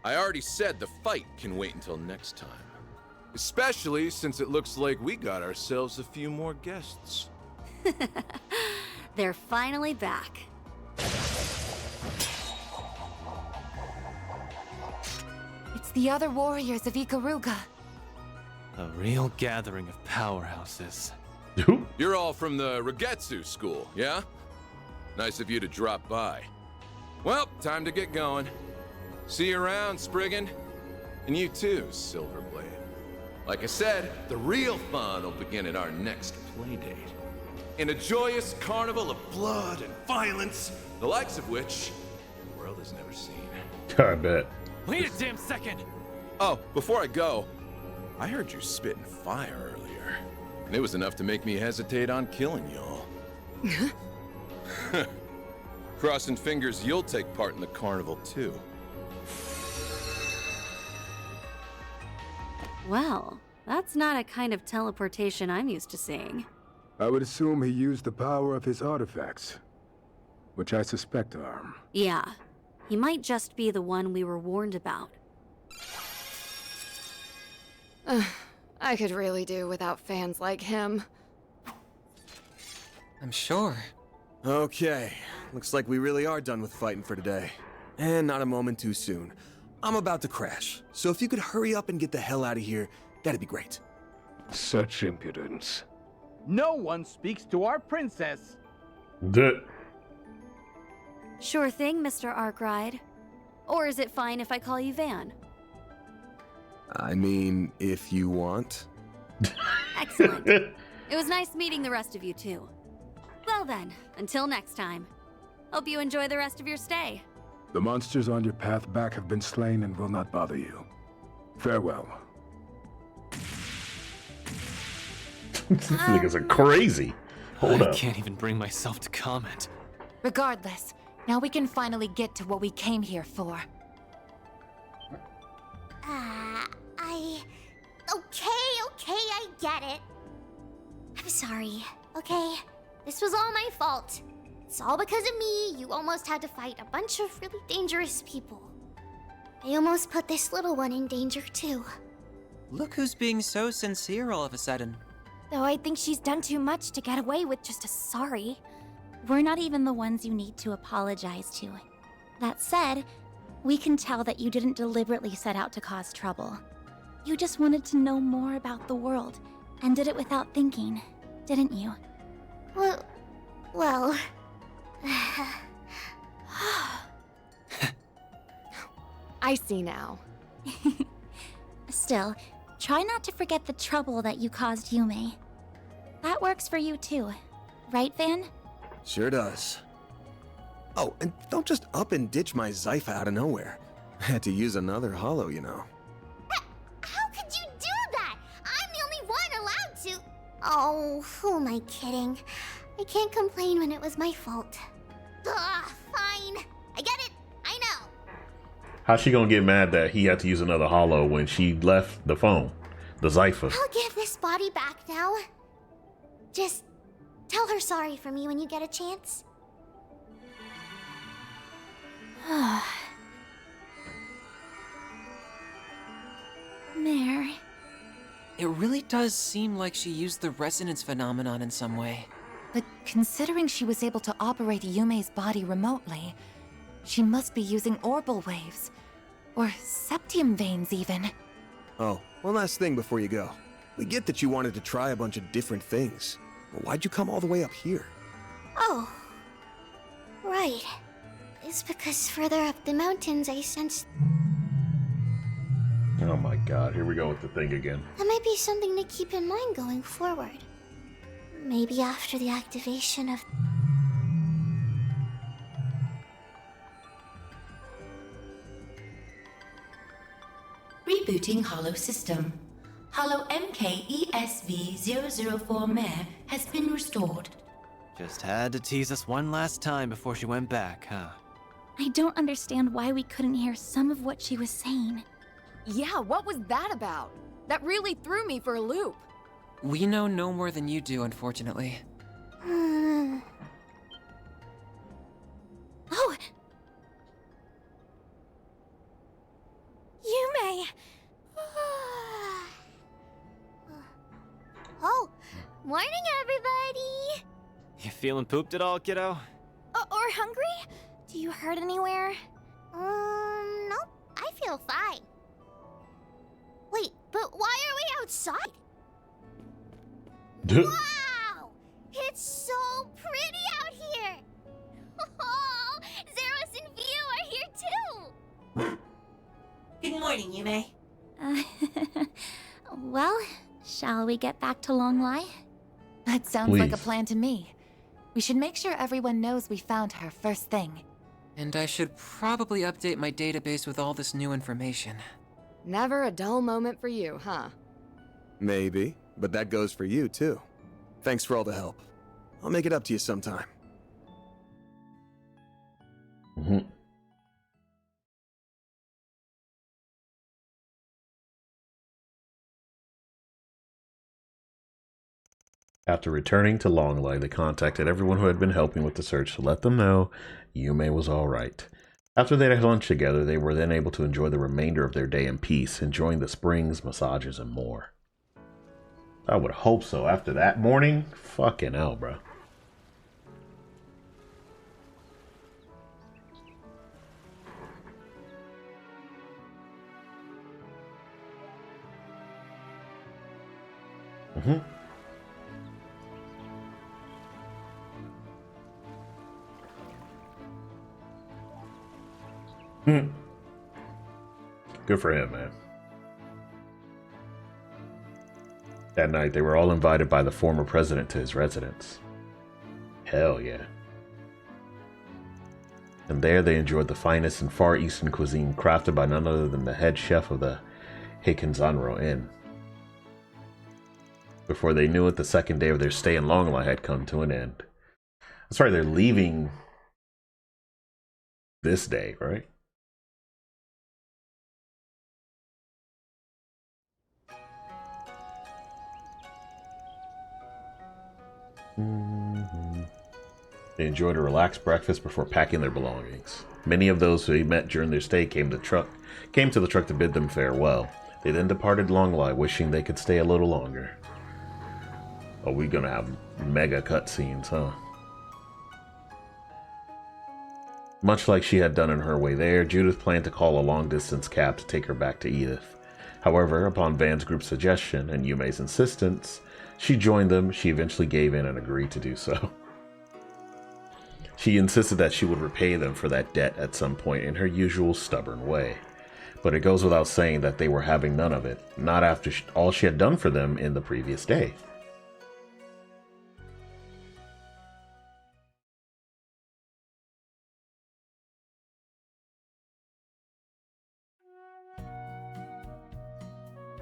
I already said the fight can wait until next time. Especially since it looks like we got ourselves a few more guests. They're finally back. It's the other warriors of Ikaruga. A real gathering of powerhouses. You're all from the Regetsu school, yeah? Nice of you to drop by. Well, time to get going. See you around, Spriggan. And you too, Silverblade. Like I said, the real fun will begin at our next playdate. In a joyous carnival of blood and violence, the likes of which the world has never seen. I bet. Wait a damn second! Oh, before I go, I heard you spitting fire earlier. And it was enough to make me hesitate on killing y'all. Crossing fingers you'll take part in the carnival too. Well, that's not a kind of teleportation I'm used to seeing. I would assume he used the power of his artifacts, which I suspect are. Yeah, he might just be the one we were warned about. I could really do without fans like him. I'm sure. Okay, looks like we really are done with fighting for today. And not a moment too soon. I'm about to crash, so if you could hurry up and get the hell out of here, that'd be great. Such impudence. No one speaks to our princess. Sure thing, Mr. Arkwright. Or is it fine if I call you Van? I mean, if you want. Excellent. It was nice meeting the rest of you, too. Well then, until next time. Hope you enjoy the rest of your stay. The monsters on your path back have been slain and will not bother you. Farewell. These niggas are crazy. Hold up. I can't even bring myself to comment. Regardless, now we can finally get to what we came here for. Okay, I get it. I'm sorry, okay? This was all my fault. It's all because of me. You almost had to fight a bunch of really dangerous people. I almost put this little one in danger, too. Look who's being so sincere all of a sudden. Though I think she's done too much to get away with just a sorry. We're not even the ones you need to apologize to. That said, we can tell that you didn't deliberately set out to cause trouble. You just wanted to know more about the world, and did it without thinking, didn't you? Well... I see now. Still, try not to forget the trouble that you caused Yume. That works for you too, right, Van? Sure does. Oh, and don't just up and ditch my Zypha out of nowhere. I had to use another holo, you know. How could you do that? I'm the only one allowed to... Oh, who am I kidding? I can't complain when it was my fault. Fine. I get it. I know. How's she gonna get mad that he had to use another holo when she left the phone? The Zypha. I'll give this body back now. Just tell her sorry for me when you get a chance. Mare. It really does seem like she used the resonance phenomenon in some way. But considering she was able to operate Yume's body remotely, she must be using orbal waves. Or septium veins, even. Oh, one last thing before you go. We get that you wanted to try a bunch of different things. But why'd you come all the way up here? Oh. Right. It's because further up the mountains I sensed... Oh my god, here we go with the thing again. That might be something to keep in mind going forward. Maybe after the activation of... Rebooting Holo System. Holo MKESV004 Mare has been restored. Just had to tease us one last time before she went back, huh? I don't understand why we couldn't hear some of what she was saying. Yeah, what was that about? That really threw me for a loop. We know no more than you do, unfortunately. Oh! Yume! Oh, morning everybody! You feeling pooped at all, kiddo? Or hungry? Do you hurt anywhere? Nope, I feel fine. Wait, but why are we outside? Wow! It's so pretty out here! Oh, Zeros and Vio are here too! Good morning, Yume. Well, shall we get back to Longlai? That sounds like a plan to me. We should make sure everyone knows we found her first thing. And I should probably update my database with all this new information. Never a dull moment for you, huh? Maybe, but that goes for you too. Thanks for all the help. I'll make it up to you sometime. After returning to Longlai, they contacted everyone who had been helping with the search to let them know Yume was alright. After they had lunch together, they were then able to enjoy the remainder of their day in peace, enjoying the springs, massages, and more. I would hope so. After that morning, fucking hell, bro. Good for him, man. That night, they were all invited by the former president to his residence. Hell yeah. And there they enjoyed the finest and Far Eastern cuisine crafted by none other than the head chef of the Heikanzanro Inn. Before they knew it, the second day of their stay in Longline had come to an end. That's right, they're leaving this day, right? They enjoyed a relaxed breakfast before packing their belongings. Many of those who he met during their stay came to the truck to bid them farewell. They then departed Longline, wishing they could stay a little longer. Oh, we're gonna have mega cutscenes, huh? Much like she had done on her way there, Judith planned to call a long-distance cab to take her back to Edith. However, upon Van's group's suggestion and Yume's insistence, she joined them. She eventually gave in and agreed to do so. She insisted that she would repay them for that debt at some point in her usual stubborn way. But it goes without saying that they were having none of it, not after all she had done for them in the previous day.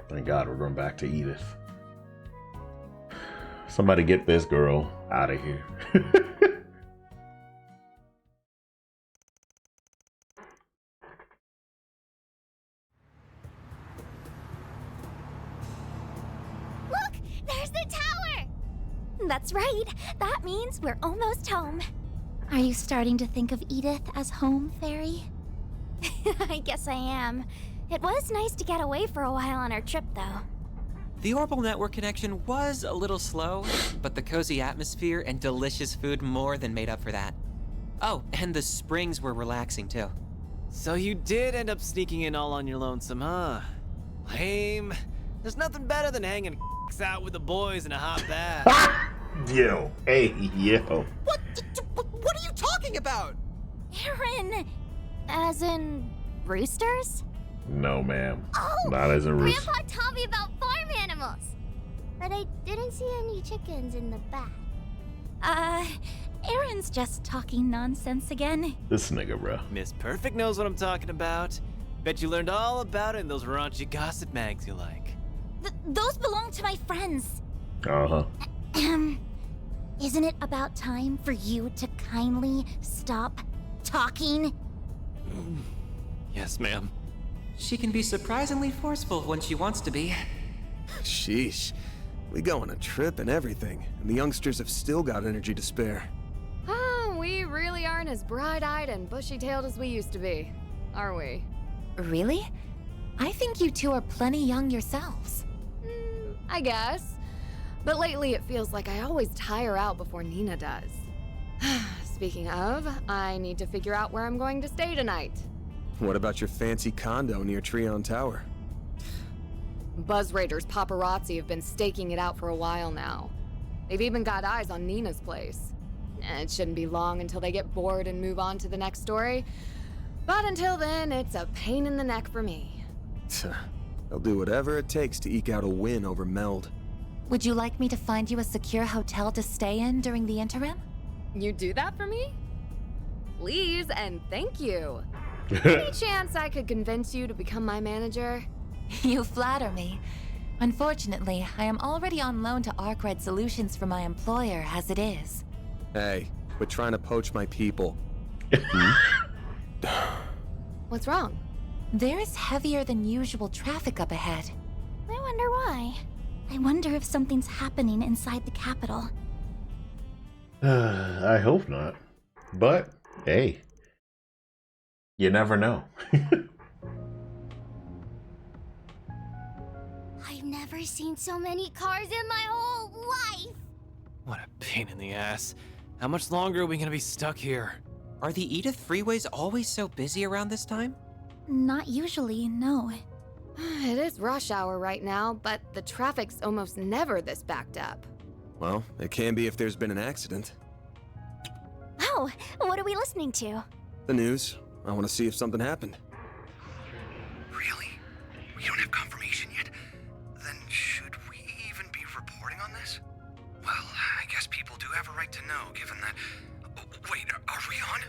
Thank God we're going back to Edith. Somebody get this girl out of here. Look! There's the tower! That's right. That means we're almost home. Are you starting to think of Edith as home, Fairy? I guess I am. It was nice to get away for a while on our trip, though. The Orbital network connection was a little slow, but the cozy atmosphere and delicious food more than made up for that. Oh, and the springs were relaxing, too. So you did end up sneaking in all on your lonesome, huh? Lame. There's nothing better than hanging out with the boys in a hot bath. Yo, hey, yo. What are you talking about? Aaron! As in... roosters? No, ma'am. Oh, not as a rooster. Grandpa taught me about farm animals. But I didn't see any chickens in the back. Aaron's just talking nonsense again. This nigga, bro. Miss Perfect knows what I'm talking about. Bet you learned all about it in those raunchy gossip mags you like. Those belong to my friends. Uh-huh. Isn't it about time for you to kindly stop talking? Yes, ma'am. She can be surprisingly forceful when she wants to be. Sheesh. We go on a trip and everything, and the youngsters have still got energy to spare. Oh, we really aren't as bright-eyed and bushy-tailed as we used to be, are we? Really? I think you two are plenty young yourselves. I guess. But lately it feels like I always tire out before Nina does. Speaking of, I need to figure out where I'm going to stay tonight. What about your fancy condo near Treon Tower? Buzz Raiders paparazzi have been staking it out for a while now. They've even got eyes on Nina's place. It shouldn't be long until they get bored and move on to the next story. But until then, it's a pain in the neck for me. They'll do whatever it takes to eke out a win over Meld. Would you like me to find you a secure hotel to stay in during the interim? You do that for me? Please and thank you. Any chance I could convince you to become my manager? You flatter me. Unfortunately, I am already on loan to Arkwright Solutions for my employer as it is. Hey, quit trying to poach my people. What's wrong? There is heavier than usual traffic up ahead. I wonder why. I wonder if something's happening inside the capital. I hope not. But, hey. You never know. I never seen so many cars in my whole life! What a pain in the ass. How much longer are we gonna be stuck here? Are the Edith freeways always so busy around this time? Not usually, no. It is rush hour right now, but the traffic's almost never this backed up. Well, it can be if there's been an accident. Oh, what are we listening to? The news. I want to see if something happened. Really? We don't have confirmation yet? Then should we even be reporting on this? Well, I guess people do have a right to know, given that... Wait, are we on?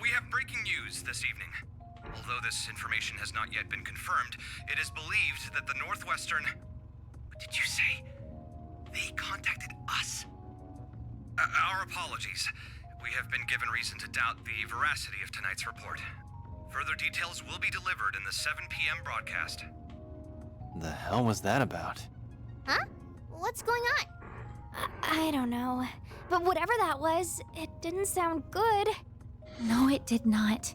We have breaking news this evening. Although this information has not yet been confirmed, it is believed that the Northwestern... What did you say? They contacted us? Our apologies. We have been given reason to doubt the veracity of tonight's report. Further details will be delivered in the 7 p.m. broadcast. The hell was that about? Huh? What's going on? I don't know. But whatever that was, it didn't sound good. No, it did not.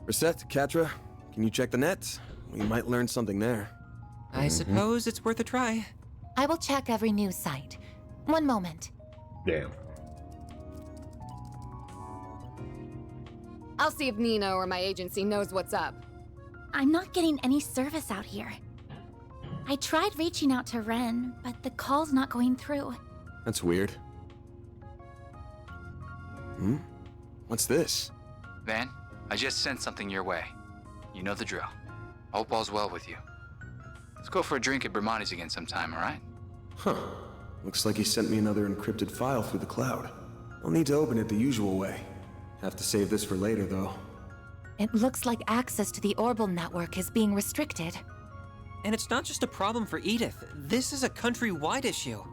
Reset, Katra, can you check the net? We might learn something there. I suppose it's worth a try. I will check every news site. One moment. Damn. I'll see if Nina or my agency knows what's up. I'm not getting any service out here. I tried reaching out to Ren, but the call's not going through. That's weird. What's this? Van, I just sent something your way. You know the drill. Hope all's well with you. Let's go for a drink at Bermonti's again sometime, alright? Huh. Looks like he sent me another encrypted file through the cloud. I'll need to open it the usual way. Have to save this for later, though. It looks like access to the Orbital network is being restricted. And it's not just a problem for Edith. This is a countrywide issue.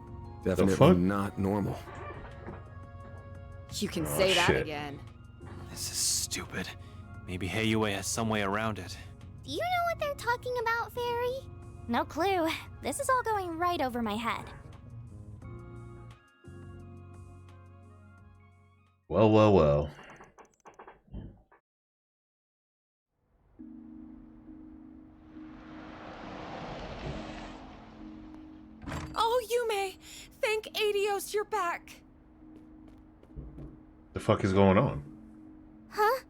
Definitely not normal. You can say that again. This is stupid. Maybe Heiyue has some way around it. Do you know what they're talking about, Fairy? No clue. This is all going right over my head. Well, well, well. Oh, Yume! Thank Adios you're back! The fuck is going on? Huh?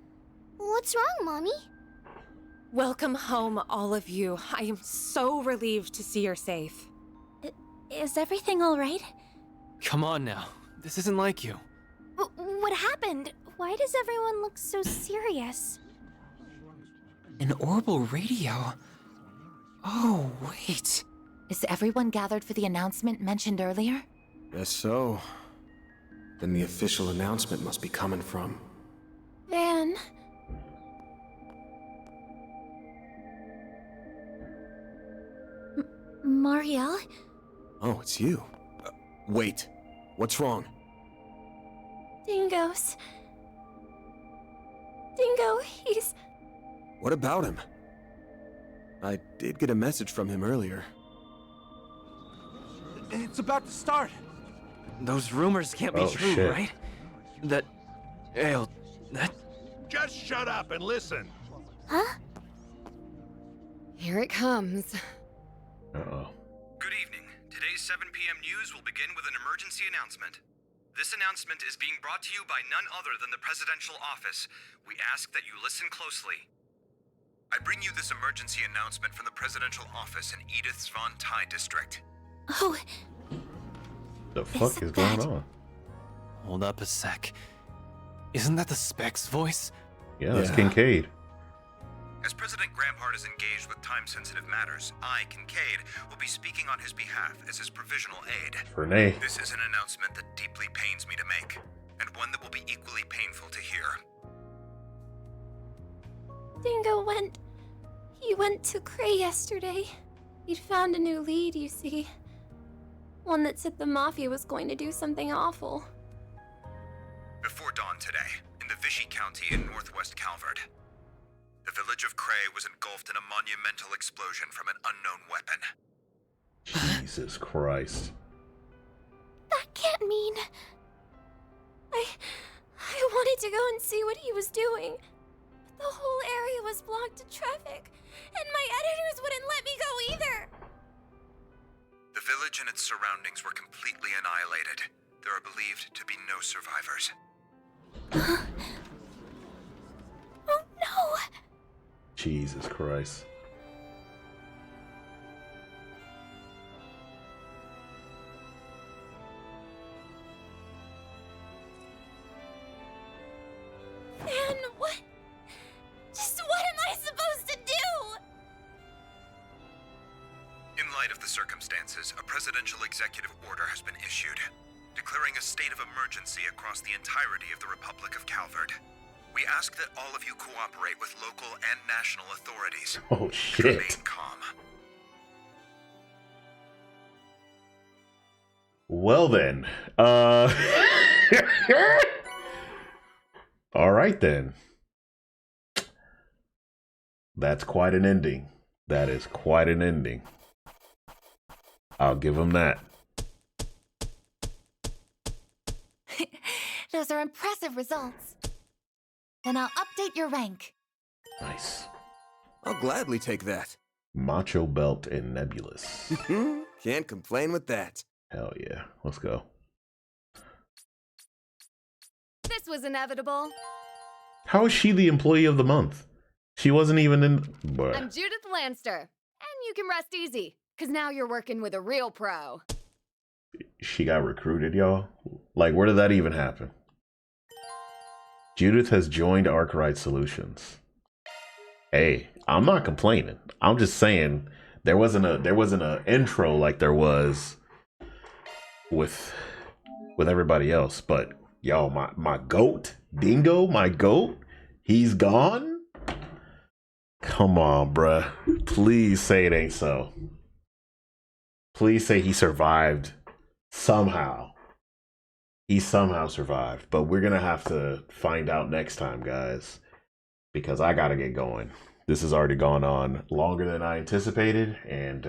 What's wrong, Mommy? Welcome home, all of you. I am so relieved to see you're safe. Is everything all right? Come on now. This isn't like you. What happened? Why does everyone look so serious? An orbital radio? Oh, wait. Is everyone gathered for the announcement mentioned earlier? Guess so. Then the official announcement must be coming from... Van... Marielle? Oh, it's you. Wait. What's wrong? Dingo's... Dingo, he's... What about him? I did get a message from him earlier. It's about to start. Those rumors can't be true, shit. right? That... Ail... That... Just shut up and listen. Huh? Here it comes. Uh-oh. Good evening. Today's 7 p.m. news will begin with an emergency announcement. This announcement is being brought to you by none other than the presidential office. We ask that you listen closely. I bring you this emergency announcement from the presidential office in Edith's Von Tai district. Oh... The fuck is going on? Hold up a sec. Isn't that the Spec's voice? Yeah, that's Kincaid. As President Grampart is engaged with time-sensitive matters, I, Kincaid, will be speaking on his behalf as his provisional aide. Renee. This is an announcement that deeply pains me to make, and one that will be equally painful to hear. Dingo went... He went to Cray yesterday. He'd found a new lead, you see. One that said the Mafia was going to do something awful. Before dawn today, in the Vichy County in northwest Calvert, the village of Cray was engulfed in a monumental explosion from an unknown weapon. Jesus Christ. That can't mean... I wanted to go and see what he was doing. The whole area was blocked to traffic, and my editors wouldn't let me go either. The village and its surroundings were completely annihilated. There are believed to be no survivors. Oh no! Jesus Christ. And what? Just what am I supposed to do? In light of the circumstances, a presidential executive order has been issued, declaring a state of emergency across the entirety of the Republic of Calvard. We ask that all of you cooperate with local and national authorities. Oh, shit. Remain calm. Well then, all right then. That's quite an ending. That is quite an ending. I'll give him that. Those are impressive results. Then I'll update your rank. Nice. I'll gladly take that. Macho Belt and Nebulous. Can't complain with that. Hell yeah. Let's go. This was inevitable. How is she the employee of the month? She wasn't even in... But I'm Judith Lanster, and you can rest easy, because now you're working with a real pro. she got recruited, y'all. Like, where did that even happen? Judith has joined Arkwright Solutions. Hey, I'm not complaining. I'm just saying there wasn't a intro like there was with everybody else. But yo, my goat, Dingo, my goat, he's gone. Come on, bruh. Please say it ain't so. Please say he survived somehow. He somehow survived. But we're gonna have to find out next time, guys, because I gotta get going. This has already gone on longer than I anticipated, and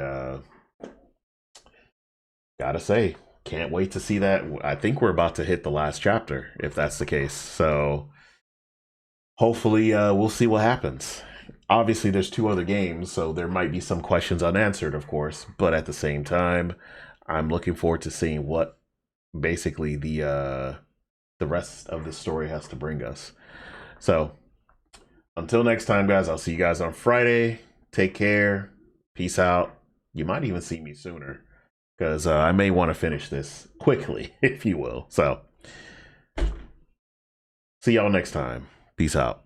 gotta say, can't wait to see that. I think we're about to hit the last chapter, if that's the case. So hopefully we'll see what happens. Obviously, there's 2 other games, so there might be some questions unanswered, of course. But at the same time, I'm looking forward to seeing what basically the rest of the story has to bring us. So until next time, guys, I'll see you guys on Friday. Take care. Peace out. You might even see me sooner, because I may want to finish this quickly, if you will. So see y'all next time. Peace out.